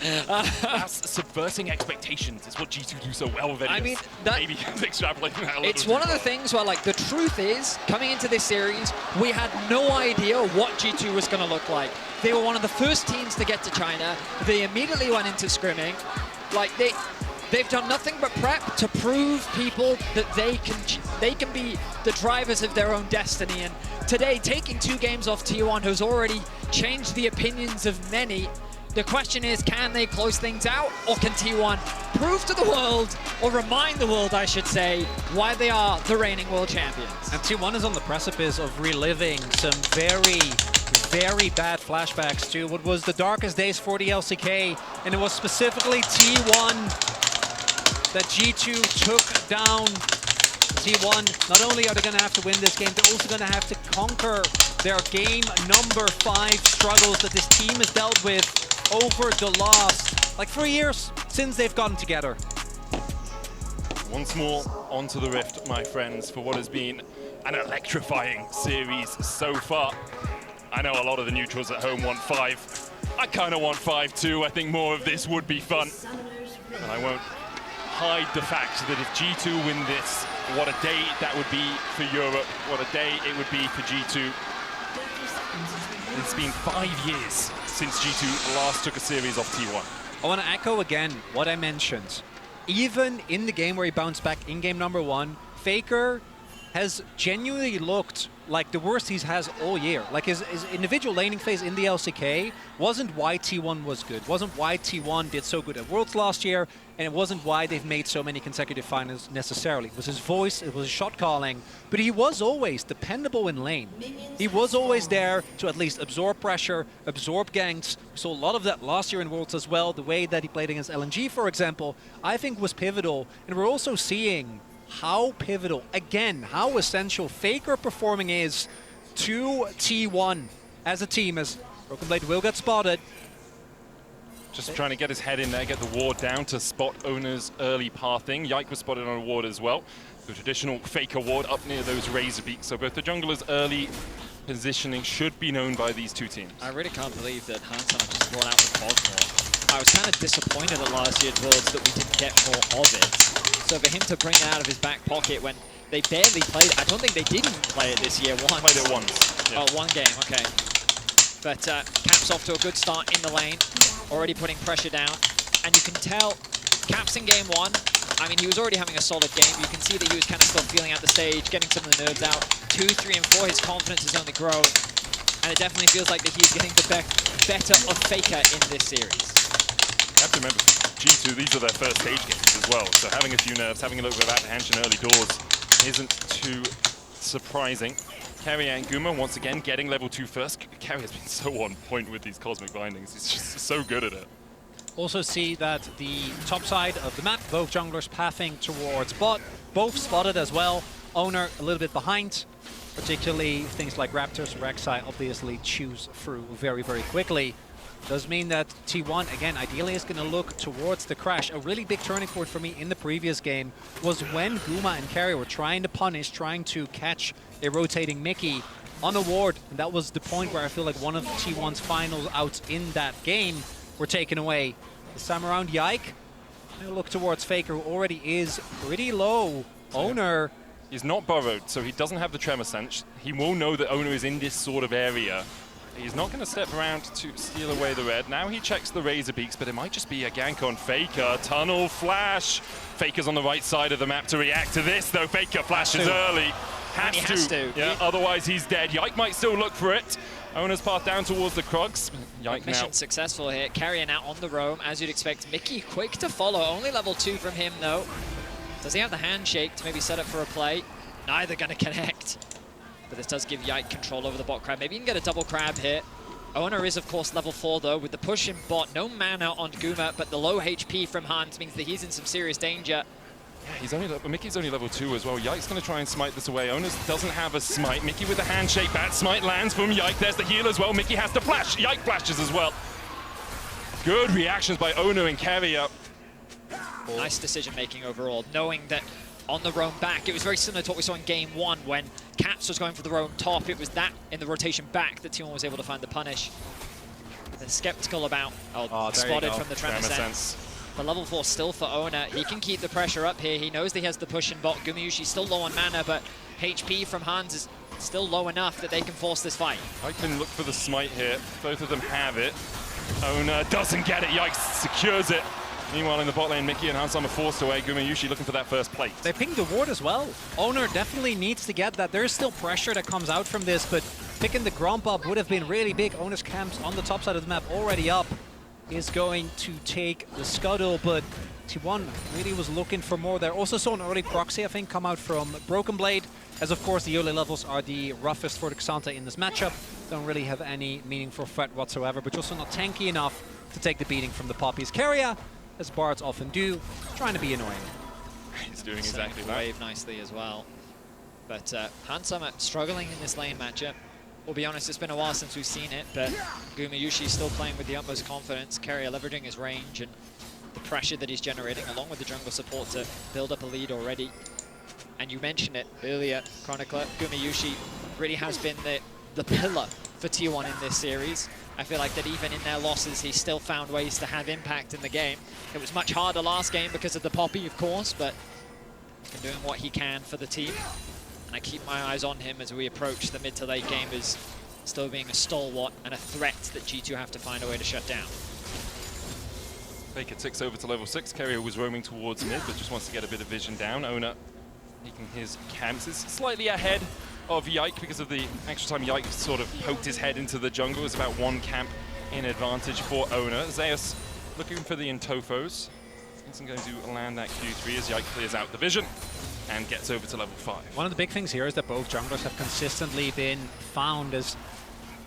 That's subverting expectations. Is what G2 do so well with it. I mean, maybe extrapolating that a little. It's one of the things where, like, the truth is, coming into this series, we had no idea what G2 was going to look like. They were one of the first teams to get to China. They immediately went into scrimming. Like, they've done nothing but prep to prove people that they can be the drivers of their own destiny. And today, taking 2 games off T1, who's already changed the opinions of many, The question is, can they close things out, or can T1 prove to the world, or remind the world, I should say, why they are the reigning world champions? And T1 is on the precipice of reliving some very, very bad flashbacks to what was the darkest days for the LCK, and it was specifically T1 that G2 took down. T1, not only are they going to have to win this game, they're also going to have to conquer their game number 5 struggles that this team has dealt with over the last, like, 3 years since they've gotten together. Once more onto the Rift, my friends, for what has been an electrifying series so far. I know a lot of the neutrals at home want 5. I kind of want 5 too. I think more of this would be fun. And I won't hide the fact that if G2 win this, what a day that would be for Europe. What a day it would be for G2. It's been 5 years since G2 last took a series off T1. I want to echo again what I mentioned. Even in the game where he bounced back in game number 1, Faker has genuinely looked like the worst he has all year. Like his individual laning phase in the LCK wasn't why T1 was good, wasn't why T1 did so good at Worlds last year, and it wasn't why they've made so many consecutive finals necessarily. It was his voice, it was his shot calling, but he was always dependable in lane. He was always there to at least absorb pressure, absorb ganks. We saw a lot of that last year in Worlds as well. The way that he played against LNG, for example, I think was pivotal. And we're also seeing how pivotal, again, how essential Faker performing is to T1 as a team, as Broken Blade will get spotted. Just trying to get his head in there, get the ward down to spot Owner's early pathing. Yike was spotted on a ward as well. The traditional Faker ward up near those Razor Beaks. So both the junglers' early positioning should be known by these two teams. I really can't believe that Hansen just brought out the Cosmore. I was kind of disappointed at last year's Worlds that we didn't get more of it. So for him to bring it out of his back pocket when they barely played it, I don't think they did even play it this year once. Played it once. Yeah. Oh, one game, okay. But Caps off to a good start in the lane, already putting pressure down. And you can tell Caps in game 1, I mean, he was already having a solid game. You can see that he was kind of still feeling out the stage, getting some of the nerves out. 2, 3, and 4, his confidence has only grown. And it definitely feels like that he's getting the better of Faker in this series. You have to remember, G2, these are their first stage games as well, so having a few nerves, having a little bit of apprehension early doors isn't too surprising. Carrier and Guma, once again, getting level 2 first. Carrier's been so on point with these cosmic bindings. He's just so good at it. Also see that the top side of the map, both junglers pathing towards bot, both spotted as well. Owner a little bit behind, particularly things like Raptors, Rek'Sai obviously choose through very, very quickly. Does mean that T1, again, ideally is going to look towards the crash. A really big turning point for me in the previous game was when Guma and Carrier were trying to punish, trying to catch a rotating Mickey on a ward. And that was the point where I feel like one of T1's finals outs in that game were taken away. This time around, Yike, going to look towards Faker, who already is pretty low. Owner. He's not burrowed, so he doesn't have the tremor sense. He will know that Owner is in this sort of area. He's not going to step around to steal away the red. Now he checks the Razor Beaks, but it might just be a gank on Faker. Tunnel flash. Faker's on the right side of the map to react to this, though. Faker flashes early. Has to. Yeah, otherwise he's dead. Yike might still look for it. Owner's path down towards the Krugs. Yike Mission now successful here. Carrier now on the roam, as you'd expect. Mickey quick to follow. Only level 2 from him, though. Does he have the handshake to maybe set up for a play? Neither going to connect. But this does give Yike control over the bot crab. Maybe you can get a double crab here. Owner is, of course, level 4, though, with the push in bot. No mana on Guma, but the low HP from Hans means that he's in some serious danger. Yeah, Mickey's only level 2 as well. Yike's going to try and smite this away. Owner doesn't have a smite. Mickey with the handshake. Bad smite lands from Yike. There's the heal as well. Mickey has to flash. Yike flashes as well. Good reactions by Owner and Carrier. Nice decision-making overall, knowing that on the roam back, it was very similar to what we saw in game 1 when Caps was going for the roam top. It was that in the rotation back that T1 was able to find the punish. They're skeptical about, spotted from the tremor sense. But level 4 still for Owner. He can keep the pressure up here. He knows that he has the push in bot. Gumayushi's still low on mana, but HP from Hans is still low enough that they can force this fight. I can look for the smite here. Both of them have it. Owner doesn't get it. Yikes, secures it. Meanwhile, in the bot lane, Mickey and Hansen are forced away. Gumayushi looking for that first plate. They pinged the ward as well. Owner definitely needs to get that. There's still pressure that comes out from this, but picking the Gromp up would have been really big. Owner's camps on the top side of the map already up. is going to take the scuttle, but T1 really was looking for more there. Also saw an early proxy, I think, come out from Broken Blade, as of course the early levels are the roughest for the Xante in this matchup. Don't really have any meaningful threat whatsoever, but also not tanky enough to take the beating from the Poppies. Keria, as bards often do, trying to be annoying. He's doing exactly that. Wave nicely as well. But Hansama struggling in this lane matchup. We'll be honest, it's been a while since we've seen it, but Gumayushi is still playing with the utmost confidence. Keria leveraging his range and the pressure that he's generating, along with the jungle support to build up a lead already. And you mentioned it earlier, Chronicler, Gumayushi really has been the pillar for T1 in this series. I feel like that even in their losses, he still found ways to have impact in the game. It was much harder last game because of the Poppy, of course, but he's been doing what he can for the team. And I keep my eyes on him as we approach the mid to late game as still being a stalwart and a threat that G2 have to find a way to shut down. Faker ticks over to level 6. Keria was roaming towards mid, but just wants to get a bit of vision down. Oner making his camps. Is slightly ahead of Yike because of the extra time Yike sort of poked his head into the jungle. It's about 1 camp in advantage for Oner. Zeus looking for the Intofos. Isn't going to land that Q3 as Yike clears out the vision and gets over to level 5. One of the big things here is that both junglers have consistently been found as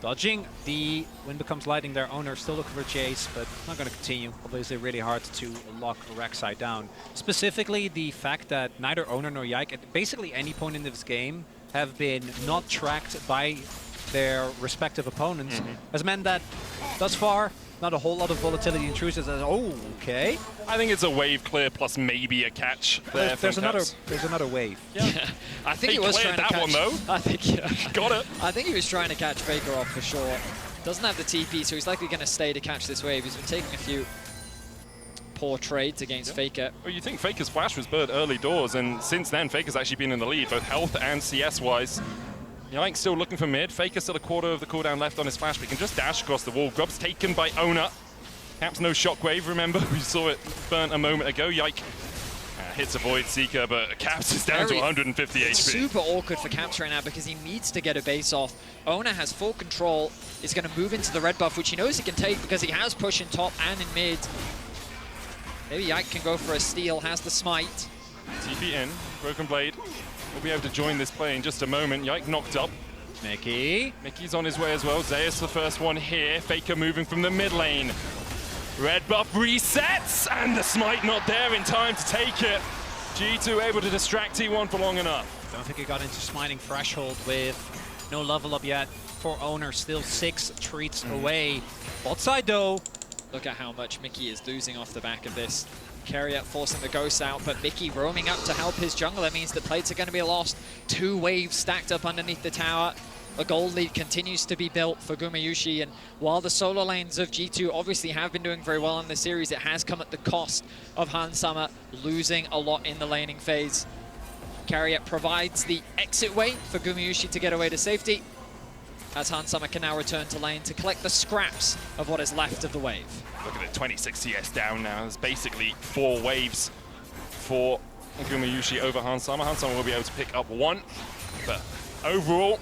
dodging the Wind Becomes Lightning. Their Owner still looking for Chase, but not going to continue. Obviously really hard to lock Rek'Sai down. Specifically the fact that neither Owner nor Yike at basically any point in this game have been not tracked by their respective opponents has meant that thus far not a whole lot of volatility intrusions. Oh, okay. I think it's a wave clear plus maybe a catch there. There's another wave. Yeah. I think He he was cleared trying to that catch. one, though. I think Got it. I think he was trying to catch Faker off for sure. Doesn't have the TP, so he's likely going to stay to catch this wave. He's been taking a few poor trades against Faker. Well, you think Faker's flash was burnt early doors, and since then Faker's actually been in the lead, both health and CS-wise. Yike still looking for mid. Faker still a quarter of the cooldown left on his flash, but he can just dash across the wall. Grub's taken by Oner. Caps no shockwave, remember? We saw it burnt a moment ago. Yike hits a Void Seeker, but Caps is down to 150 HP. Super awkward for Caps right now because he needs to get a base off. Oner has full control. He's going to move into the red buff, which he knows he can take because he has push in top and in mid. Maybe Yike can go for a steal, has the smite. TP in, Broken Blade will be able to join this play in just a moment. Yike knocked up. Mickey's on his way as well. Zeus the first one here. Faker moving from the mid lane. Red buff resets, and the smite not there in time to take it. G2 able to distract T1 for long enough. Don't think he got into smiting threshold with no level up yet for Owner. Still 6 treats away. Bot side though. Look at how much Mickey is losing off the back of this. Keria forcing the ghost out, but Mickey roaming up to help his jungle. That means the plates are going to be lost. 2 waves stacked up underneath the tower. A gold lead continues to be built for Gumayushi, and while the solo lanes of G2 obviously have been doing very well in this series, it has come at the cost of Hansama losing a lot in the laning phase. Keria provides the exit way for Gumayushi to get away to safety, as Hansama can now return to lane to collect the scraps of what is left of the wave. Look at it, 26 CS down now. There's basically 4 waves for Gumayushi over Hansama. Hansama will be able to pick up 1, but overall,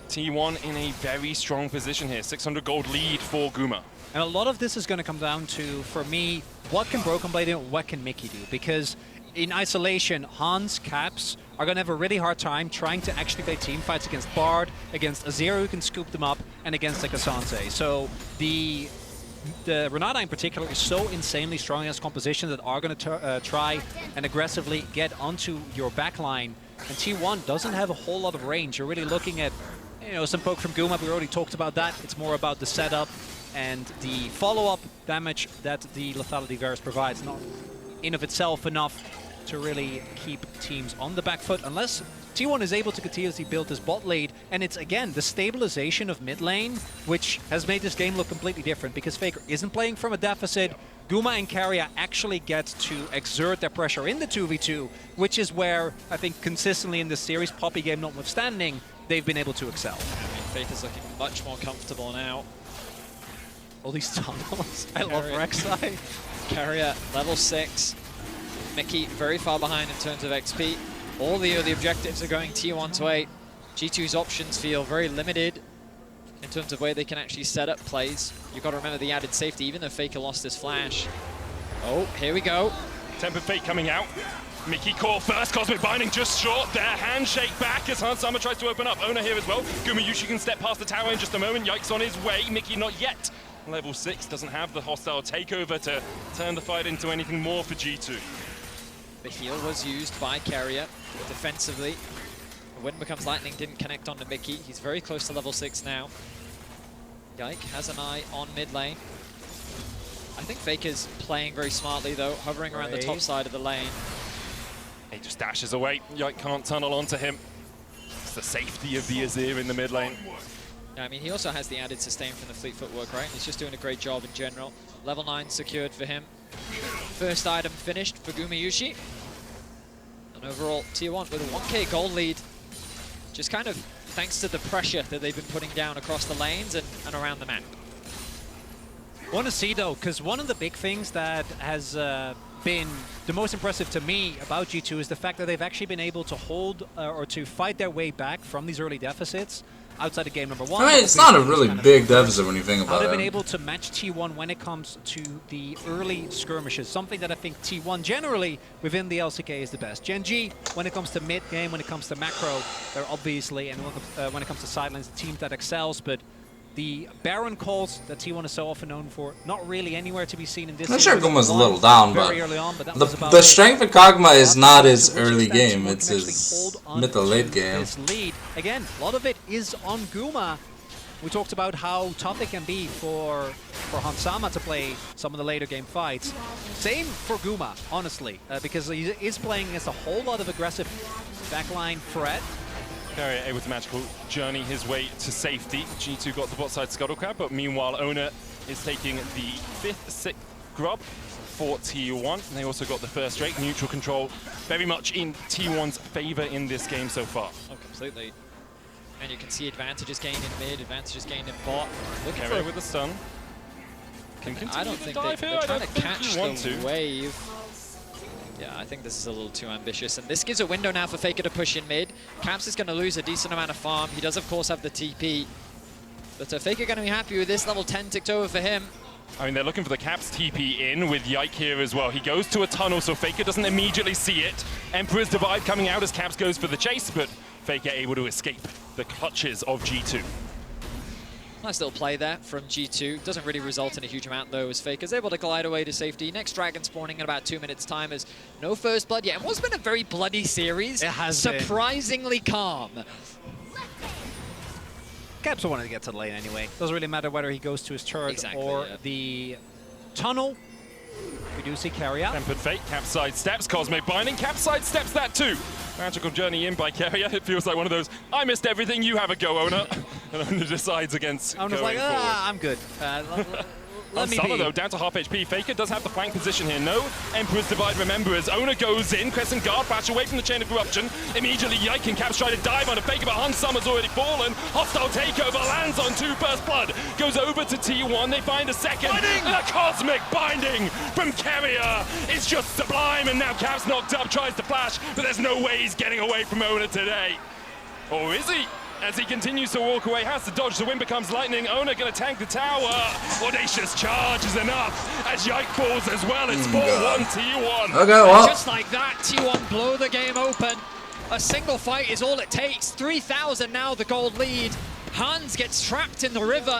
T1 in a very strong position here. 600 gold lead for Guma. And a lot of this is going to come down to, for me, what can Broken Blade do, what can Mickey do? Because in isolation, Hans, Caps are going to have a really hard time trying to actually play team fights against Bard, against Azera who can scoop them up, and against like a Sanse. So the Renata in particular is so insanely strong against compositions that are going to try and aggressively get onto your backline. And T1 doesn't have a whole lot of range. You're really looking at, you know, some poke from Guma. We already talked about that. It's more about the setup and the follow-up damage that the Lethality Varus provides. Not in of itself enough to really keep teams on the back foot, unless T1 is able to continuously build this bot lead. And it's, again, the stabilization of mid lane, which has made this game look completely different, because Faker isn't playing from a deficit. Guma and Keria actually get to exert their pressure in the 2v2, which is where, I think, consistently in this series, Poppy game notwithstanding, they've been able to excel. I mean, Faker's looking much more comfortable now. All these tunnels. I love Rek'Sai. Keria, level 6. Mickey very far behind in terms of XP. All the early objectives are going T1 to 8. G2's options feel very limited. in terms of where they can actually set up plays. You've got to remember the added safety, even though Faker lost his flash. Oh, here we go. Tempered Fate coming out. Mickey caught first, Cosmic Binding just short there. Handshake back as Hansama tries to open up. Owner here as well. Gumayushi can step past the tower in just a moment. Yikes on his way. Mickey not yet. Level 6 doesn't have the hostile takeover to turn the fight into anything more for G2. The heal was used by Carrier defensively. Wind becomes lightning, didn't connect onto Mickey. He's very close to level 6 now. Yike has an eye on mid lane. I think Faker's playing very smartly though, hovering around the top side of the lane. He just dashes away. Yike can't tunnel onto him. It's the safety of the Azir in the mid lane. Yeah, I mean, he also has the added sustain from the fleet footwork, right? He's just doing a great job in general. Level 9 secured for him. First item finished for Gumayushi. And overall, Tier 1 with a 1k gold lead. Just kind of thanks to the pressure that they've been putting down across the lanes and around the map. Want to see though, because one of the big things that has been the most impressive to me about G2 is the fact that they've actually been able to hold or to fight their way back from these early deficits outside of game number 1. I mean, it's not a really big deficit when you think about it. They've been able to match T1 when it comes to the early skirmishes, something that I think T1 generally within the LCK is the best. Gen G, when it comes to mid game, when it comes to macro, they're obviously, and when it comes to sidelines, the team that excels, but the Baron calls that T1 is so often known for, not really anywhere to be seen in this. I'm sure Guma's a little down, but the strength of Kog'Maw is not his early game, it's his mid to late game. This lead. Again, a lot of it is on Guma. We talked about how tough it can be for Hansama to play some of the later game fights. Same for Guma, honestly, because he is playing against a whole lot of aggressive backline threat. Carrier able to magical journey his way to safety. G2 got the bot side scuttle crab, but meanwhile Owner is taking the 5th, 6th grub for T1. And they also got the first Drake. Neutral control very much in T1's favor in this game so far. Oh, completely. And you can see advantages gained in mid, advantages gained in bot. Look, Carrier with the stun. I don't think they're trying to catch the wave. Yeah, I think this is a little too ambitious. And this gives a window now for Faker to push in mid. Caps is going to lose a decent amount of farm. He does, of course, have the TP. But Faker going to be happy with this. Level 10 ticked over for him. I mean, they're looking for the Caps TP in with Yike here as well. He goes to a tunnel, so Faker doesn't immediately see it. Emperor's Divide coming out as Caps goes for the chase, but Faker able to escape the clutches of G2. Nice little play there from G2. Doesn't really result in a huge amount, though, as Faker's able to glide away to safety. Next Dragon spawning in about 2 minutes' time as no first blood yet. And what's been a very bloody series, it has surprisingly calm. Caps will want to get to the lane anyway. Doesn't really matter whether he goes to his turret or the tunnel. We do see Carrier. Tempered Fate, Capside steps, Cosmic Binding, Capside steps that too. Magical journey in by Carrier. It feels like one of those, I missed everything, you have a go, Owner. And Owner decides against Owner's going like, forward. I'm good. Let me Summer, though, down to half HP. Faker does have the flank position here. No Emperor's Divide, remember, as Owner goes in. Crescent Guard flash away from the Chain of Corruption. Immediately, Yike and Caps try to dive on a Faker, but Hansama's already fallen. Hostile takeover lands on 2 first blood. Goes over to T1. They find a second. The Cosmic Binding from Carrier is just sublime. And now Caps knocked up, tries to flash, but there's no way he's getting away from Owner today. Or is he? As he continues to walk away, has to dodge, the wind becomes lightning. Owner gonna tank the tower. Audacious charge is enough as Yike falls as well. It's 4-1 T1. Okay, well. Just like that, T1 blow the game open. A single fight is all it takes. 3,000 now the gold lead. Hans gets trapped in the river.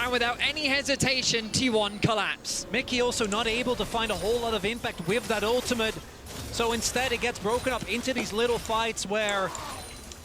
And without any hesitation, T1 collapse. Mickey also not able to find a whole lot of impact with that ultimate. So instead it gets broken up into these little fights where,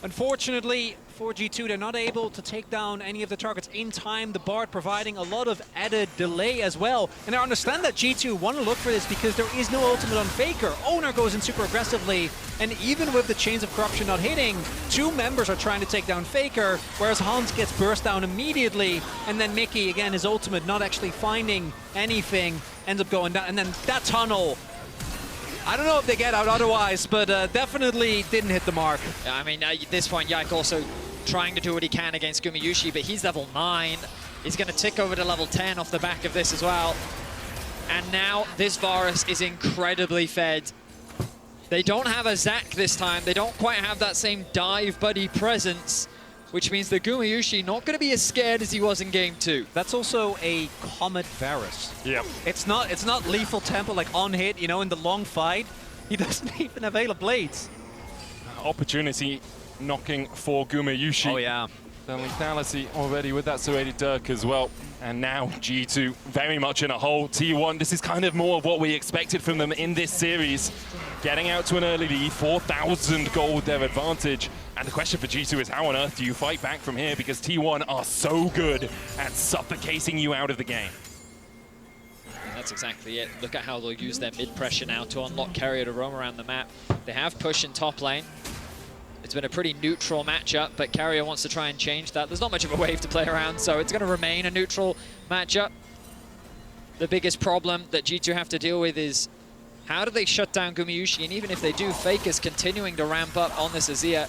unfortunately, for G2, they're not able to take down any of the targets in time. The Bard providing a lot of added delay as well. And I understand that G2 want to look for this because there is no ultimate on Faker. Owner goes in super aggressively, and even with the Chains of Corruption not hitting, 2 members are trying to take down Faker, whereas Hans gets burst down immediately, and then Mickey, again, his ultimate not actually finding anything, ends up going down. And then that tunnel, I don't know if they get out otherwise, but definitely didn't hit the mark. Yeah, I mean, at this point, Yike also trying to do what he can against Gumayushi, but he's level 9. He's going to tick over to level 10 off the back of this as well. And now this Varus is incredibly fed. They don't have a Zac this time. They don't quite have that same dive buddy presence. which means that Gumayushi not going to be as scared as he was in game 2. That's also a Comet Varus. Yeah. It's not lethal tempo like on hit, you know, in the long fight. He doesn't even have Veil of Blades. Opportunity knocking for Gumayushi. Oh yeah. The lethality already with that serrated Dirk as well. And now G2 very much in a hole. T1, this is kind of more of what we expected from them in this series. Getting out to an early lead, 4,000 gold their advantage. And the question for G2 is how on earth do you fight back from here? Because T1 are so good at suffocating you out of the game. And that's exactly it. Look at how they'll use their mid-pressure now to unlock Carrier to roam around the map. They have push in top lane. It's been a pretty neutral matchup, but Carrier wants to try and change that. There's not much of a wave to play around, so it's going to remain a neutral matchup. The biggest problem that G2 have to deal with is how do they shut down Gumayushi? And even if they do, Faker's continuing to ramp up on this Azir.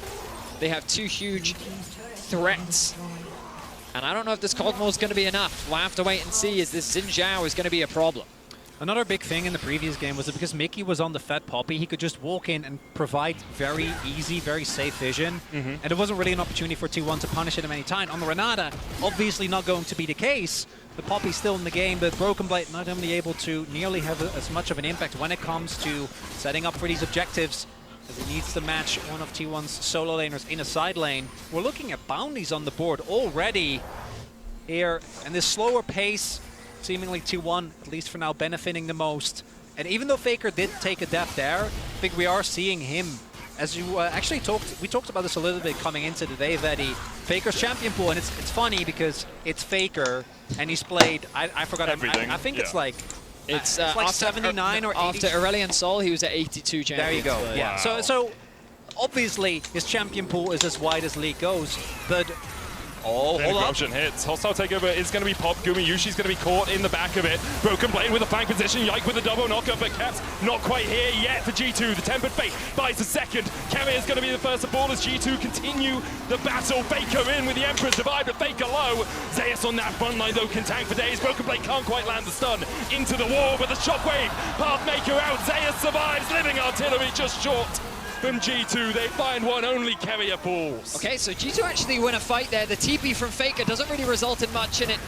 They have 2 huge threats. And I don't know if this Cosmo is going to be enough. We'll have to wait and see. Is this Xin Zhao is going to be a problem? Another big thing in the previous game was that because Mickey was on the Fat Poppy, he could just walk in and provide very easy, very safe vision. And there wasn't really an opportunity for T1 to punish him any time. On the Renata, obviously not going to be the case. The Poppy's still in the game, but Broken Blade not only able to nearly have as much of an impact when it comes to setting up for these objectives, as he needs to match one of T1's solo laners in a side lane. We're looking at bounties on the board already here, and this slower pace, seemingly T1, at least for now, benefiting the most. And even though Faker did take a death there, I think we are seeing him, as you actually we talked about this a little bit coming into the day, Veddy, Faker's champion pool, and it's funny because it's Faker, and he's played, I forgot, I think it's like, It's like after 79 or 80. After Aurelion Sol, he was at 82 champions. There you go. So, Yeah. Wow. So obviously his champion pool is as wide as League goes, but hold up. Integration hits. Hostile takeover is going to be popped. Gumayushi's going to be caught in the back of it. Broken Blade with a flank position. Yike with a double knockup, but Caps not quite here yet for G2. The Tempered Fate buys a second. Carrier is going to be the first aboard as G2 continue the battle. Faker in with the Emperor's Divide, but Faker low. Zeus on that front line though can tank for days. Broken Blade can't quite land the stun into the wall, but the shockwave. Pathmaker out. Zeus survives. Living Artillery just short. From G2, they find one, only Carrier falls. Okay, so G2 actually win a fight there. The TP from Faker doesn't really result in much, and it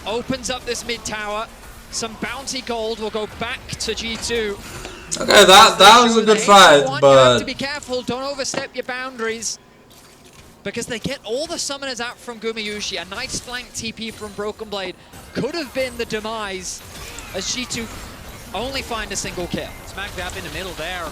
opens up this mid tower. Some bounty gold will go back to G2. Okay, that was a good fight, You have but to be careful, don't overstep your boundaries. Because they get all the summoners out from Gumayushi. A nice flank TP from Broken Blade could have been the demise as G2 only find a single kill. Smack dab in the middle there.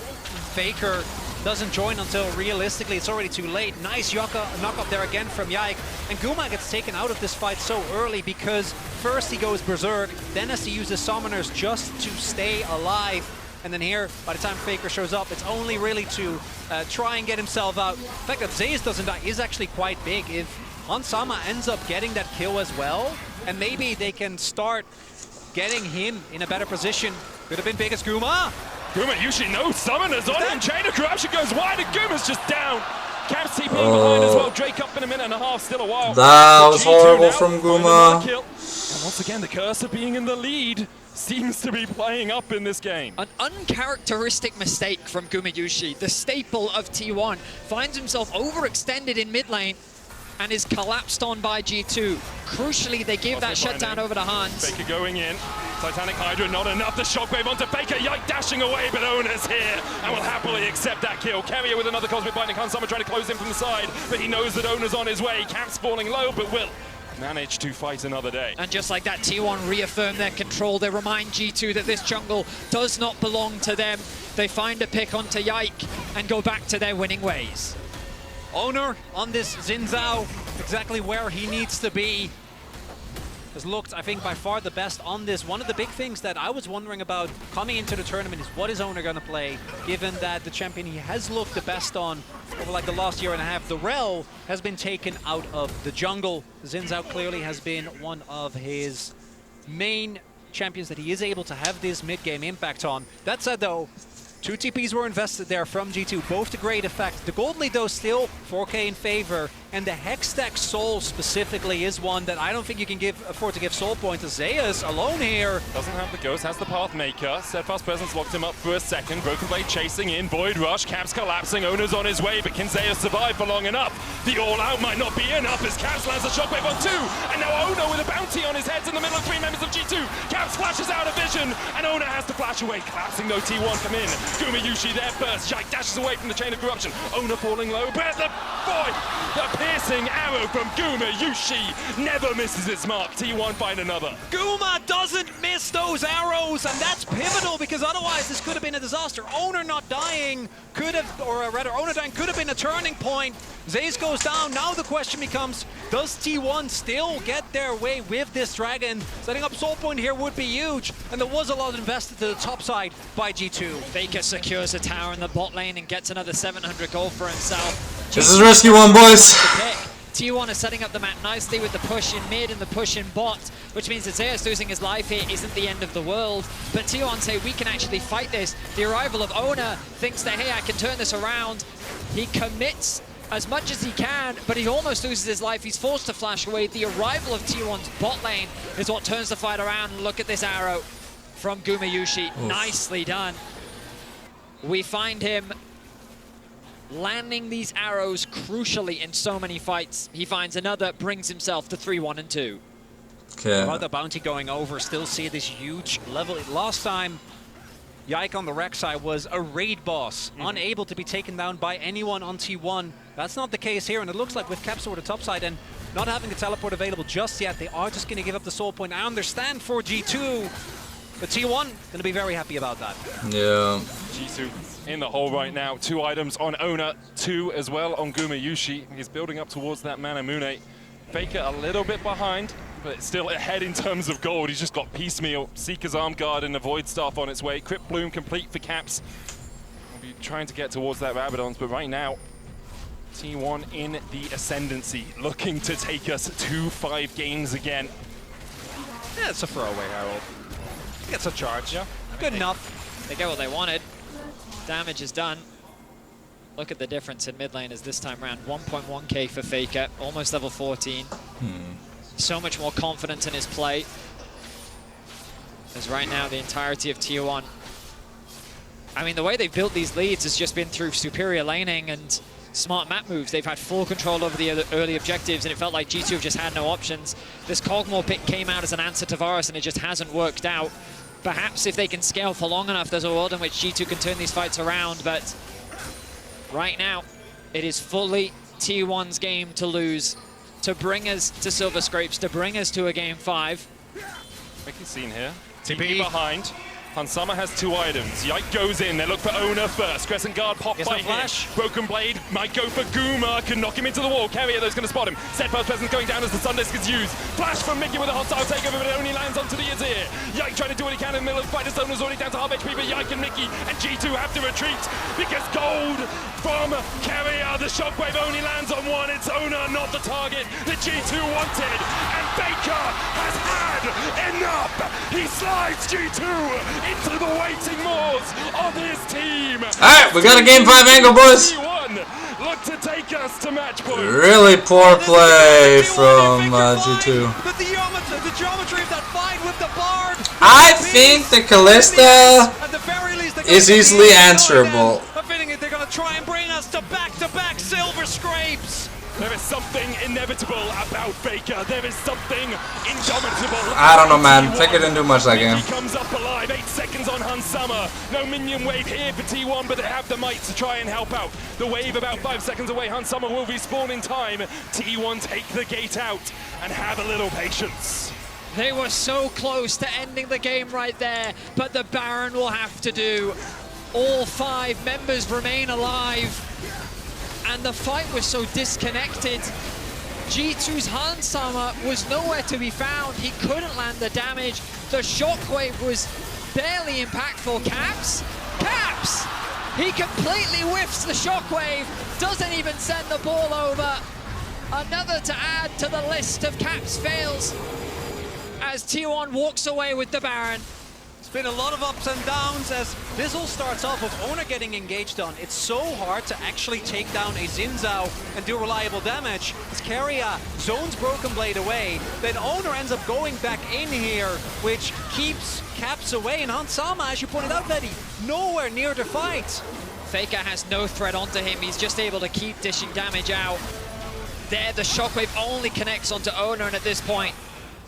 Faker doesn't join until realistically it's already too late. Nice knock up there again from Yike. And Guma gets taken out of this fight so early because first he goes berserk, then has to use his summoners just to stay alive. And then here, by the time Faker shows up, it's only really to try and get himself out. The fact that Zeus doesn't die is actually quite big. If Hansama ends up getting that kill as well, and maybe they can start getting him in a better position, could have been big as Guma. Gumayushi, no summoners on him. Chain of Corruption goes wide and Guma's just down. Caps TP behind as well. Drake up in a minute and a half, still a while. that was horrible from Guma. And once again, the curse of being in the lead seems to be playing up in this game. An uncharacteristic mistake from Gumayushi, the staple of T1, finds himself overextended in mid lane and is collapsed on by G2. Crucially, they give that shutdown over to Hans. Faker going in. Titanic Hydra, not enough. The shockwave onto Faker. Yike dashing away, but Ona's here and will happily accept that kill. Carrier with another Cosmic Binding. Hansama trying to close in from the side, but he knows that Ona's on his way. Caps falling low, but will manage to fight another day. And just like that, T1 reaffirm their control. They remind G2 that this jungle does not belong to them. They find a pick onto Yike and go back to their winning ways. Owner on this Xin Zhao, exactly where he needs to be. Has looked, I think, by far the best on this. One of the big things that I was wondering about coming into the tournament is what is Owner going to play, given that the champion he has looked the best on over like the last year and a half, the Rel, has been taken out of the jungle. Xin Zhao clearly has been one of his main champions that he is able to have this mid-game impact on. That said, though, 2 TPs were invested there from G2, both to great effect. The gold lead, though, still 4K in favor, and the Hex Stack Soul specifically is one that I don't think you can afford to give soul points to. Zeus alone here. Doesn't have the Ghost, has the Pathmaker. Steadfast Presence locked him up for a second. Broken Blade chasing in, Void Rush, Caps collapsing, Ona's on his way, but can Zeus survive for long enough? The all-out might not be enough as Caps lands a shockwave on 2, and now Ona with a bounty on his head in the middle of 3 members of G2. Caps flashes out of vision, and Ona has to flash away. Collapsing though, T1 come in. Guma Yushi there first. Yike dashes away from the chain of corruption. Ona falling low, but the piercing arrow from Guma Yushi never misses its mark. T1 find another. Guma doesn't miss those arrows, and that's pivotal because otherwise this could have been a disaster. Ona not dying could have, or rather Ona dying could have been a turning point. Zaze goes down. Now the question becomes, does T1 still get their way with this dragon? Setting up soul point here would be huge, and there was a lot invested to the top side by G2. Faker secures a tower in the bot lane and gets another 700 gold for himself. This is Rescue 1, boys. T1 is setting up the map nicely with the push in mid and the push in bot, which means that Zeus losing his life here isn't the end of the world. But T1 say we can actually fight this. The arrival of Ona thinks that, hey, I can turn this around. He commits as much as he can, but he almost loses his life. He's forced to flash away. The arrival of T1's bot lane is what turns the fight around. Look at this arrow from Guma Yushi. Oof. Nicely done. We find him landing these arrows crucially in so many fights. He finds another, brings himself to 3-1 and 2. Okay. About the bounty going over, still see this huge level. Last time, Yike on the Rek'Sai was a raid boss, unable to be taken down by anyone on T1. That's not the case here, and it looks like with Caps over the top side and not having a teleport available just yet, they are just going to give up the soul point. I understand for G2, but T1 going to be very happy about that. Yeah. G2 in the hole right now. 2 items on Ona, 2 as well on Guma Yushi. He's building up towards that Manamune. Faker a little bit behind, but still ahead in terms of gold. He's just got Piecemeal, Seeker's Arm Guard, and a Void Staff on its way. Crypt Bloom complete for Caps. We'll be trying to get towards that Rabadons, but right now, T1 in the ascendancy, looking to take us to 5 games again. Yeah, it's a throwaway, Harold. It's a charge. Yeah. Good enough. They get what they wanted. Damage is done. Look at the difference in mid lane as this time around. 1.1k for Faker, almost level 14. So much more confidence in his play. As right now, the entirety of Tier 1. I mean, the way they've built these leads has just been through superior laning and smart map moves. They've had full control over the early objectives, and it felt like G2 have just had no options. This Cogmore pick came out as an answer to Varus, and it just hasn't worked out. Perhaps if they can scale for long enough, there's a world in which G2 can turn these fights around, but right now, it is fully T1's game to lose, to bring us to Silver Scrapes, to bring us to a game 5. Making scene here. TP behind. Hansama has 2 items. Yike goes in. They look for Ona first. Crescent Guard pop by Flash. Broken Blade might go for Guma. Can knock him into the wall. Carrier though is going to spot him. Steadfast Presence going down as the Sundisk is used. Flash from Mickey with a hostile takeover, but it only lands onto the Azir. Yike trying to do what he can in the middle of the fight. His Ona's already down to half HP, but Yike and Mickey and G2 have to retreat because gold from Carrier. The shockwave only lands on 1. It's Ona, not the target that G2 wanted. And Baker has had enough. He slides G2 into the waiting moors of his team. Alright, we got a game 5 angle, boys. Look to take us to match point. Really poor play from G2. But the geometry of that fight with the Bard. I think the Kalista is easily answerable. I'm feeling they're going to try and bring us to back-to-back Silver Scrapes. There is something inevitable about Faker. There is something indomitable. I don't know, man. Faker didn't do much that game. He comes up alive. 8 seconds on Hansama. No minion wave here for T1, but they have the might to try and help out. The wave about 5 seconds away. Hansama will respawn in time. T1 take the gate out and have a little patience. They were so close to ending the game right there, but the Baron will have to do. All 5 members remain alive. And the fight was so disconnected. G2's Hansama was nowhere to be found. He couldn't land the damage. The shockwave was barely impactful. Caps? He completely whiffs the shockwave. Doesn't even send the ball over. Another to add to the list of Caps fails as T1 walks away with the Baron. It's been a lot of ups and downs as this all starts off with Owner getting engaged on. It's so hard to actually take down a Xin Zhao and do reliable damage. As Keria zones Broken Blade away, then Owner ends up going back in here, which keeps Caps away. And Hansama, as you pointed out, Betty, nowhere near the fight. Faker has no threat onto him. He's just able to keep dishing damage out. There, the shockwave only connects onto Owner, and at this point,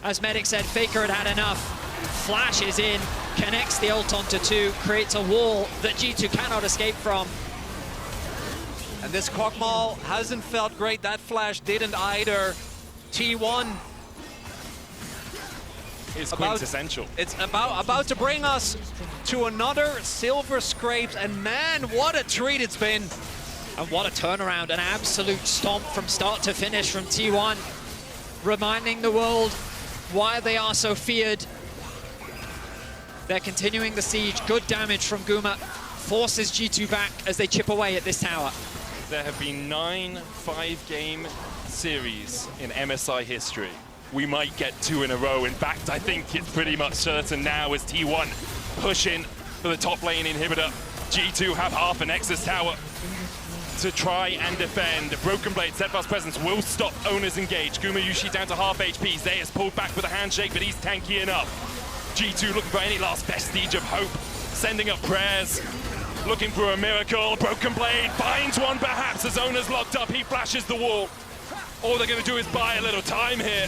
as Medic said, Faker had had enough. Flashes in, connects the ult onto 2, creates a wall that G2 cannot escape from. And this Kog'Maw hasn't felt great. That flash didn't either. T1. It's quintessential. It's about to bring us to another Silver Scrapes, and man, what a treat it's been. And what a turnaround, an absolute stomp from start to finish from T1, reminding the world why they are so feared. They're continuing the siege. Good damage from Guma. Forces G2 back as they chip away at this tower. There have been 9 5-game series in MSI history. We might get 2 in a row. In fact, I think it's pretty much certain now as T1 push in for the top lane inhibitor. G2 have half a Nexus tower to try and defend. Broken Blade, steadfast presence will stop Owners engage. Gumayushi down to half HP. Zeus pulled back with a handshake, but he's tanky enough. G2 looking for any last vestige of hope, sending up prayers, looking for a miracle. Broken Blade finds one perhaps as Owner's locked up. He flashes the wall. All they're going to do is buy a little time here.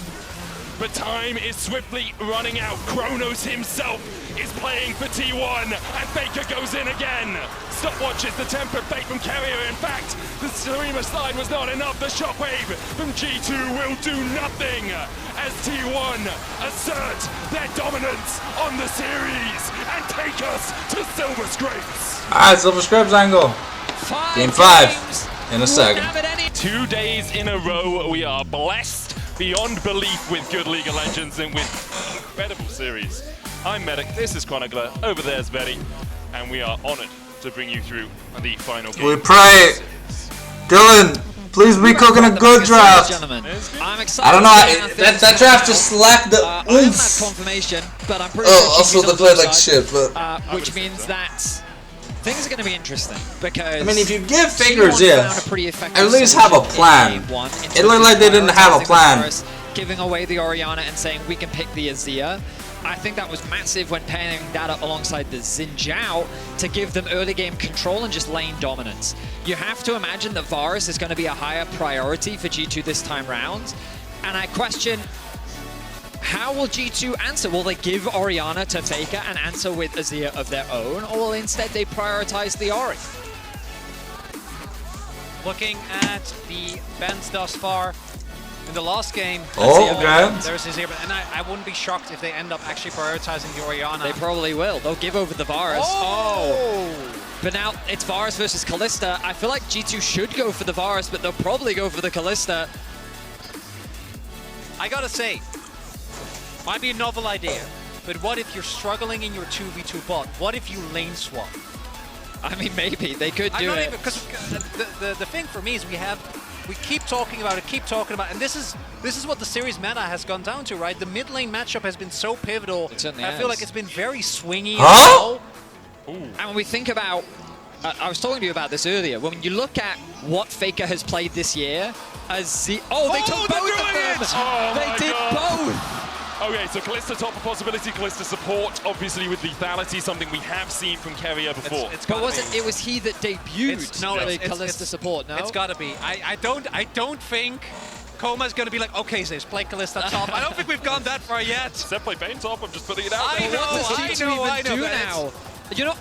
But time is swiftly running out. Kronos himself is playing for T1, and Faker goes in again. Stopwatches the tempered fate from Carrier. In fact, the streamer slide was not enough. The shockwave from G2 will do nothing as T1 assert their dominance on the series and take us to Silver Scrapes. Alright, Silver Scrapes angle. Game 5 in a second. 2 days in a row, we are blessed beyond belief with good League of Legends and with incredible series. I'm Medic, this is Chronicler, over there's Betty, and we are honored to bring you through the final game. We pray. Dylan, please be cooking a good draft. I'm excited. I don't know, that draft just lacked the I haven't oomph. had confirmation, but I'm pretty sure Also, they played like shit, but... which means that things are going to be interesting, because... I mean, if you give figures, yeah, at least have a plan. It looked like they didn't have a plan. Giving away the Orianna and saying we can pick the Azir. I think that was massive when pairing that up alongside the Xin Zhao to give them early game control and just lane dominance. You have to imagine that Varus is going to be a higher priority for G2 this time round. And I question, how will G2 answer? Will they give Orianna to Faker and answer with Azir of their own? Or will instead they prioritize the Ori? Looking at the bans thus far, in the last game, there's Azir, and I wouldn't be shocked if they end up actually prioritizing the Orianna. They probably will. They'll give over the Varus. But now it's Varus versus Kalista. I feel like G2 should go for the Varus, but they'll probably go for the Kalista. I gotta say, might be a novel idea, but what if you're struggling in your 2v2 bot? What if you lane swap? I mean, maybe they could do it. Because the thing for me is we keep talking about it, and this is what the series meta has gone down to, right? The mid lane matchup has been so pivotal. I feel like it's been very swingy. Huh? And when we think about, I was talking to you about this earlier, when you look at what Faker has played this year, as they took both of them! They did both! Okay, so Kalista top of possibility, Kalista support, obviously with lethality, something we have seen from Keria before. But it was he that debuted Kalista support, no? It's gotta be. I don't think Koma's gonna be like, okay, Zeus, play Kalista top. I don't think we've gone that far yet. Except play Bane top, I'm just putting it out there. I know. Now? You know,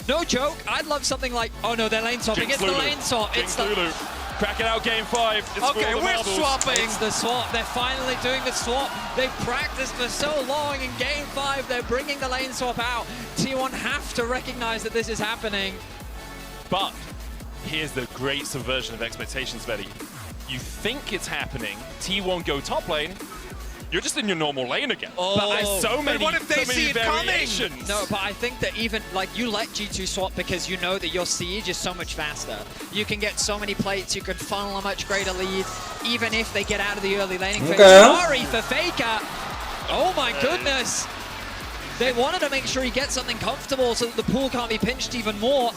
no joke, I'd love something like, oh no, they're lane swapping. It's the lane swap. It's the... Crack it out, game 5. It's okay, we're marbles. swapping. It's the swap. They're finally doing the swap. They've practiced for so long. In game 5, they're bringing the lane swap out. T1 have to recognize that this is happening. But here's the great subversion of expectations, Betty. You think it's happening. T1 go top lane. You're just in your normal lane again. But there's so many, what if they see it variations. Coming? No, but I think that even, like, you let G2 swap because you know that your siege is so much faster. You can get so many plates, you can funnel a much greater lead, even if they get out of the early laning phase. Sorry for Faker. Oh my goodness. They wanted to make sure he gets something comfortable so that the pool can't be pinched even more,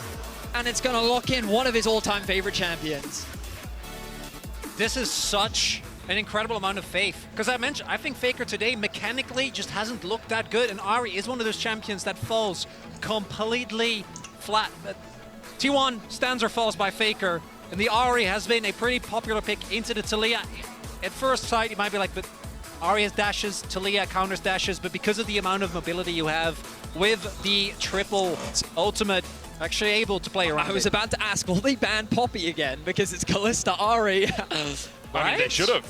and it's going to lock in one of his all-time favorite champions. This is such an incredible amount of faith. Because I think Faker today mechanically just hasn't looked that good, and Ari is one of those champions that falls completely flat. But T1 stands or falls by Faker, and the Ari has been a pretty popular pick into the Taliyah. At first sight, you might be like, but Ari has dashes, Taliyah counters dashes, but because of the amount of mobility you have with the triple ultimate, actually able to play around. I was about to ask, will they ban Poppy again? Because it's Kalista Ari. I mean, they should have.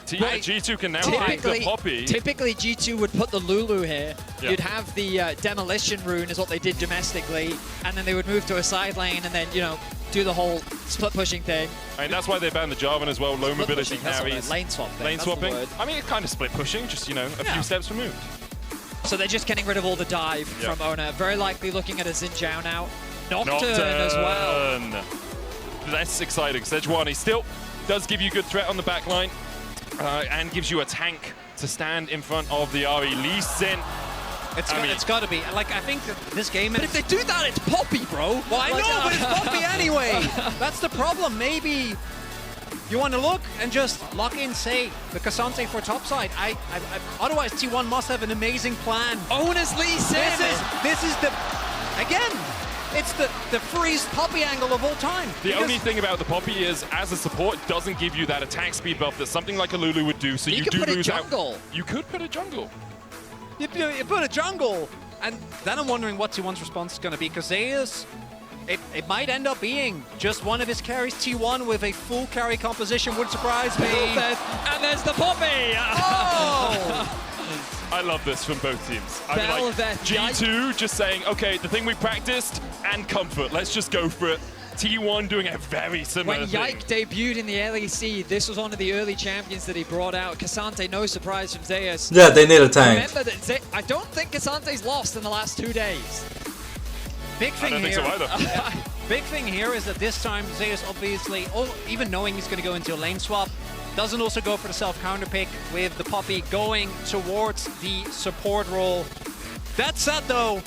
G2 can now pick the Poppy. Typically, G2 would put the Lulu here. Yeah. You'd have the Demolition Rune is what they did domestically, and then they would move to a side lane and then, you know, do the whole split pushing thing. I mean, that's why they banned the Jarvan as well. Low Split mobility pushing, carries. lane swap. Lane swapping. I mean, it's kind of split pushing, just, you know, a few steps removed. So they're just getting rid of all the dive from Ona. Very likely looking at a Xin Zhao now. Nocturne as well. Less exciting. Sejuani still does give you good threat on the back line and gives you a tank to stand in front of the Ari. Lee Sin. It's got to be. Like, I think that this game... But if they do that, it's Poppy, bro. Well, I know, but it's Poppy anyway. That's the problem. Maybe you want to look and just lock in, say, the Cassante for topside. Otherwise, T1 must have an amazing plan. Ona's Lee Sin. This is the... Again, it's the freeze Poppy angle of all time. The only thing about the Poppy is, as a support, it doesn't give you that attack speed buff that something like a Lulu would do, so you do lose out. You could put a jungle. You put a jungle, and then I'm wondering what T1's response is going to be, because it might end up being just one of his carries. T1 with a full carry composition would surprise me. And there's the Poppy! Oh! I love this from both teams. I mean, like, Belveth, G2 just saying, okay, the thing we practiced, and comfort, let's just go for it. T1 doing a very similar When thing. Yike debuted in the LEC, this was one of the early champions that he brought out. Cassante, no surprise from Zeus. Yeah, they need a tank. Remember that I don't think Cassante's lost in the last 2 days. Big thing I don't think so either. Big thing here is that this time Zeus obviously, even knowing he's going to go into a lane swap, doesn't also go for the self-counter pick with the Poppy going towards the support role. That said though,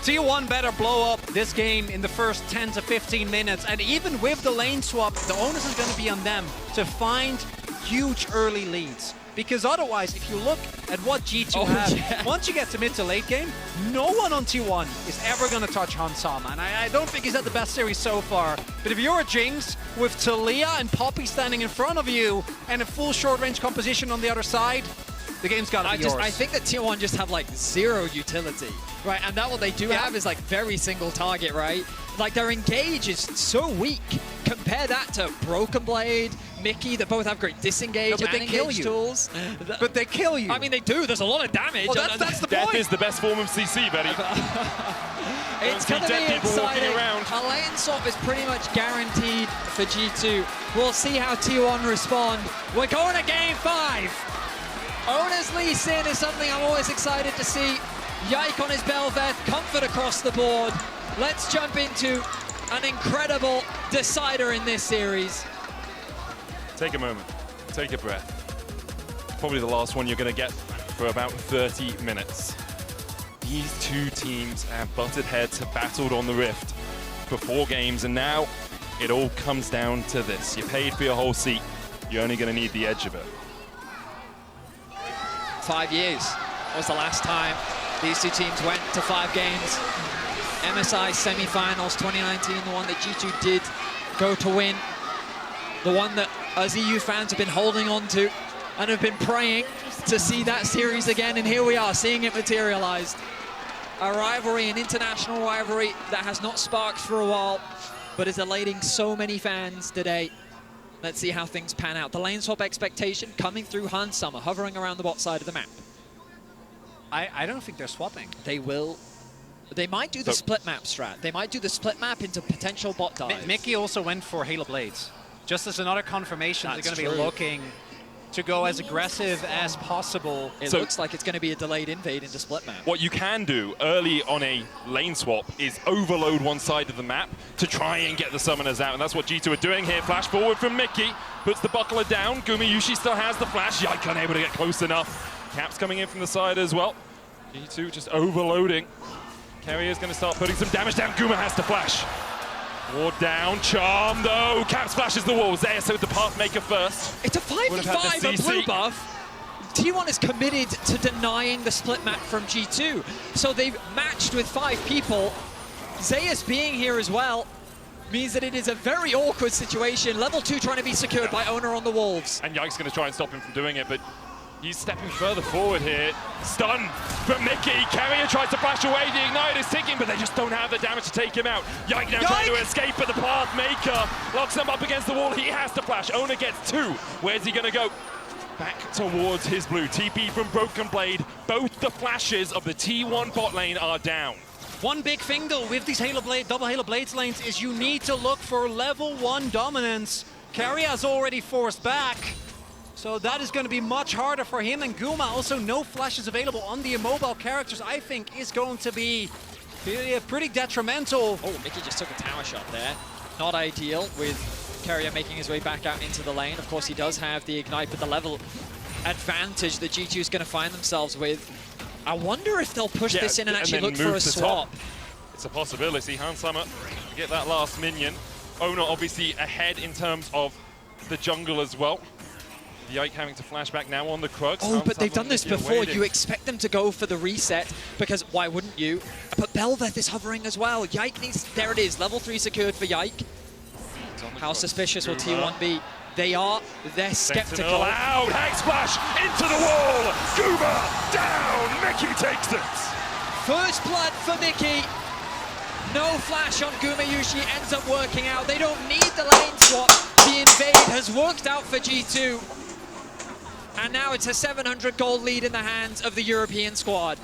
T1 better blow up this game in the first 10 to 15 minutes, and even with the lane swap, the onus is going to be on them to find huge early leads. Because otherwise, if you look at what G2 have, once you get to mid to late game, no one on T1 is ever going to touch Hansama. And I don't think he's had the best series so far. But if you're a Jinx with Taliyah and Poppy standing in front of you and a full short-range composition on the other side, the game's got to be yours. I think that T1 just have like zero utility, right? And that what they do have is like very single target, right? Like their engage is so weak. Compare that to Broken Blade, Mickey, that both have great disengage and engage tools. But they kill you. I mean, they do. There's a lot of damage. Well, that's the Death point. is the best form of CC, buddy. It's going to be exciting. A lane swap is pretty much guaranteed for G2. We'll see how T1 respond. We're going to game 5. Ona's Lee Sin is something I'm always excited to see. Yike on his Belveth, comfort across the board. Let's jump into an incredible decider in this series. Take a moment, take a breath. Probably the last one you're going to get for about 30 minutes. These two teams have butted heads, have battled on the Rift for 4 games, and now it all comes down to this. You paid for your whole seat, you're only going to need the edge of it. 5 years was the last time these two teams went to 5 games. MSI semi-finals 2019, the one that G2 did go to win. The one that us EU fans have been holding on to and have been praying to see that series again, and here we are seeing it materialized. A rivalry, an international rivalry that has not sparked for a while, but is elating so many fans today. Let's see how things pan out. The lane swap expectation coming through Hansama, hovering around the bot side of the map. I don't think they're swapping. They will. They might do the split map strat. They might do the split map into potential bot dives. Mickey also went for Halo Blades. Just as another confirmation, they're going to be looking to go as aggressive as possible. It looks like it's going to be a delayed invade into split map. What you can do early on a lane swap is overload one side of the map to try and get the summoners out, and that's what G2 are doing here. Flash forward from Mickey, puts the buckler down. Gumiyushi still has the flash. Yike unable to get close enough. Caps coming in from the side as well. G2 just overloading. Carrier's going to start putting some damage down. Guma has to flash. Ward down, Charm though. Caps flashes the wall. Zeus with the Pathmaker first. It's a 5v5 a blue buff. T1 is committed to denying the split map from G2. So they've matched with 5 people. Zeus being here as well means that it is a very awkward situation. Level 2 trying to be secured by Owner on the Wolves. And Yike's going to try and stop him from doing it, but he's stepping further forward here. Stun from Mickey. Carrier tries to flash away. The Ignite is ticking, but they just don't have the damage to take him out. Yike now trying to escape, but the Pathmaker locks him up against the wall. He has to flash. Owner gets 2. Where's he going to go? Back towards his blue. TP from Broken Blade. Both the flashes of the T1 bot lane are down. One big thing though with these double Halo Blades lanes is you need to look for level 1 dominance. Carrier's already forced back, so that is going to be much harder for him. And Guma, also no flashes available on the immobile characters, I think is going to be pretty detrimental. Oh, Mickey just took a tower shot there. Not ideal with Carrier making his way back out into the lane. Of course, he does have the Ignite, but the level advantage that G2 is going to find themselves with. I wonder if they'll push this in and actually look for a swap. It's a possibility. Hansama get that last minion. Owner obviously ahead in terms of the jungle as well. Yike having to flash back now on the Krugs. Oh, but they've done this before. You expect them to go for the reset, because why wouldn't you? But Belveth is hovering as well. Yike needs, there it is, level 3 secured for Yike. How suspicious will T1 be? They're skeptical. Sentinel out, Hex Splash into the wall. Guma down, Mickey takes it. First blood for Mickey. No flash on Guma usually ends up working out. They don't need the lane swap. The invade has worked out for G2. And now it's a 700 gold lead in the hands of the European squad.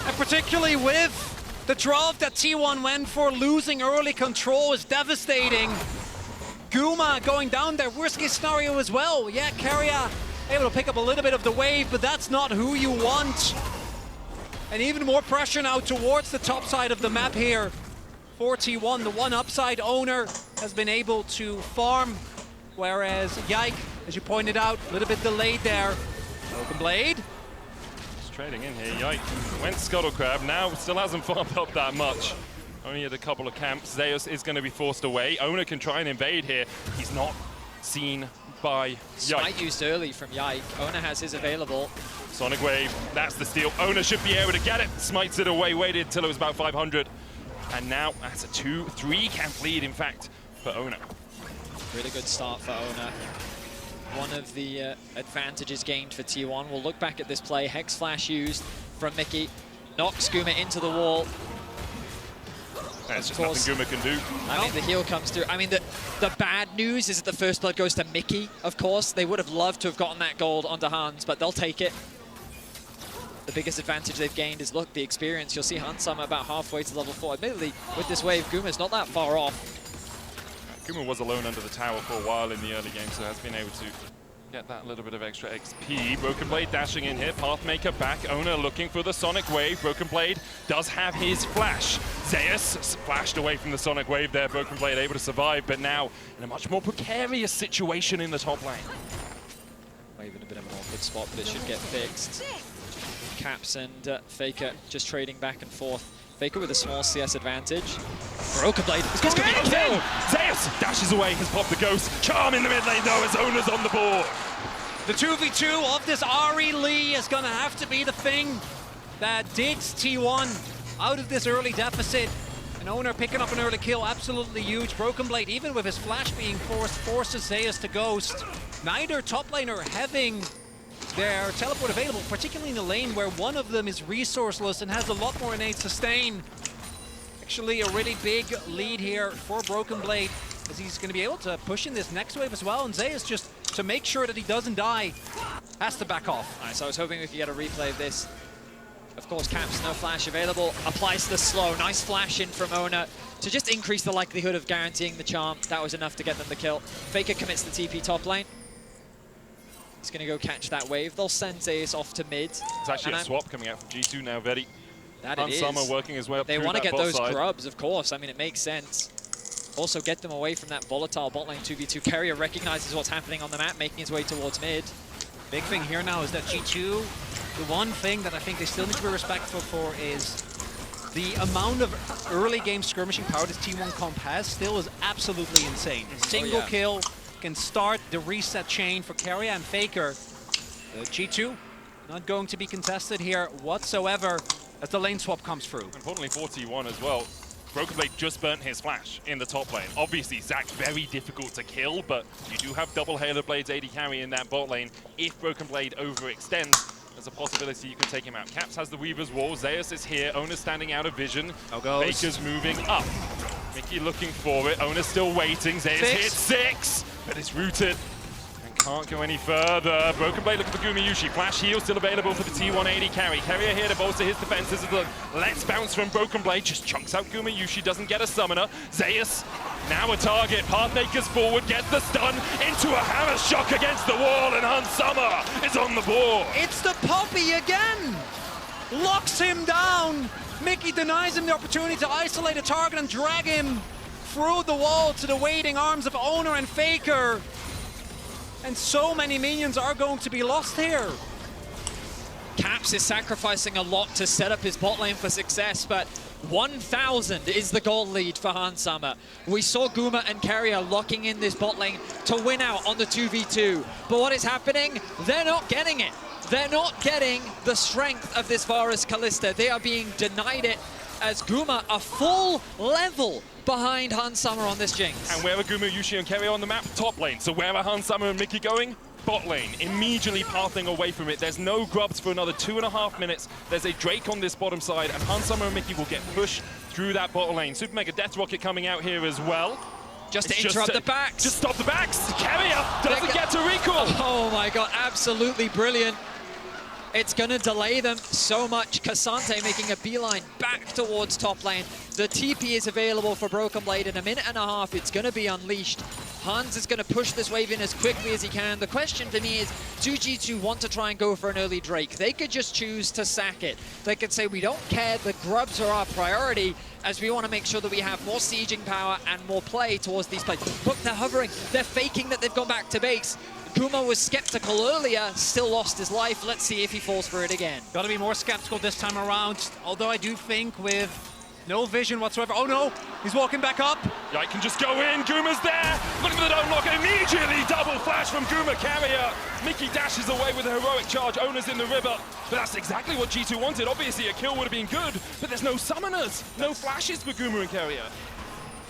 And particularly with the draft that T1 went for, losing early control is devastating. Guma going down there, worst case scenario as well. Yeah, Carrier able to pick up a little bit of the wave, but that's not who you want. And even more pressure now towards the top side of the map here for T1. The one upside Owner has been able to farm, whereas Yike, as you pointed out, a little bit delayed there. Broken Blade. Just trading in here, Yike went Scuttle Crab, now still hasn't farmed up that much. Only at a couple of camps. Zeus is going to be forced away. Owner can try and invade here. He's not seen by Yike. Smite used early from Yike. Owner has his available. Sonic Wave, that's the steal. Owner should be able to get it. Smites it away, waited until it was about 500. And now that's a 2-3 camp lead, in fact, for Owner. Really good start for Owner. One of the advantages gained for T1. We'll look back at this play. Hex Flash used from Mickey. Knocks Guma into the wall. There's just nothing Guma can do. I mean, the heal comes through. I mean, the bad news is that the first blood goes to Mickey, of course. They would have loved to have gotten that gold onto Hans, but they'll take it. The biggest advantage they've gained is, look, the experience. You'll see Hansama about halfway to level 4. Admittedly, with this wave, Guma's not that far off. Guma was alone under the tower for a while in the early game, so has been able to get that little bit of extra XP. Broken Blade dashing in here. Pathmaker back. Owner looking for the Sonic Wave. Broken Blade does have his flash. Zeus flashed away from the Sonic Wave there. Broken Blade able to survive, but now in a much more precarious situation in the top lane. Wave in a bit of an awkward spot, but it should get fixed. Caps and Faker just trading back and forth. Faker with a small CS advantage. Broken Blade is going to be a kill! Zeus dashes away, has popped the Ghost. Charm in the mid lane though, as Owner's on the board. The 2v2 of this Ari Lee is going to have to be the thing that digs T1 out of this early deficit. An Owner picking up an early kill, absolutely huge. Broken Blade, even with his flash being forced, forces Zeus to Ghost. Neither top laner having their teleport available, particularly in the lane where one of them is resourceless and has a lot more innate sustain. Actually, a really big lead here for Broken Blade, as he's going to be able to push in this next wave as well. And Zeus, just to make sure that he doesn't die, has to back off. Nice, I was hoping we could get a replay of this. Of course, Caps, no flash available. Applies the slow. Nice flash in from Owner to just increase the likelihood of guaranteeing the charm. That was enough to get them the kill. Faker commits the TP top lane. He's going to go catch that wave. They'll send Zeus off to mid. It's actually a swap coming out from G2 now, Very. That it is. Summer working his way up. They want to get those side. grubs, of course. I mean, it makes sense. Also get them away from that volatile bot lane 2v2. Carrier recognizes what's happening on the map, making his way towards mid. Big thing here now is that G2 The one thing that I think they still need to be respectful for is the amount of early game skirmishing power this T1 comp has still is absolutely insane. Single kill can start the reset chain for Keria and Faker. G2 not going to be contested here whatsoever as the lane swap comes through. Importantly for T1 as well, Broken Blade just burnt his flash in the top lane. Obviously, Zac very difficult to kill, but you do have double Halo Blades AD carry in that bot lane. If Broken Blade overextends, there's a possibility you can take him out. Caps has the Weaver's Wall, Zeus is here, Ona's standing out of vision. Faker's moving up. Mickey looking for it, Ona's still waiting, Zeus hits 6, but it's rooted. Can't go any further. Broken Blade looking for Gumayushi. Flash heal still available for the T180 carry. Carrier here to bolster his defenses as the let's bounce from Broken Blade. Just chunks out Gumayushi, doesn't get a summoner. Zeus, now a target. Pathmakers forward, gets the stun into a hammer shock against the wall, and Hans Summer is on the board. It's the Poppy again! Locks him down! Mickey denies him the opportunity to isolate a target and drag him through the wall to the waiting arms of Ona and Faker. And so many minions are going to be lost here. Caps is sacrificing a lot to set up his bot lane for success, but 1,000 is the goal lead for Hans Summer. We saw Guma and Keria locking in this bot lane to win out on the 2v2. But what is happening? They're not getting it. They're not getting the strength of this Varus Kalista. They are being denied it as Guma a full level behind Hans Summer on this Jinx. And where are Gumayushi and Keria on the map? Top lane. So where are Hans Summer and Mickey going? Bot lane, immediately pathing away from it. There's no grubs for another 2.5 minutes. There's a Drake on this bottom side, and Hans Summer and Mickey will get pushed through that bot lane. Super Mega Death Rocket coming out here as well. Just to interrupt the backs. Just stop the backs. Keria doesn't get to recall. Oh my god, absolutely brilliant. It's going to delay them so much. Cassante making a beeline back towards top lane. The TP is available for Broken Blade in a minute and a half. It's going to be unleashed. Hans is going to push this wave in as quickly as he can. The question for me is, do G2 want to try and go for an early Drake? They could just choose to sack it. They could say, we don't care, the grubs are our priority, as we want to make sure that we have more sieging power and more play towards these plays. Look, they're hovering. They're faking that they've gone back to base. Guma was skeptical earlier, still lost his life. Let's see if he falls for it again. Got to be more skeptical this time around, although I do think with no vision whatsoever. Oh no, he's walking back up. Yeah, he can just go in, Guma's there. Looking for the don't lock, immediately double flash from Guma Carrier. Mickey dashes away with a heroic charge, Ona's in the river. But that's exactly what G2 wanted. Obviously a kill would have been good, but there's no summoners, no flashes for Guma and Carrier.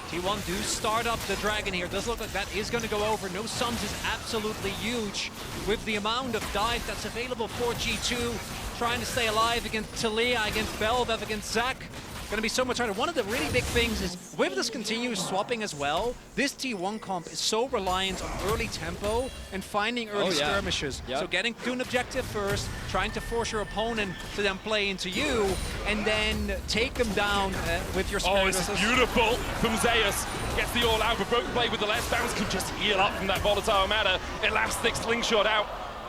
T1 do start up the Dragon here. Does look like that is going to go over. No sums is absolutely huge with the amount of dive that's available for G2. Trying to stay alive against Talia, against Belvev, against Zac. Going to be so much harder. One of the really big things is with this continuous swapping as well, this T1 comp is so reliant on early tempo and finding early skirmishes. So getting to an objective first, trying to force your opponent to then play into you, and then take them down with your spirit. Oh, this is beautiful from Zeus. Gets the all out, but Broken Blade with the last bounce can just heal up from that volatile matter. Elastic slingshot out.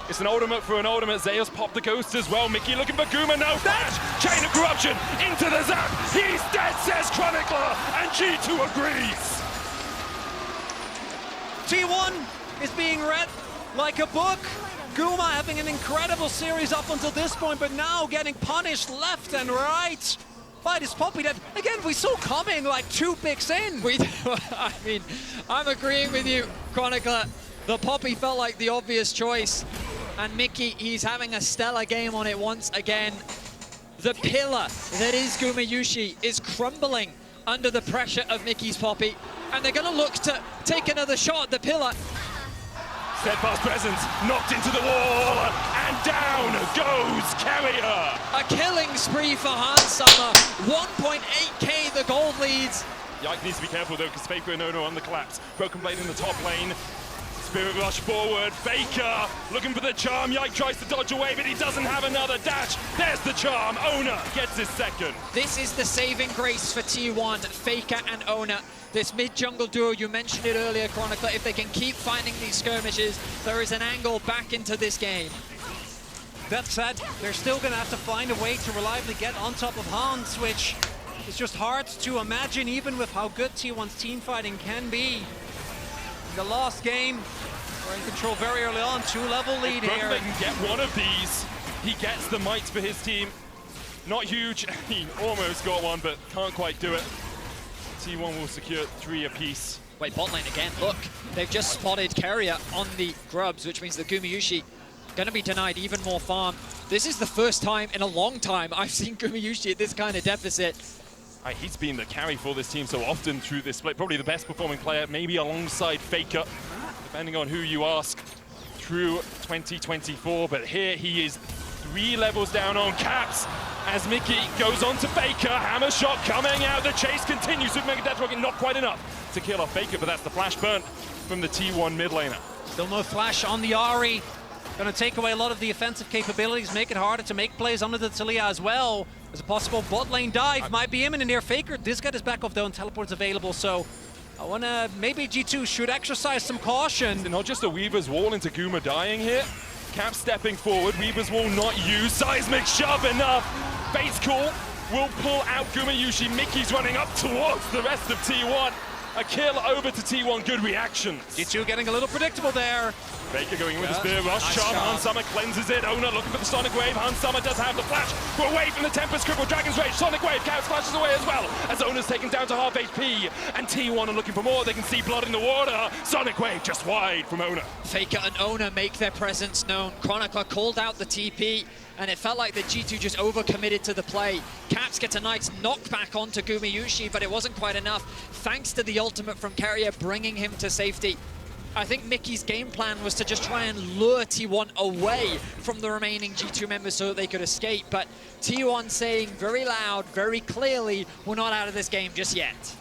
It's an ultimate for an ultimate. Zeus popped the ghost as well. Mickey looking for Guma, no flash. Chain of corruption into the zap. He's dead, says Chronicler, and G2 agrees. T1 is being read like a book. Guma having an incredible series up until this point, but now getting punished left and right by this Poppy that, again, we saw coming like 2 picks in. I mean, I'm agreeing with you, Chronicler. The Poppy felt like the obvious choice. And Mickey, he's having a stellar game on it once again. The pillar that is Gumayushi is crumbling under the pressure of Mickey's Poppy. And they're going to look to take another shot at the pillar. Steadfast presence knocked into the wall, and down goes Carrier. A killing spree for Hans Summer. 1.8k the gold leads. Yike needs to be careful though, because Faker and Ono on the collapse. Broken Blade in the top lane. Spirit rush forward, Faker looking for the charm. Yike tries to dodge away, but he doesn't have another dash. There's the charm. Ona gets his second. This is the saving grace for T1, Faker and Ona. This mid-jungle duo, you mentioned it earlier, Chronicler. If they can keep finding these skirmishes, there is an angle back into this game. That said, they're still going to have to find a way to reliably get on top of Hans, which is just hard to imagine, even with how good T1's team fighting can be. The last game, we're in control very early on, 2-level lead here. They can get one of these. He gets the mites for his team. Not huge. He almost got one, but can't quite do it. T1 will secure 3 apiece. Wait, bot lane again. Look, they've just spotted Carrier on the grubs, which means that Gumayusi going to be denied even more farm. This is the first time in a long time I've seen Gumayusi at this kind of deficit. He's been the carry for this team so often through this split. Probably the best performing player, maybe alongside Faker, depending on who you ask, through 2024. But here he is 3 levels down on Caps as Mickey goes on to Faker. Hammer shot coming out. The chase continues with Mega Death Rocket. Not quite enough to kill off Faker, but that's the flash burn from the T1 mid laner. Still no flash on the Ahri. Going to take away a lot of the offensive capabilities, make it harder to make plays under the Taliyah as well. There's a possible bot lane dive, might be imminent here. Faker does get his back off though, and teleport's available, so I want to, maybe G2 should exercise some caution. Not just a Weaver's Wall into Guma dying here. Cap stepping forward, Weaver's Wall not used. Seismic shove enough. Base call will pull out Gumayusi. Mickey's running up towards the rest of T1. A kill over to T1, good reaction. G2 getting a little predictable there. Baker going in with the spear rush. Charm, Hansama cleanses it. Owner looking for the Sonic Wave. Hansama does have the flash. We're away from the Tempest Cripple. Dragon's Rage. Sonic Wave. Chaos flashes away as well. As Owner's taken down to half HP. And T1 are looking for more. They can see blood in the water. Sonic Wave just wide from Owner. Faker and Owner make their presence known. Chronicler called out the TP, and it felt like the G2 just overcommitted to the play. Caps gets a nice knockback onto Gumayusi, but it wasn't quite enough. Thanks to the ultimate from Carrier bringing him to safety. I think Mickey's game plan was to just try and lure T1 away from the remaining G2 members so that they could escape, but T1 saying very loud, very clearly, we're not out of this game just yet.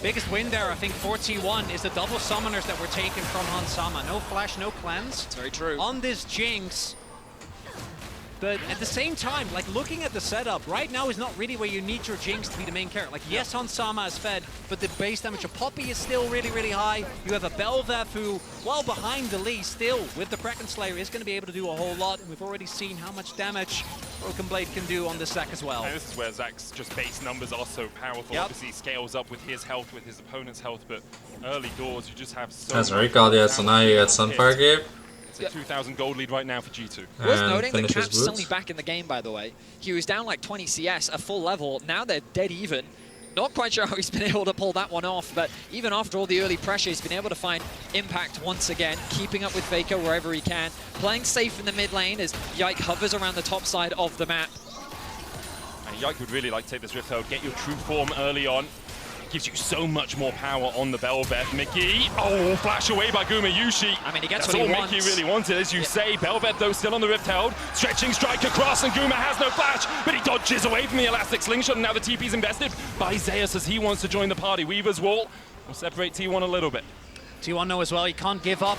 Biggest win there, I think, for T1 is the double summoners that were taken from Hansama. No flash, no cleanse. It's very true. On this Jinx. But at the same time, like looking at the setup, right now is not really where you need your Jinx to be the main character. Like, yes, Hansama is fed, but the base damage of Poppy is still really, really high. You have a Bel'Veth who, while behind the Lee, still with the Kraken Slayer is going to be able to do a whole lot. And we've already seen how much damage Broken Blade can do on this Zac as well. And this is where Zac's just base numbers are so powerful. Yep. Obviously, he scales up with his health, with his opponent's health, but early doors, you just have so That's much recalled, yeah, so now you got Sunfire Cape. It's a 2,000 gold lead right now for G2. Worth noting that finishes Cap's only boots. back in the game, by the way. He was down like 20 CS, a full level. Now they're dead even. Not quite sure how he's been able to pull that one off, but even after all the early pressure, he's been able to find impact once again, keeping up with Faker wherever he can, playing safe in the mid lane as Yike hovers around the top side of the map. And Yike would really like to take this Rift Herald, get your true form early on. Gives you so much more power on the Bel'Veth. Mickey, oh, flash away by Gumayusi. I mean, he gets That's what he all wants. Mickey really wanted, as you say. Bel'Veth, though, still on the Rift Herald. Stretching strike across, and Guma has no flash, but he dodges away from the Elastic Slingshot, and now the TP's invested by Zeus as he wants to join the party. Weaver's Wall will separate T1 a little bit. T1 know as well, he can't give up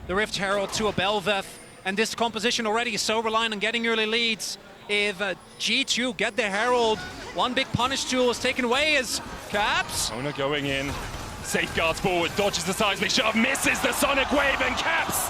the Rift Herald to a Bel'Veth, and this composition already is so reliant on getting early leads. If G2 get the Herald, one big punish tool is taken away as Caps. Owner going in, safeguards forward, dodges the seismic shove, misses the Sonic Wave, and Caps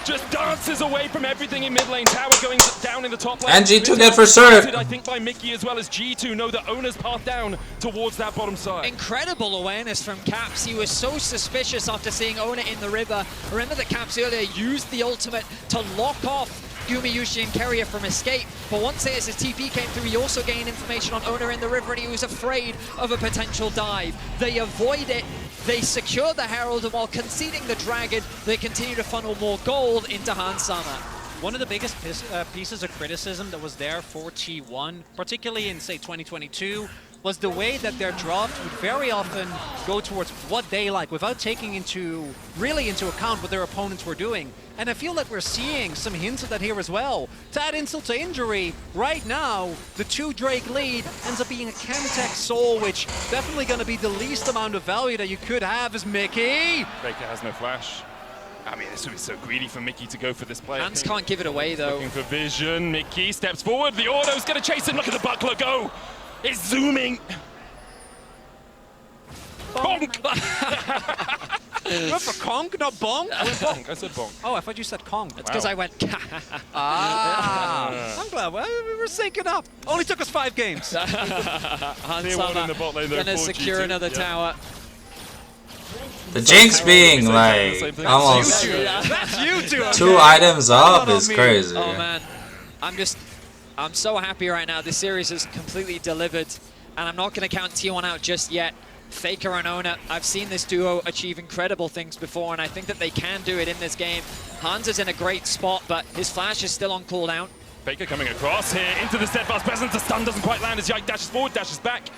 just dances away from everything in mid lane. Tower going down in the top lane. And G2 get for serve. I think by Mickey as well as G2 know the Owner's path down towards that bottom side. Incredible awareness from Caps. He was so suspicious after seeing Owner in the river. Remember that Caps earlier used the ultimate to lock off Gumayusi and Carrier from escape, but once his TP came through, he also gained information on Owner in the river, and he was afraid of a potential dive. They avoid it, they secure the Herald, and while conceding the Dragon, they continue to funnel more gold into Hansama. One of the biggest pieces of criticism that was there for T1, particularly in, say, 2022, was the way that their draft would very often go towards what they like without taking really into account what their opponents were doing. And I feel like we're seeing some hints of that here as well. To add insult to injury, right now, the 2 Drake lead ends up being a Chemtech Soul, which definitely going to be the least amount of value that you could have as Mickey. Baker has no flash. I mean, this would be so greedy for Mickey to go for this play. Hans can't give it away, though. Looking for vision. Mickey steps forward. The auto's going to chase it. Look at the buckler go. It's zooming. Bonk! Went for conk, not bonk? Bonk. I said bonk. Oh, I thought you said Kong. It's because I went. I'm glad we were syncing up. Only took us 5 games. Clear one in the bot lane, though, Gonna for secure G2. another tower. The Jinx being like almost That's you two. 2 items up is crazy. Oh man, I'm so happy right now. This series has completely delivered, and I'm not going to count T1 out just yet. Faker and Ona, I've seen this duo achieve incredible things before, and I think that they can do it in this game. Hans is in a great spot, but his flash is still on cooldown. Faker coming across here into the steadfast presence. The stun doesn't quite land as Yike dashes forward, dashes back.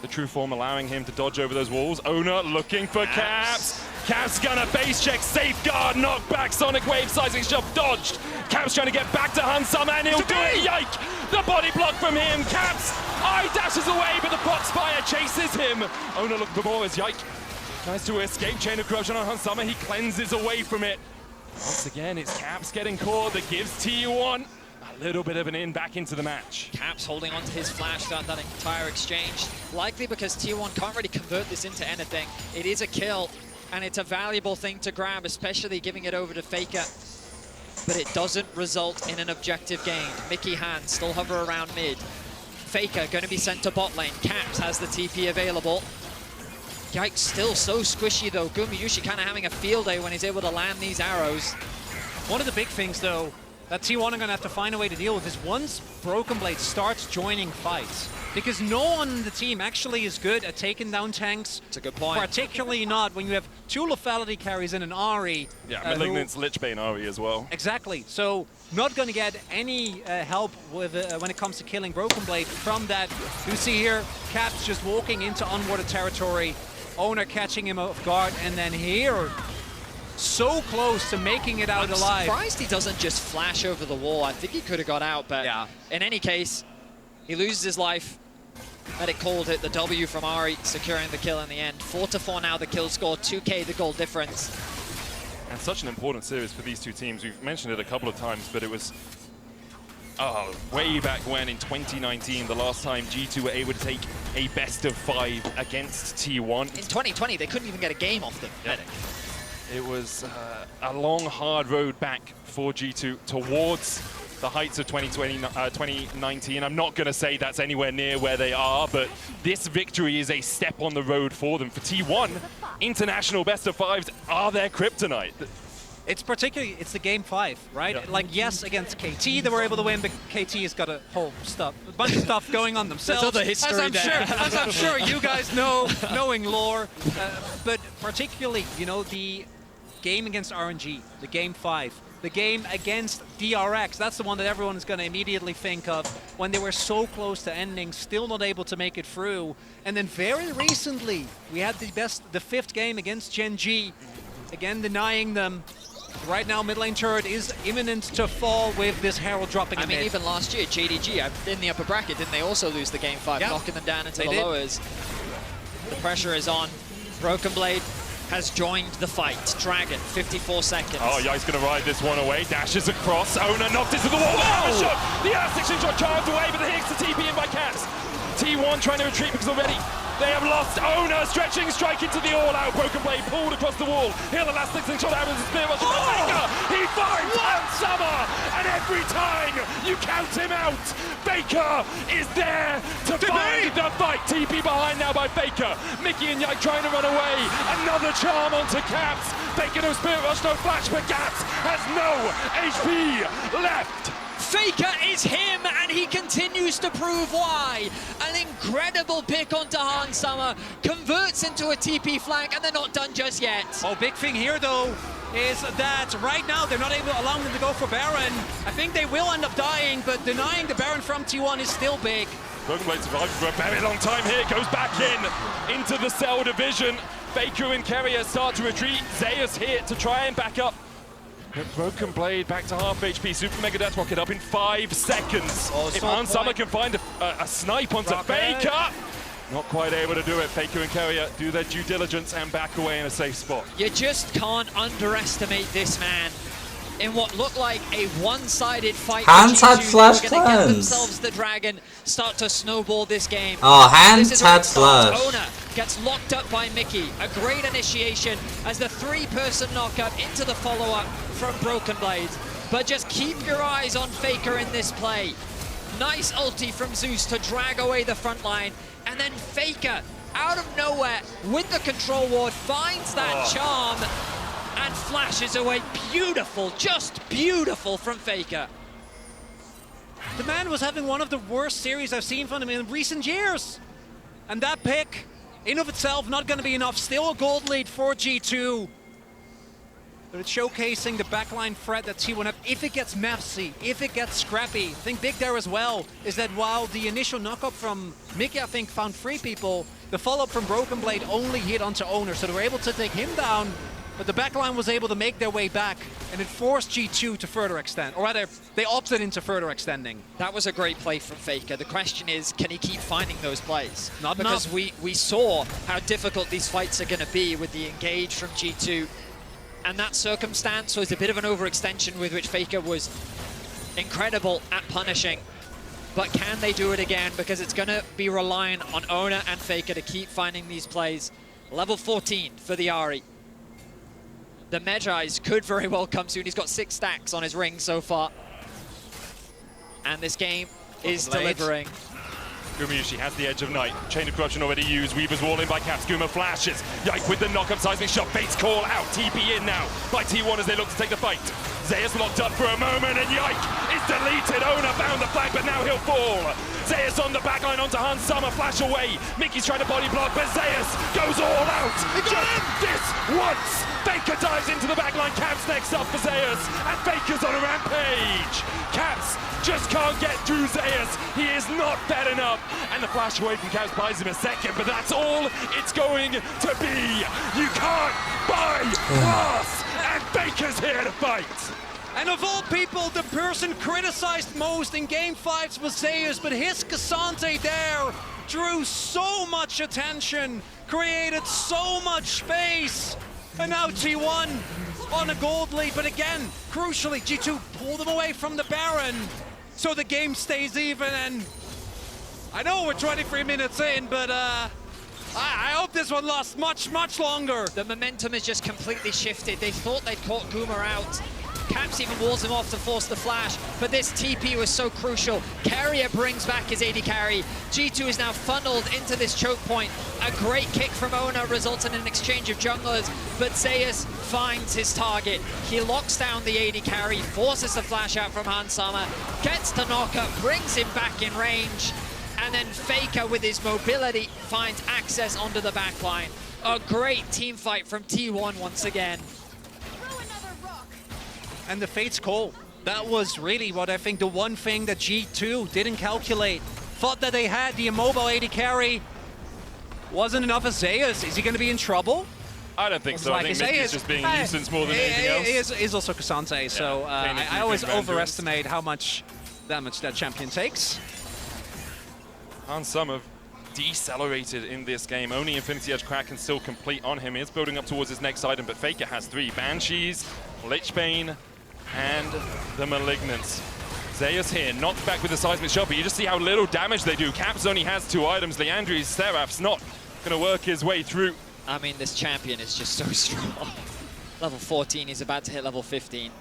The true form allowing him to dodge over those walls. Ona looking for Caps. Caps gonna base check, safeguard, knock back, Sonic Wave, sizing shove, dodged. Caps trying to get back to Hansama, and he'll do it. Yike! The body block from him. Caps eye dashes away, but the Foxfire chases him. Ona looking for more as Yike tries to escape. Chain of corruption on Hansama. He cleanses away from it. Once again, it's Caps getting caught that gives T1 a little bit of an in back into the match. Caps holding on to his flash throughout that entire exchange. Likely because T1 can't really convert this into anything. It is a kill, and it's a valuable thing to grab, especially giving it over to Faker. But it doesn't result in an objective gain. Mickey Hand still hover around mid. Faker going to be sent to bot lane. Caps has the TP available. Yikes, still so squishy though. Gumiyushi kind of having a field day when he's able to land these arrows. One of the big things though that T1 are going to have to find a way to deal with is once Broken Blade starts joining fights, because no one on the team actually is good at taking down tanks. It's a good point. Particularly not when you have 2 lethality carries and an Ahri. Yeah, Malignant's Lichbane Ahri as well. Exactly. So not going to get any help with when it comes to killing Broken Blade from that. You see here, Caps just walking into unwarded territory, Owner catching him off guard, and then here, so close to making it out alive. I'm surprised he doesn't just flash over the wall. I think he could have got out, but yeah. In any case, he loses his life. Medic called it, the W from Ahri, securing the kill in the end. 4-4 now, the kill score, 2K the goal difference. And such an important series for these two teams. We've mentioned it a couple of times, but it was way back when in 2019, the last time G2 were able to take a best of 5 against T1. In 2020, they couldn't even get a game off them. Yep. It was a long, hard road back for G2 towards the heights of 2019. I'm not going to say that's anywhere near where they are, but this victory is a step on the road for them. For T1, international best of 5s are their kryptonite. It's the game 5, right? Yeah. Like, yes, against KT they were able to win, but KT has got a bunch of stuff going on themselves. There's other history as I'm sure you guys know, knowing lore. But particularly, you know, the game against RNG, the game 5, the game against DRX, that's the one that everyone is going to immediately think of when they were so close to ending, still not able to make it through. And then very recently, we had the 5th game against Gen G, again denying them. Right now, mid lane turret is imminent to fall with this Herald dropping I mean, mid. even last year, JDG, in the upper bracket, didn't they also lose the game 5, knocking them down into the lowers? The pressure is on. Broken Blade has joined the fight. Dragon, 54 seconds. Oh, yeah, he's going to ride this one away. Dashes across. Owner knocked into the wall. Oh! Shot. The elastic shot charged away, but the hits the TP in by Caps. T1 trying to retreat because already they have lost. Owner stretching, strike into the all-out. Broken Blade pulled across the wall. Here, the last thing shot out with the spear rush. Baker, he finds Hansama, and every time you count him out, Baker is there to find the fight. TP behind now by Baker. Mickey and Yike trying to run away. Another charm onto Caps. Baker no spirit rush, no flash, but Caps has no HP left. Faker is him, and he continues to prove why. An incredible pick onto Hansama, converts into a TP flank, and they're not done just yet. Oh, big thing here, though, is that right now they're not able to allow them to go for Baron. I think they will end up dying, but denying the Baron from T1 is still big. Broken Blade survived for a very long time here, goes back into the cell division. Baker and Carrier start to retreat. Zeus here to try and back up. But Broken Blade back to half HP. Super Mega Death Rocket up in 5 seconds. Oh, if Hansama can find a snipe onto Faker, not quite able to do it. Faker and Carrier do their due diligence and back away in a safe spot. You just can't underestimate this man. In what looked like a one-sided fight, Hans had flash going to get cleanse. themselves the dragon, start to snowball this game. Oh, Hans had flash. Owner gets locked up by Mickey. A great initiation as the 3-person knockup into the follow-up from Broken Blade. But just keep your eyes on Faker in this play. Nice ulti from Zeus to drag away the front line. And then Faker out of nowhere with the control ward, finds that charm and flashes away. Beautiful, just beautiful from Faker. The man was having one of the worst series I've seen from him in recent years. And that pick, in of itself, not going to be enough. Still a gold lead for G2. But it's showcasing the backline threat that T1 have. If it gets messy, if it gets scrappy, I think big there as well is that while the initial knockup from Mickey, I think, found 3 people, the follow-up from Broken Blade only hit onto Owner, so they were able to take him down, but the backline was able to make their way back, and it forced G2 to further extend, or rather, they opted into further extending. That was a great play from Faker. The question is, can he keep finding those plays? Not because enough. we saw how difficult these fights are going to be with the engage from G2. And that circumstance was a bit of an overextension with which Faker was incredible at punishing. But can they do it again? Because it's going to be relying on Owner and Faker to keep finding these plays. Level 14 for the Ahri. The Medjais could very well come soon. He's got 6 stacks on his ring so far. And this game is delivering. Gumayushi has the edge of night. Chain of Corruption already used. Weaver's wall in by Caps. Guma flashes. Yike with the knock-up seismic shot. Bates call out. TP in now by T1 as they look to take the fight. Zeus locked up for a moment and Yike is deleted. Owner found the flag, but now he'll fall. Zeus on the backline onto Hans Summer. Flash away. Mickey's trying to body block, but Zeus goes all out. Just this once. Faker dives into the backline. Caps next up for Zeus. And Faker's on a rampage. Caps just can't get through Zeus. He is not fed enough. And the flash away from Caps buys him a second, but that's all it's going to be. You can't buy class. And Faker's here to fight. And of all people, the person criticized most in Game 5 was Zeus, but his Cassante there drew so much attention, created so much space, and now T1 on a gold lead. But again, crucially, G2 pulled them away from the Baron, so the game stays even. And I know we're 23 minutes in, but I hope this one lasts much, much longer. The momentum has just completely shifted. They thought they'd caught Guma out. Caps even walls him off to force the flash, but this TP was so crucial. Carrier brings back his AD carry. G2 is now funneled into this choke point. A great kick from Owner results in an exchange of junglers, but Zeus finds his target. He locks down the AD carry, forces the flash out from Hans Summer, gets the knockup, brings him back in range, and then Faker with his mobility finds access onto the backline. A great team fight from T1 once again. And the Fate's call. That was really what I think the one thing that G2 didn't calculate. Thought that they had the immobile AD carry. Wasn't enough of Zeus. Is he going to be in trouble? I don't think so. I think Mickey's just being a nuisance more than anything else. He is also Cassante, so I always overestimate how much damage that champion takes. Hans Summer decelerated in this game. Only Infinity Edge Crack can still complete on him. He is building up towards his next item, but Faker has 3. Banshees, Lichbane, and the Malignance. Zeus here, knocked back with the seismic shot, but you just see how little damage they do. Caps only has 2 items. Leandri's Seraph's not going to work his way through. I mean, this champion is just so strong. Level 14, he's about to hit level 15.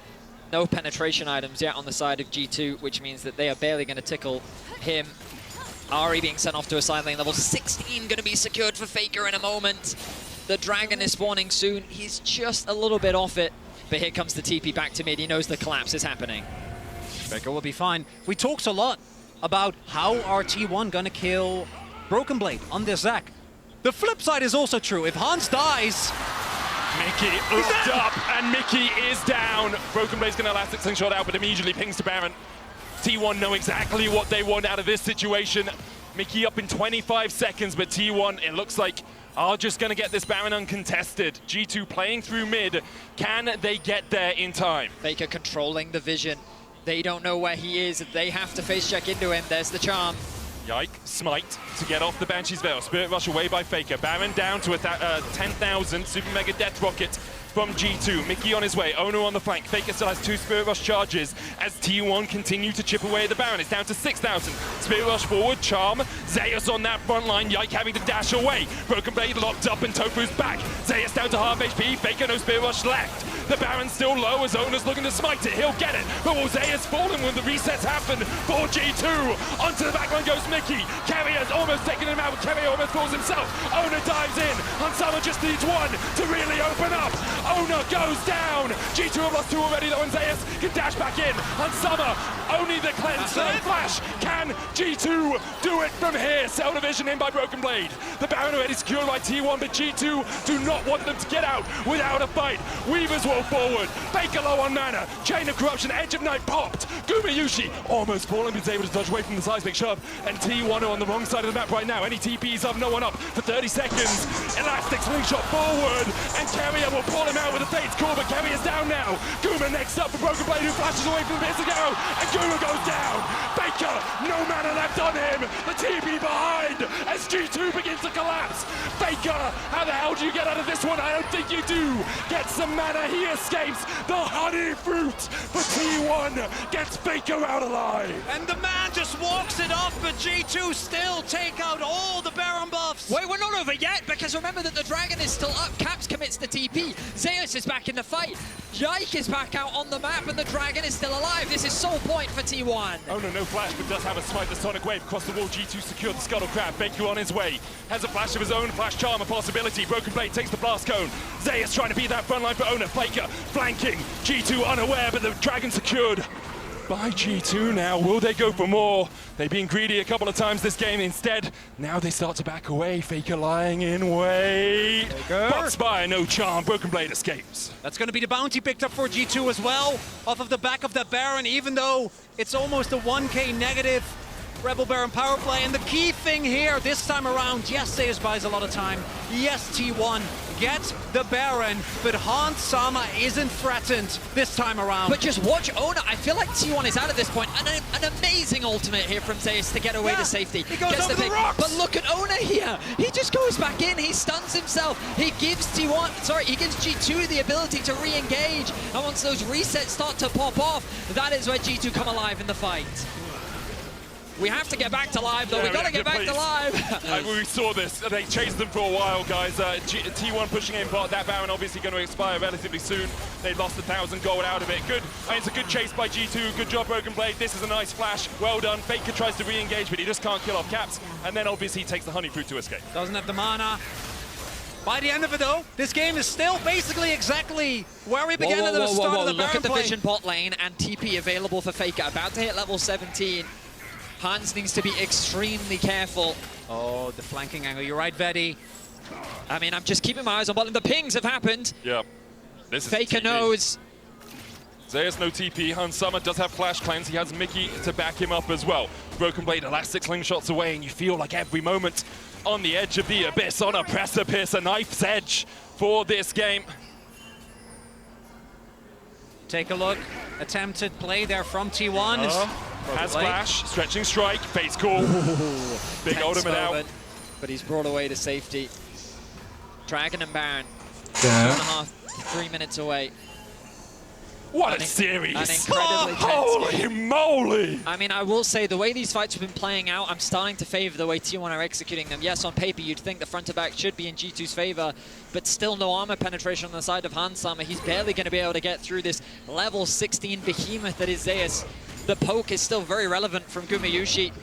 No penetration items yet on the side of G2, which means that they are barely going to tickle him. Ahri being sent off to a side lane. Level 16 going to be secured for Faker in a moment. The Dragon is spawning soon. He's just a little bit off it. But here comes the TP back to mid. He knows the collapse is happening. Faker will be fine. We talked a lot about how are T1 going to kill Broken Blade on this Zac. The flip side is also true. If Hans dies... Mickey looked up, and Mickey is down. Broken Blade's going to elastic slingshot out, but immediately pings to Baron. T1 know exactly what they want out of this situation. Mickey up in 25 seconds, but T1, it looks like, are just going to get this Baron uncontested. G2 playing through mid. Can they get there in time? Faker controlling the vision. They don't know where he is. They have to face check into him. There's the charm. Yike, smite to get off the Banshee's Veil. Spirit Rush away by Faker. Baron down to 10,000. Super Mega Death Rocket from G2. Mickey on his way. Ono on the flank. Faker still has 2 Spirit Rush charges as T1 continue to chip away at the Baron. It's down to 6,000. Spirit Rush forward. Charm. Zeus on that front line. Yike having to dash away. Broken Blade locked up and Tofu's back. Zeus down to half HP. Faker no Spirit Rush left. The Baron's still low as Ona's looking to smite it. He'll get it, but will Zeus fallen when the resets happen for G2? Onto the backline goes Mickey. Carrier's almost taking him out. Carrier almost falls himself. Ona dives in. Hansama just needs one to really open up. Ona goes down. G2 have lost 2 already though, and Zeus can dash back in. Hansama, only the cleanse, no flash. Can G2 do it from here? Cell division in by Broken Blade. The Baron already secured by T1, but G2 do not want them to get out without a fight. Weavers roll forward. Baker low on mana. Chain of Corruption, Edge of Night popped. Gumayushi almost falling, but is able to dodge away from the seismic shove. And T1 are on the wrong side of the map right now. Any TPs up, no one up for 30 seconds. Elastic slingshot forward, and Carrier will pull him out with a Fate's Call, but Carrier's down now. Guma next up for Broken Blade, who flashes away from the piercing arrow, and Guma goes down. Baker, no mana left on him. The TP behind as G2 begins to collapse. Baker, how the hell do you get out of this one? I don't think you do. Get some mana, he escapes. The honey fruit for T1 gets Baker out alive. And the man just walks it off, but G2 still take out all the Baron buffs. Wait, we're not over yet, because remember that the Dragon is still up. Caps commits the TP. Zeus is back in the fight. Yike is back out on the map, and the Dragon is still alive. This is sole point for T1. Oh no flash, but does have a smite. The Sonic Wave across the wall. G2 secured the Scuttle Crab. Baker on his way. Has a flash of his own. Flash charm, a possibility. Broken Blade takes the blast cone. Zeus trying to be that front line for Ona. Baker flanking. G2 unaware, but the Dragon secured by G2 now. Will they go for more? They've been greedy a couple of times this game. Instead, now they start to back away. Faker lying in wait. Box by, no charm. Broken Blade escapes. That's going to be the bounty picked up for G2 as well, off of the back of the Baron, even though it's almost a 1k negative Rebel Baron power play. And the key thing here this time around, yes, Zeus buys a lot of time. Yes, T1 gets the Baron, but Hans Sama isn't threatened this time around. But just watch Ona. I feel like T1 is out at this point. An amazing ultimate here from Zeus to get away to safety. He goes over the rocks. But look at Ona here. He just goes back in. He stuns himself. He gives he gives G2 the ability to re-engage. And once those resets start to pop off, that is where G2 come alive in the fight. We have to get back to live, though. Yeah, We got to get back to live. We saw this. They chased them for a while, guys. T1 pushing in, but that Baron obviously going to expire relatively soon. They lost 1,000 gold out of it. Good. I mean, it's a good chase by G2. Good job, Broken Blade. This is a nice flash. Well done. Faker tries to re-engage, but he just can't kill off Caps. And then obviously he takes the honey fruit to escape. Doesn't have the mana. By the end of it, though, this game is still basically exactly where we began at the start of the Baron Look at the play. vision bot lane and TP available for Faker. About to hit level 17. Hans needs to be extremely careful. Oh, the flanking angle. You're right, Vedi. I mean, I'm just keeping my eyes on bot lane. The pings have happened. Yeah. This is Faker TP. knows. Zeus no TP. Hansama does have flash cleanse. He has Mickey to back him up as well. Broken Blade elastic slingshots away, and you feel like every moment on the edge of the abyss, on a precipice, a knife's edge for this game. Take a look. Attempted play there from T1. Has flash, stretching strike, Fate's Call. Big ultimate out. But he's brought away to safety. Dragon and Baron. Damn. 2.5, 3 minutes away. What a series! An incredibly tense Holy game. moly! I mean, I will say, the way these fights have been playing out, I'm starting to favor the way T1 are executing them. Yes, on paper, you'd think the front to back should be in G2's favor, but still no armor penetration on the side of Hansama. He's barely going to be able to get through this level 16 behemoth that is Zeus. The poke is still very relevant from Gumayushi,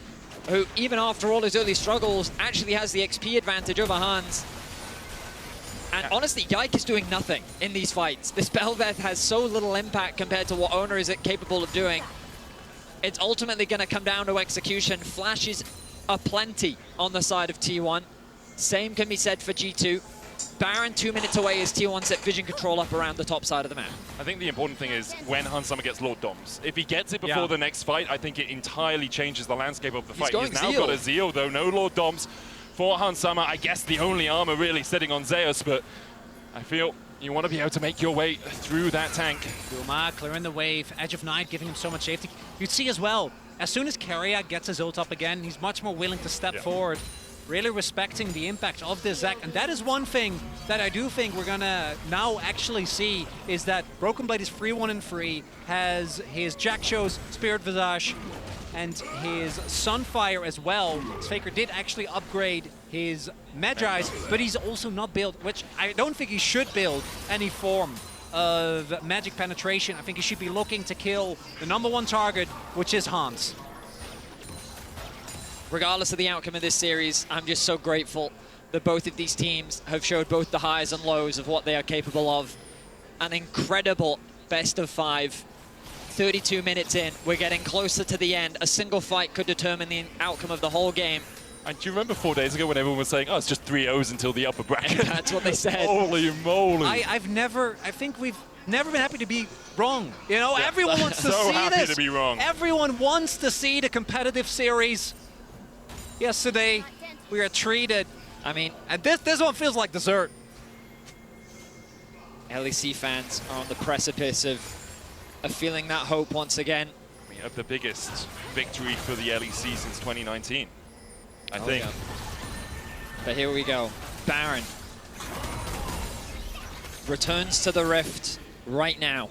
who, even after all his early struggles, actually has the XP advantage over Hans. And honestly, Yike is doing nothing in these fights. This Belveth has so little impact compared to what Ona is capable of doing. It's ultimately going to come down to execution. Flashes are plenty on the side of T1. Same can be said for G2. Baron 2 minutes away as T1 set vision control up around the top side of the map. I think the important thing is when Hansama gets Lord Doms. If he gets it before the next fight, I think it entirely changes the landscape of the fight. He's now got a Zeal, though. No Lord Doms for Hansama. I guess the only armor really sitting on Zeus, but I feel you want to be able to make your way through that tank. Guma clearing the wave, Edge of Night giving him so much safety. You'd see as well, as soon as Carrier gets his ult up again, he's much more willing to step forward, really respecting the impact of this Zac. And that is one thing that I do think we're gonna now actually see, is that Broken Blade is free 1 and free, has his Jack Show's Spirit Visage, and his Sunfire as well. Faker did actually upgrade his Magi's, but he's also not built, which I don't think he should build any form of magic penetration. I think he should be looking to kill the #1 target, which is Hans. Regardless of the outcome of this series, I'm just so grateful that both of these teams have showed both the highs and lows of what they are capable of. An incredible best of 5. 32 minutes in, we're getting closer to the end. A single fight could determine the outcome of the whole game. And do you remember 4 days ago when everyone was saying, oh, it's just 3-0s until the upper bracket? That's what they said. Holy moly. I think we've never been happy to be wrong. You know, yeah. Everyone wants to so see happy this. To be wrong. Everyone wants to see the competitive series. Yesterday, we were treated. I mean, and this one feels like dessert. LEC fans are on the precipice of feeling that hope once again. We have the biggest victory for the LEC since 2019, I think. Yeah. But here we go. Baron returns to the Rift right now.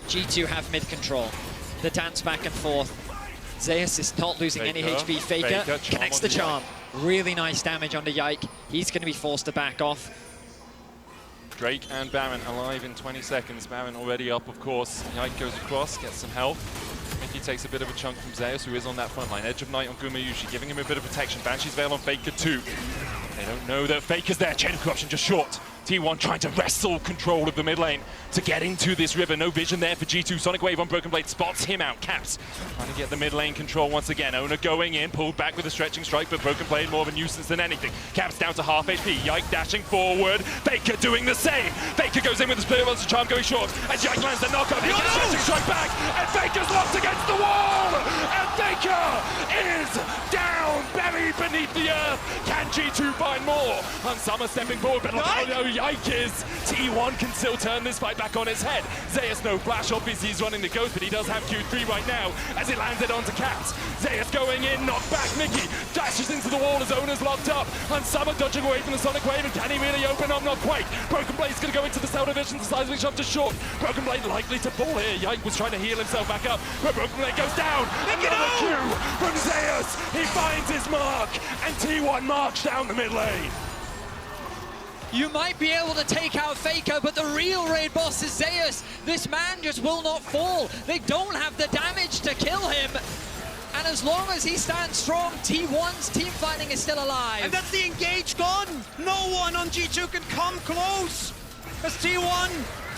G2 have mid control. The dance back and forth. Zeus is not losing any HP. Faker connects the charm. Really nice damage onto Yike. He's going to be forced to back off. Drake and Baron alive in 20 seconds. Baron already up, of course. Yike goes across, gets some help. Mickey takes a bit of a chunk from Zeus, who is on that front line. Edge of Night on Gumayushi, giving him a bit of protection. Banshee's Veil on Faker too. They don't know that Faker's there. Chain of Corruption just short. T1 trying to wrestle control of the mid lane to get into this river. No vision there for G2. Sonic Wave on Broken Blade spots him out. Caps trying to get the mid lane control once again. Owner going in, pulled back with a stretching strike, but Broken Blade more of a nuisance than anything. Caps down to half HP. Yike dashing forward. Faker doing the same. Faker goes in with the Spirit Monster Charm going short. As Yike lands the knockup, he gets a stretching strike back. And Faker's locked against the wall. And Faker is down, buried beneath the earth. Can G2 find more? Hansama stepping forward, but look how low Yike is. T1 can still turn this fight back on its head. Zeus no flash, obviously he's running the ghost, but he does have Q3 right now as it lands it onto Caps. Zeus going in, knocked back Mickey, dashes into the wall as Owner's locked up. Hansama dodging away from the Sonic Wave, and can he really open up? Not quite. Broken Blade's going to go into the cell division, the seismic shot just short. Broken Blade likely to fall here. Yike was trying to heal himself back up, but Broken Blade goes down. Another Q from Zeus. He finds his mark, and T1 march down the mid lane. You might be able to take out Faker, but the real raid boss is Zeus. This man just will not fall. They don't have the damage to kill him. And as long as he stands strong, T1's team fighting is still alive. And that's the engage gone. No one on G2 can come close. As T1,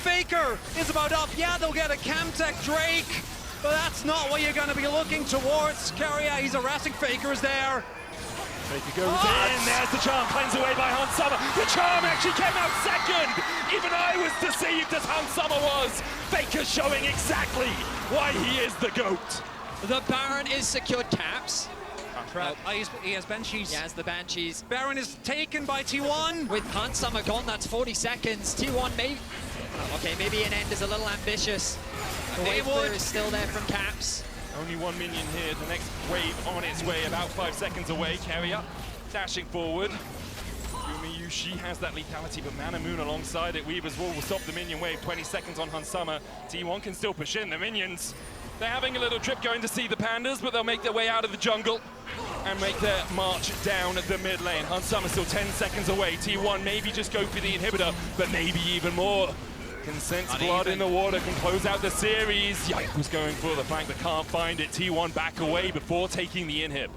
Faker is about up. Yeah, they'll get a Camtech Drake, but that's not what you're going to be looking towards. Carrier, he's harassing Faker is there. Faker goes in, there's the charm, cleansed away by Hansama. The charm actually came out second! Even I was deceived as Hansama was! Faker showing exactly why he is the GOAT. The Baron is secured. Caps. He has Banshees. He has the Banshees. Baron is taken by T1. With Hansama gone, that's 40 seconds. T1 may... Okay, maybe an end is a little ambitious. The wave clear is still there from Caps. Only one minion here, the next wave on its way, about 5 seconds away. Carrier dashing forward. Gumayushi has that lethality, but Mana Moon alongside it. Weaver's Wall will stop the minion wave. 20 seconds on Hansama. T1 can still push in. The minions, they're having a little trip going to see the pandas, but they'll make their way out of the jungle and make their march down the mid lane. Hansama still 10 seconds away. T1 maybe just go for the inhibitor, but maybe even more. Can sense blood in the water, can close out the series. Yike was going for the flank, but can't find it. T1 back away before taking the inhib.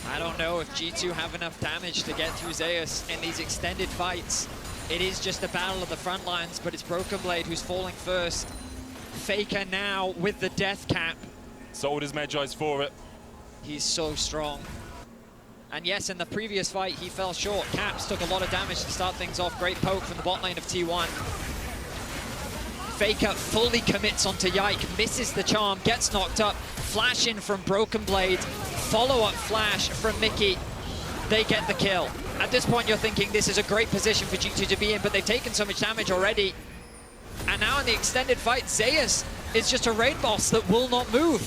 I don't know if G2 have enough damage to get through Zeus in these extended fights. It is just a battle of the front lines, but it's Broken Blade who's falling first. Faker now with the death cap. Sold his Medjai's for it. He's so strong. And yes, in the previous fight, he fell short. Caps took a lot of damage to start things off. Great poke from the bot lane of T1. Faker fully commits onto Yike, misses the charm, gets knocked up. Flash in from Broken Blade. Follow-up flash from Mickey. They get the kill. At this point, you're thinking this is a great position for G2 to be in, but they've taken so much damage already. And now in the extended fight, Zeus is just a raid boss that will not move.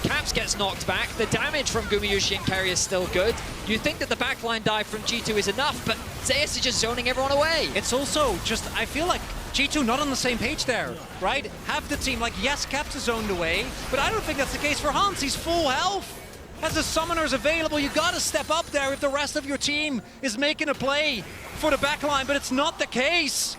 Caps gets knocked back. The damage from Gumayushi and Carrier is still good. You think that the backline dive from G2 is enough, but Zeus is just zoning everyone away. It's also just, I feel like G2 not on the same page there, right? Have the team, like, yes, Caps is zoned away, but I don't think that's the case for Hans. He's full health. has the summoners available. You got to step up there if the rest of your team is making a play for the backline, but it's not the case.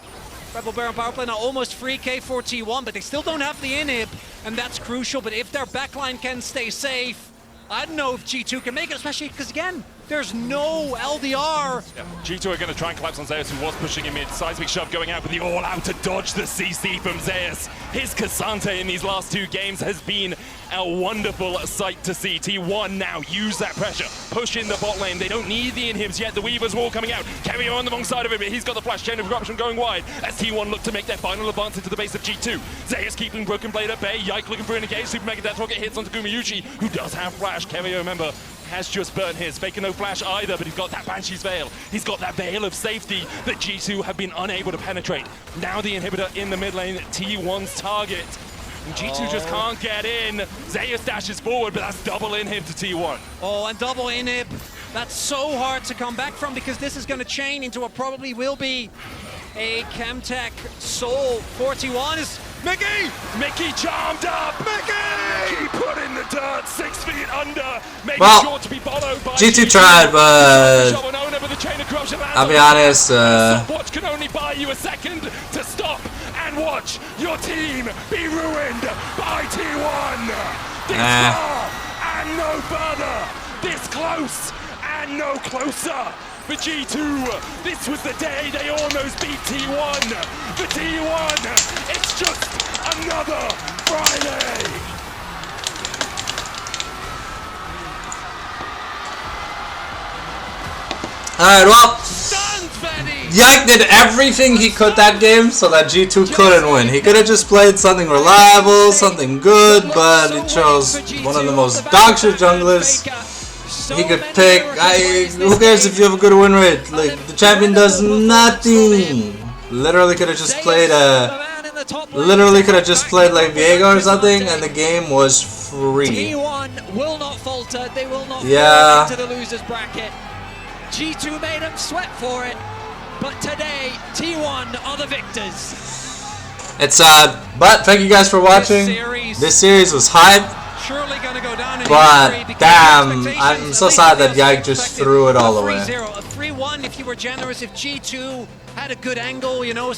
Rebel Baron powerplay now almost free K for T1, but they still don't have the inhib, and that's crucial. But if their backline can stay safe, I don't know if G2 can make it, especially because, again, there's no LDR. Yeah. G2 are going to try and collapse on Zeus, who was pushing him in. Seismic shove going out, but the all-out to dodge the CC from Zeus. His Cassante in these last 2 games has been a wonderful sight to see. T1 now use that pressure, push in the bot lane. They don't need the inhibs yet. The Weaver's wall coming out. Kerio on the wrong side of it, but he's got the flash. Chain of corruption going wide as T1 look to make their final advance into the base of G2. Zeus keeping Broken Blade at bay. Yike looking for an engage. Super Mega Death Rocket hits onto Gumayuchi, who does have flash. Kerio, remember, has just burned his. Faker no flash either, but he's got that Banshee's Veil. He's got that veil of safety that G2 have been unable to penetrate. Now the inhibitor in the mid lane, T1's target. And G2 just can't get in. Zeus dashes forward, but that's double inhib to T1. Oh, and double inhib. That's so hard to come back from because this is going to chain into what probably will be a Chemtech Soul. 41 is Mickey! Mickey charmed up! Mickey put in the dirt, 6 feet under. Maybe well, short to be followed by G2 tried, but I'll be honest. Watch can only buy you a second to stop and watch your team be ruined by T1. This far and no further. This close and no closer. For G2, this was the day they almost beat T1. For T1, it's just another Friday. Alright, well, Yike did everything he could that game so that G2 couldn't win. He could have just played something reliable, something good, but he chose one of the most dogshit junglers he could pick. Who cares if you have a good win rate? Like, the champion does nothing. Literally could have just played like Viego or something, and the game was free. T1 will not falter. They will not fall into the losers bracket. G2 made them sweat for it, but today T1 are the victors. It's but thank you guys for watching. This series was hype. Surely gonna go down in but damn, I'm so sad that Yike just threw it all away. A 3-1 if you were generous, if G2 had a good angle, you know,